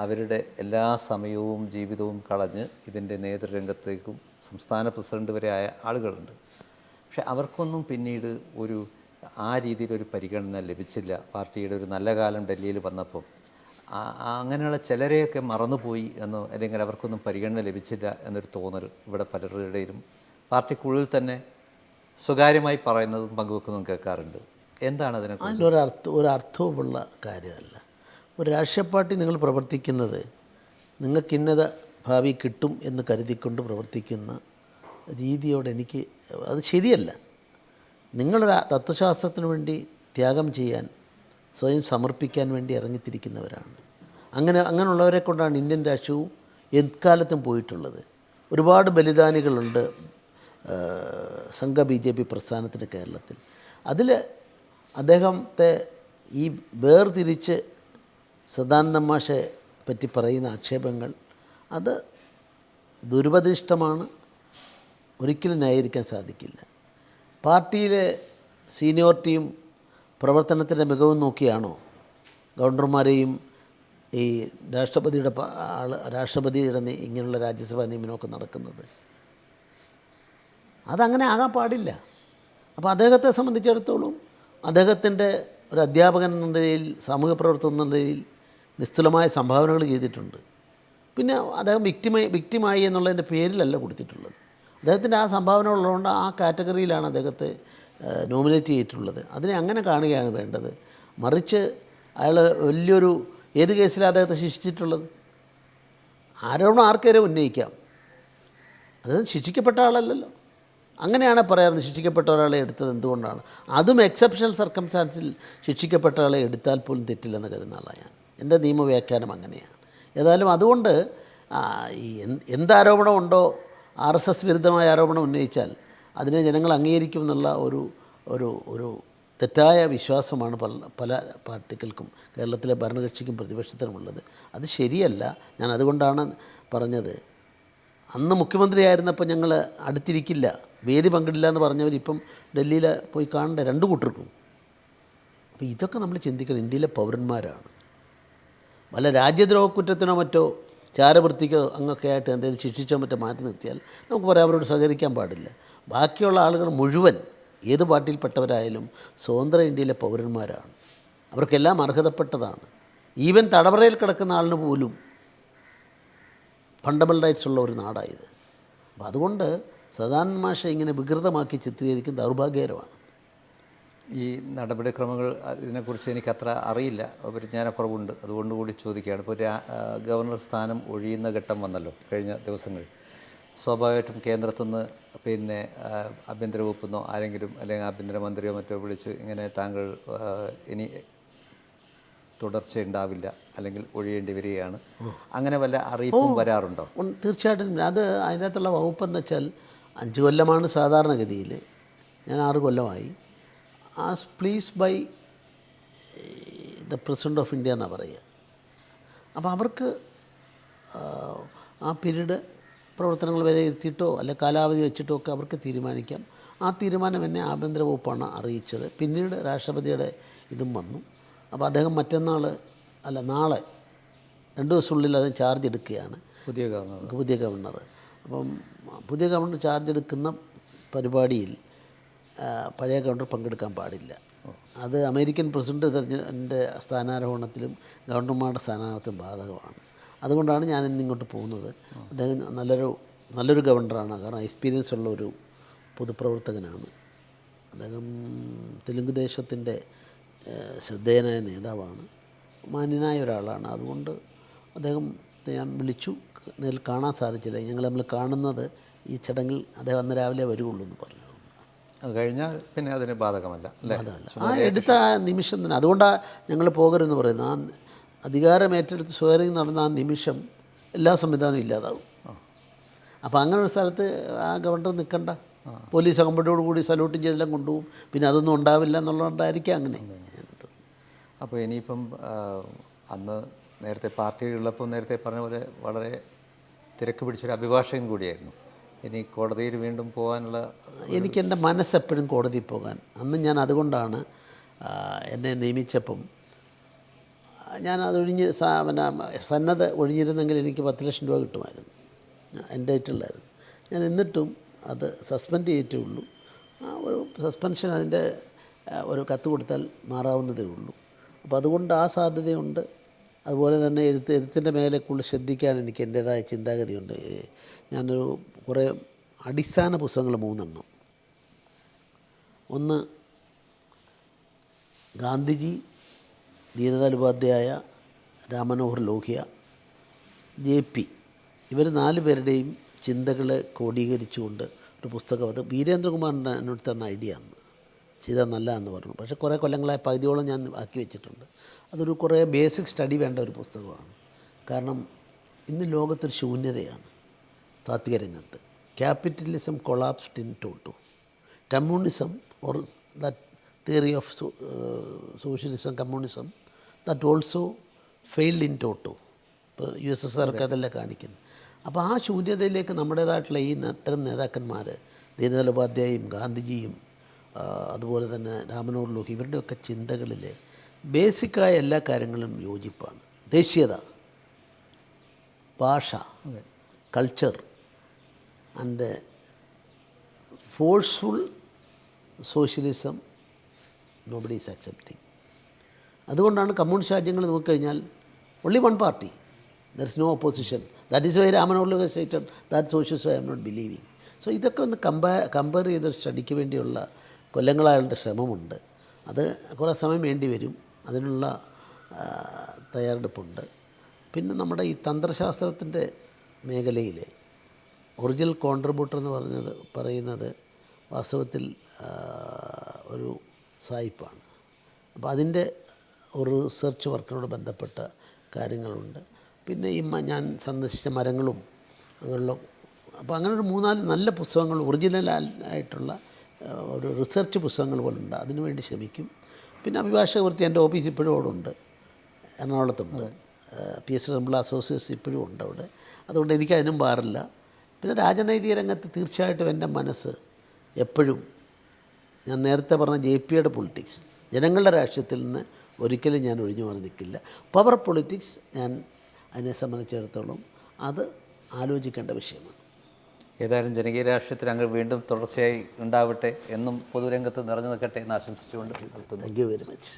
അവരുടെ എല്ലാ സമയവും ജീവിതവും കളഞ്ഞ് ഇതിൻ്റെ നേതൃരംഗത്തേക്കും സംസ്ഥാന പ്രസിഡന്റ് വരെ ആയ ആളുകളുണ്ട്. പക്ഷെ അവർക്കൊന്നും പിന്നീട് ആ രീതിയിലൊരു പരിഗണന ലഭിച്ചില്ല. പാർട്ടിയുടെ ഒരു നല്ല കാലം ഡൽഹിയിൽ വന്നപ്പോൾ അങ്ങനെയുള്ള ചിലരെയൊക്കെ മറന്നുപോയി എന്നോ അല്ലെങ്കിൽ അവർക്കൊന്നും പരിഗണന ലഭിച്ചില്ല എന്നൊരു തോന്നൽ ഇവിടെ പലരുടെയും പാർട്ടിക്കുള്ളിൽ തന്നെ സ്വകാര്യമായി പറയുന്നതും പങ്കുവെക്കുന്നതും കേൾക്കാറുണ്ട്. എന്താണ് അതിനെക്കുറിച്ച്? ഒരർത്ഥവുമുള്ള കാര്യമല്ല. ഒരു രാഷ്ട്രീയ പാർട്ടി നിങ്ങൾ പ്രവർത്തിക്കുന്നത് നിങ്ങൾക്ക് ഇന്നത ഭാവി കിട്ടും എന്ന് കരുതിക്കൊണ്ട് പ്രവർത്തിക്കുന്ന രീതിയോട് അത് ശരിയല്ല. നിങ്ങളൊരു തത്വശാസ്ത്രത്തിന് വേണ്ടി ത്യാഗം ചെയ്യാൻ, സ്വയം സമർപ്പിക്കാൻ വേണ്ടി ഇറങ്ങിത്തിരിക്കുന്നവരാണ്. അങ്ങനെയുള്ളവരെ കൊണ്ടാണ് ഇന്ത്യൻ രാഷ്ട്രീയവും എക്കാലത്തും പോയിട്ടുള്ളത്. ഒരുപാട് ബലിദാനികളുണ്ട് സംഘ BJP പ്രസ്ഥാനത്തിന് കേരളത്തിൽ. അതിൽ അദ്ദേഹത്തെ ഈ വേർതിരിച്ച് സദാനന്ദ മാഷെ പറ്റി പറയുന്ന ആക്ഷേപങ്ങൾ അത് ദുരുപദിഷ്ടമാണ്, ഒരിക്കലും ന്യായീകരിക്കാൻ സാധിക്കില്ല. പാർട്ടിയിലെ സീനിയോറിറ്റിയും പ്രവർത്തനത്തിൻ്റെ മികവും നോക്കിയാണോ ഗവർണർമാരെയും ഈ രാഷ്ട്രപതിയുടെ ഇങ്ങനെയുള്ള രാജ്യസഭാ നിയമനമൊക്കെ നടക്കുന്നത്? അതങ്ങനെ ആകാൻ പാടില്ല. അപ്പോൾ അദ്ദേഹത്തെ സംബന്ധിച്ചിടത്തോളം അദ്ദേഹത്തിൻ്റെ ഒരു അധ്യാപകൻ എന്ന നിലയിൽ, സാമൂഹ്യ പ്രവർത്തകൻ എന്ന നിലയിൽ നിസ്തുലമായ സംഭാവനകൾ ചെയ്തിട്ടുണ്ട്. പിന്നെ അദ്ദേഹം വിക്റ്റിമായി എന്നുള്ളതിൻ്റെ പേരിലല്ല കൊടുത്തിട്ടുള്ളത്. അദ്ദേഹത്തിൻ്റെ ആ സംഭാവന ഉള്ളതുകൊണ്ട് ആ കാറ്റഗറിയിലാണ് അദ്ദേഹത്തെ നോമിനേറ്റ് ചെയ്തിട്ടുള്ളത്. അതിനെ അങ്ങനെ കാണുകയാണ് വേണ്ടത്. മറിച്ച് അയാൾ ഏത് കേസിലാണ് അദ്ദേഹത്തെ ശിക്ഷിച്ചിട്ടുള്ളത്? ആരോപണം ആർക്കേരെ ഉന്നയിക്കാം, അത് ശിക്ഷിക്കപ്പെട്ട ആളല്ലല്ലോ. അങ്ങനെയാണ് പറയാറുണ്ട്, ശിക്ഷിക്കപ്പെട്ട ഒരാളെ എടുത്തത് എന്തുകൊണ്ടാണ്? അതും എക്സെപ്ഷണൽ സർക്കംസ്റ്റാൻസിൽ ശിക്ഷിക്കപ്പെട്ട ആളെ എടുത്താൽ പോലും തെറ്റില്ലെന്ന് കരുതുന്ന ആളാണ് ഞാൻ. എൻ്റെ നിയമവ്യാഖ്യാനം അങ്ങനെയാണ്. ഏതായാലും അതുകൊണ്ട് ഈ എന്താരോപണമുണ്ടോ, RSS വിരുദ്ധമായ ആരോപണം ഉന്നയിച്ചാൽ അതിനെ ജനങ്ങൾ അംഗീകരിക്കുമെന്നുള്ള ഒരു തെറ്റായ വിശ്വാസമാണ് പല പാർട്ടികൾക്കും, കേരളത്തിലെ ഭരണകക്ഷിക്കും പ്രതിപക്ഷത്തിനുമുള്ളത്. അത് ശരിയല്ല. ഞാൻ അതുകൊണ്ടാണ് പറഞ്ഞത്, അന്ന് മുഖ്യമന്ത്രിയായിരുന്നപ്പോൾ ഞങ്ങൾ അടുത്തിരിക്കില്ല, വേദി പങ്കിടില്ല എന്ന് പറഞ്ഞവരിപ്പം ഡൽഹിയിൽ പോയി കാണണ്ടേ രണ്ടു കൂട്ടർക്കും. അപ്പോൾ ഇതൊക്കെ നമ്മൾ ചിന്തിക്കണം. ഇന്ത്യയിലെ പൗരന്മാരാണ്. വല്ല രാജ്യദ്രോഹ കുറ്റത്തിനോ മറ്റോ ചാരവൃത്തിക്കോ അങ്ങൊക്കെ ആയിട്ട് എന്തെങ്കിലും ശിക്ഷിച്ചോ മറ്റോ മാറ്റി നിർത്തിയാൽ നമുക്ക് പറയാം അവരോട് സഹകരിക്കാൻ പാടില്ല. ബാക്കിയുള്ള ആളുകൾ മുഴുവൻ ഏത് പാർട്ടിയിൽപ്പെട്ടവരായാലും സ്വതന്ത്ര ഇന്ത്യയിലെ പൗരന്മാരാണ്. അവർക്കെല്ലാം അർഹതപ്പെട്ടതാണ്. ഈവൻ തടവറയിൽ കിടക്കുന്ന ആളിന് പോലും ഫണ്ടമെൻ്റൽ റൈറ്റ്സ് ഉള്ള ഒരു നാടായത്. അപ്പോൾ അതുകൊണ്ട് സദാനന്ദ മാഷെ ഇങ്ങനെ വികൃതമാക്കി ചിത്രീകരിക്കുന്ന ദൗർഭാഗ്യകരമാണ്. ഈ നടപടിക്രമങ്ങൾ ഇതിനെക്കുറിച്ച് എനിക്കത്ര അറിയില്ല, പരിജ്ഞാനക്കുറവുണ്ട്. അതുകൊണ്ട് കൂടി ചോദിക്കുകയാണ്. ഇപ്പോൾ ഗവർണർ സ്ഥാനം ഒഴിയുന്ന ഘട്ടം വന്നല്ലോ കഴിഞ്ഞ ദിവസങ്ങളിൽ. സ്വാഭാവികമായിട്ടും കേന്ദ്രത്തിൽ നിന്ന് പിന്നെ ആഭ്യന്തര വകുപ്പെന്നോ ആരെങ്കിലും അല്ലെങ്കിൽ ആഭ്യന്തരമന്ത്രിയോ മറ്റോ വിളിച്ച് ഇങ്ങനെ താങ്കൾ ഇനി തുടർച്ചയുണ്ടാവില്ല അല്ലെങ്കിൽ ഒഴിയേണ്ടി വരികയാണ്, അങ്ങനെ വല്ല അറിയിപ്പും വരാറുണ്ടോ? തീർച്ചയായിട്ടും. അത് അതിനകത്തുള്ള വകുപ്പെന്ന് വെച്ചാൽ 5 കൊല്ലമാണ് സാധാരണഗതിയിൽ. ഞാൻ 6 കൊല്ലമായി. Please by the president of India എന്നാണ് പറയുക. അപ്പോൾ അവർക്ക് ആ പീരീഡ് പ്രവർത്തനങ്ങൾ വിലയിരുത്തിയിട്ടോ അല്ലെ കാലാവധി വെച്ചിട്ടോ ഒക്കെ അവർക്ക് തീരുമാനിക്കാം. ആ തീരുമാനം എന്നെ ആഭ്യന്തര വകുപ്പാണ് അറിയിച്ചത്. പിന്നീട് രാഷ്ട്രപതിയുടെ ഇതും വന്നു. അപ്പോൾ അദ്ദേഹം നാളെ 2 ദിവസത്തിനുള്ളിൽ അദ്ദേഹം ചാർജ് എടുക്കുകയാണ്, പുതിയ ഗവർണർ. അപ്പം പുതിയ ഗവർണർ ചാർജ് എടുക്കുന്ന പരിപാടിയിൽ പഴയ ഗവർണർ പങ്കെടുക്കാൻ പാടില്ല. അത് അമേരിക്കൻ പ്രസിഡന്റ് തെരഞ്ഞെടുപ്പിൻ്റെ സ്ഥാനാരോഹണത്തിലും ഗവർണർമാരുടെ സ്ഥാനാരോഹണത്തിലും ബാധകമാണ്. അതുകൊണ്ടാണ് ഞാൻ ഇന്നിങ്ങോട്ട് പോകുന്നത്. അദ്ദേഹം നല്ലൊരു ഗവർണറാണ്. കാരണം എക്സ്പീരിയൻസ് ഉള്ള ഒരു പൊതുപ്രവർത്തകനാണ് അദ്ദേഹം. തെലുങ്ക് ദേശത്തിൻ്റെ ശ്രദ്ധേയനായ നേതാവാണ്, മാന്യനായ ഒരാളാണ്. അതുകൊണ്ട് അദ്ദേഹത്തെ ഞാൻ വിളിച്ചു. നേരിൽ കാണാൻ സാധിച്ചില്ല. നമ്മൾ കാണുന്നത് ഈ ചടങ്ങിൽ അദ്ദേഹം അന്ന് രാവിലെ വരുള്ളൂ എന്ന് പറഞ്ഞു. അത് കഴിഞ്ഞാൽ പിന്നെ അതിന് ബാധകമല്ല. ആ എടുത്ത നിമിഷം തന്നെ. അതുകൊണ്ടാണ് ഞങ്ങൾ പോകരുതെന്ന് പറയുന്നത്. ആ അധികാരം ഏറ്റെടുത്ത് സ്വയറിങ് നടന്ന ആ നിമിഷം എല്ലാ സംവിധാനവും ഇല്ലാതാവും. അപ്പോൾ അങ്ങനെ ഒരു സ്ഥലത്ത് ആ ഗവർണർ നിൽക്കണ്ട, പോലീസ് അകമ്പടിയോടുകൂടി സല്യൂട്ടും ചെയ്തെല്ലാം കൊണ്ടുപോകും. പിന്നെ അതൊന്നും ഉണ്ടാവില്ല എന്നുള്ളതുകൊണ്ടായിരിക്കും അങ്ങനെ. അപ്പോൾ ഇനിയിപ്പം അന്ന് നേരത്തെ പാർട്ടിയുള്ളപ്പോൾ നേരത്തെ പറഞ്ഞ പോലെ വളരെ തിരക്ക് പിടിച്ചൊരു അഭിഭാഷകൻ കൂടിയായിരുന്നു. ഇനി കോടതിയിൽ വീണ്ടും പോകാനുള്ള എനിക്കെൻ്റെ മനസ്സെപ്പോഴും കോടതിയിൽ പോകാൻ, അന്ന് ഞാൻ അതുകൊണ്ടാണ് എന്നെ നിയമിച്ചപ്പം ഞാൻ അതൊഴിഞ്ഞ് പിന്നെ സന്നദ്ധ ഒഴിഞ്ഞിരുന്നെങ്കിൽ എനിക്ക് 10 ലക്ഷം രൂപ കിട്ടുമായിരുന്നു, എൻ്റെ ആയിട്ടുള്ളായിരുന്നു. ഞാൻ എന്നിട്ടും അത് സസ്പെൻഡ് ചെയ്തിട്ടേ ഉള്ളൂ. ഒരു സസ്പെൻഷൻ അതിൻ്റെ ഒരു കത്ത് കൊടുത്താൽ മാറാവുന്നതേ ഉള്ളൂ. അപ്പോൾ അതുകൊണ്ട് ആ സാധ്യതയുണ്ട്. അതുപോലെ തന്നെ എഴുത്തിൻ്റെ മേലെ കൂടുതൽ ശ്രദ്ധിക്കാൻ എനിക്ക് എൻ്റേതായ ചിന്താഗതിയുണ്ട്. ഞാനൊരു കുറേ അടിസ്ഥാന പുസ്തകങ്ങൾ 3 എണ്ണം. ഒന്ന് ഗാന്ധിജി, ദീനദയാൽ ഉപാധ്യായ, രാമമനോഹർ ലോഹ്യ, JP, ഇവർ 4 പേരുടെയും ചിന്തകളെ ക്രോഡീകരിച്ചുകൊണ്ട് ഒരു പുസ്തകം. അത് വീരേന്ദ്രകുമാറിൻ്റെ എന്നോട് തന്ന ഐഡിയ ആണ്, ചെയ്താൽ നല്ലതെന്ന് പറഞ്ഞു. പക്ഷേ കുറേ കൊല്ലങ്ങളായി പകുതിയോളം ഞാൻ ആക്കി വെച്ചിട്ടുണ്ട്. അതൊരു കുറേ ബേസിക് സ്റ്റഡി വേണ്ട ഒരു പുസ്തകമാണ്. കാരണം ഇന്ന് ലോകത്തൊരു ശൂന്യതയാണ് താത്വിക രംഗത്ത്. Capitalism collapsed in toto. Communism or that theory of socialism, communism, that also failed in toto. ഇപ്പോൾ USSRക്ക് അതെല്ലാം കാണിക്കുന്നു. അപ്പോൾ ആ ശൂന്യതയിലേക്ക് നമ്മുടേതായിട്ടുള്ള ഈ അത്തരം നേതാക്കന്മാർ, ദീനദയാൽ ഉപാധ്യായും ഗാന്ധിജിയും അതുപോലെ തന്നെ രാമമനോഹർ ലോഹ്യ, ഇവരുടെയൊക്കെ ചിന്തകളിൽ ബേസിക്കായ എല്ലാ കാര്യങ്ങളും യോജിപ്പാണ്. ദേശീയത, ഭാഷ, culture and forceful socialism nobody is accepting. അതുകൊണ്ടാണ് കമ്മ്യൂണിസ്റ്റ് രാജ്യങ്ങൾ നോക്കിക്കഴിഞ്ഞാൽ only one party, there is no opposition. That is why Ram Manohar Lohia stated that socialism I am not believing. So ഇതൊക്കെ ഒന്ന് കമ്പയർ ചെയ്ത സ്റ്റഡിക്ക് വേണ്ടിയുള്ള കൊല്ലങ്ങളായുള്ള ശ്രമമുണ്ട്. അത് കുറേ സമയം വേണ്ടി വരും, അതിനുള്ള തയ്യാറെടുപ്പുണ്ട്. പിന്നെ നമ്മുടെ ഈ തന്ത്രശാസ്ത്രത്തിൻ്റെ മേഖലയിൽ ഒറിജിനൽ കോൺട്രിബ്യൂട്ടർ എന്ന് പറയുന്നത് വാസ്തവത്തിൽ ഒരു സായിപ്പാണ്. അപ്പോൾ അതിൻ്റെ ഒരു റിസർച്ച് വർക്കിനോട് ബന്ധപ്പെട്ട കാര്യങ്ങളുണ്ട്. പിന്നെ ഈ ഞാൻ സന്ദർശിച്ച മരങ്ങളും അങ്ങനെയുള്ള, അപ്പോൾ അങ്ങനെ ഒരു 3-4 നല്ല പുസ്തകങ്ങൾ, ഒറിജിനൽ ആയിട്ടുള്ള ഒരു റിസർച്ച് പുസ്തകങ്ങൾ പോലുണ്ട്. അതിനുവേണ്ടി ശ്രമിക്കും. പിന്നെ അഭിഭാഷക വൃത്തി എൻ്റെ ഓഫീസ് ഇപ്പോഴും അവിടെ ഉണ്ട്, എറണാകുളത്തുണ്ട്. PS റംബിൾ അസോസിയേറ്റ്സ് ഇപ്പോഴും ഉണ്ട് അവിടെ. അതുകൊണ്ട് എനിക്ക് അതിനും പാറില്ല. പിന്നെ രാജനൈതിക രംഗത്ത് തീർച്ചയായിട്ടും എൻ്റെ മനസ്സ് എപ്പോഴും, ഞാൻ നേരത്തെ പറഞ്ഞ JPയുടെ പൊളിറ്റിക്സ്, ജനങ്ങളുടെ രാഷ്ട്രീയത്തിൽ നിന്ന് ഒരിക്കലും ഞാൻ ഒഴിഞ്ഞു മാറി നിൽക്കില്ല. പവർ പൊളിറ്റിക്സ് ഞാൻ അതിനെ സംബന്ധിച്ചിടത്തോളം അത് ആലോചിക്കേണ്ട വിഷയമാണ്. ഏതായാലും ജനകീയ രാഷ്ട്രീയത്തിൽ അങ്ങ് വീണ്ടും തുടർച്ചയായി ഉണ്ടാവട്ടെ, എന്നും പൊതുരംഗത്ത് നിറഞ്ഞു നിൽക്കട്ടെ എന്ന് ആശംസിച്ചുകൊണ്ട് നിർത്തുന്നു. Thank you very much.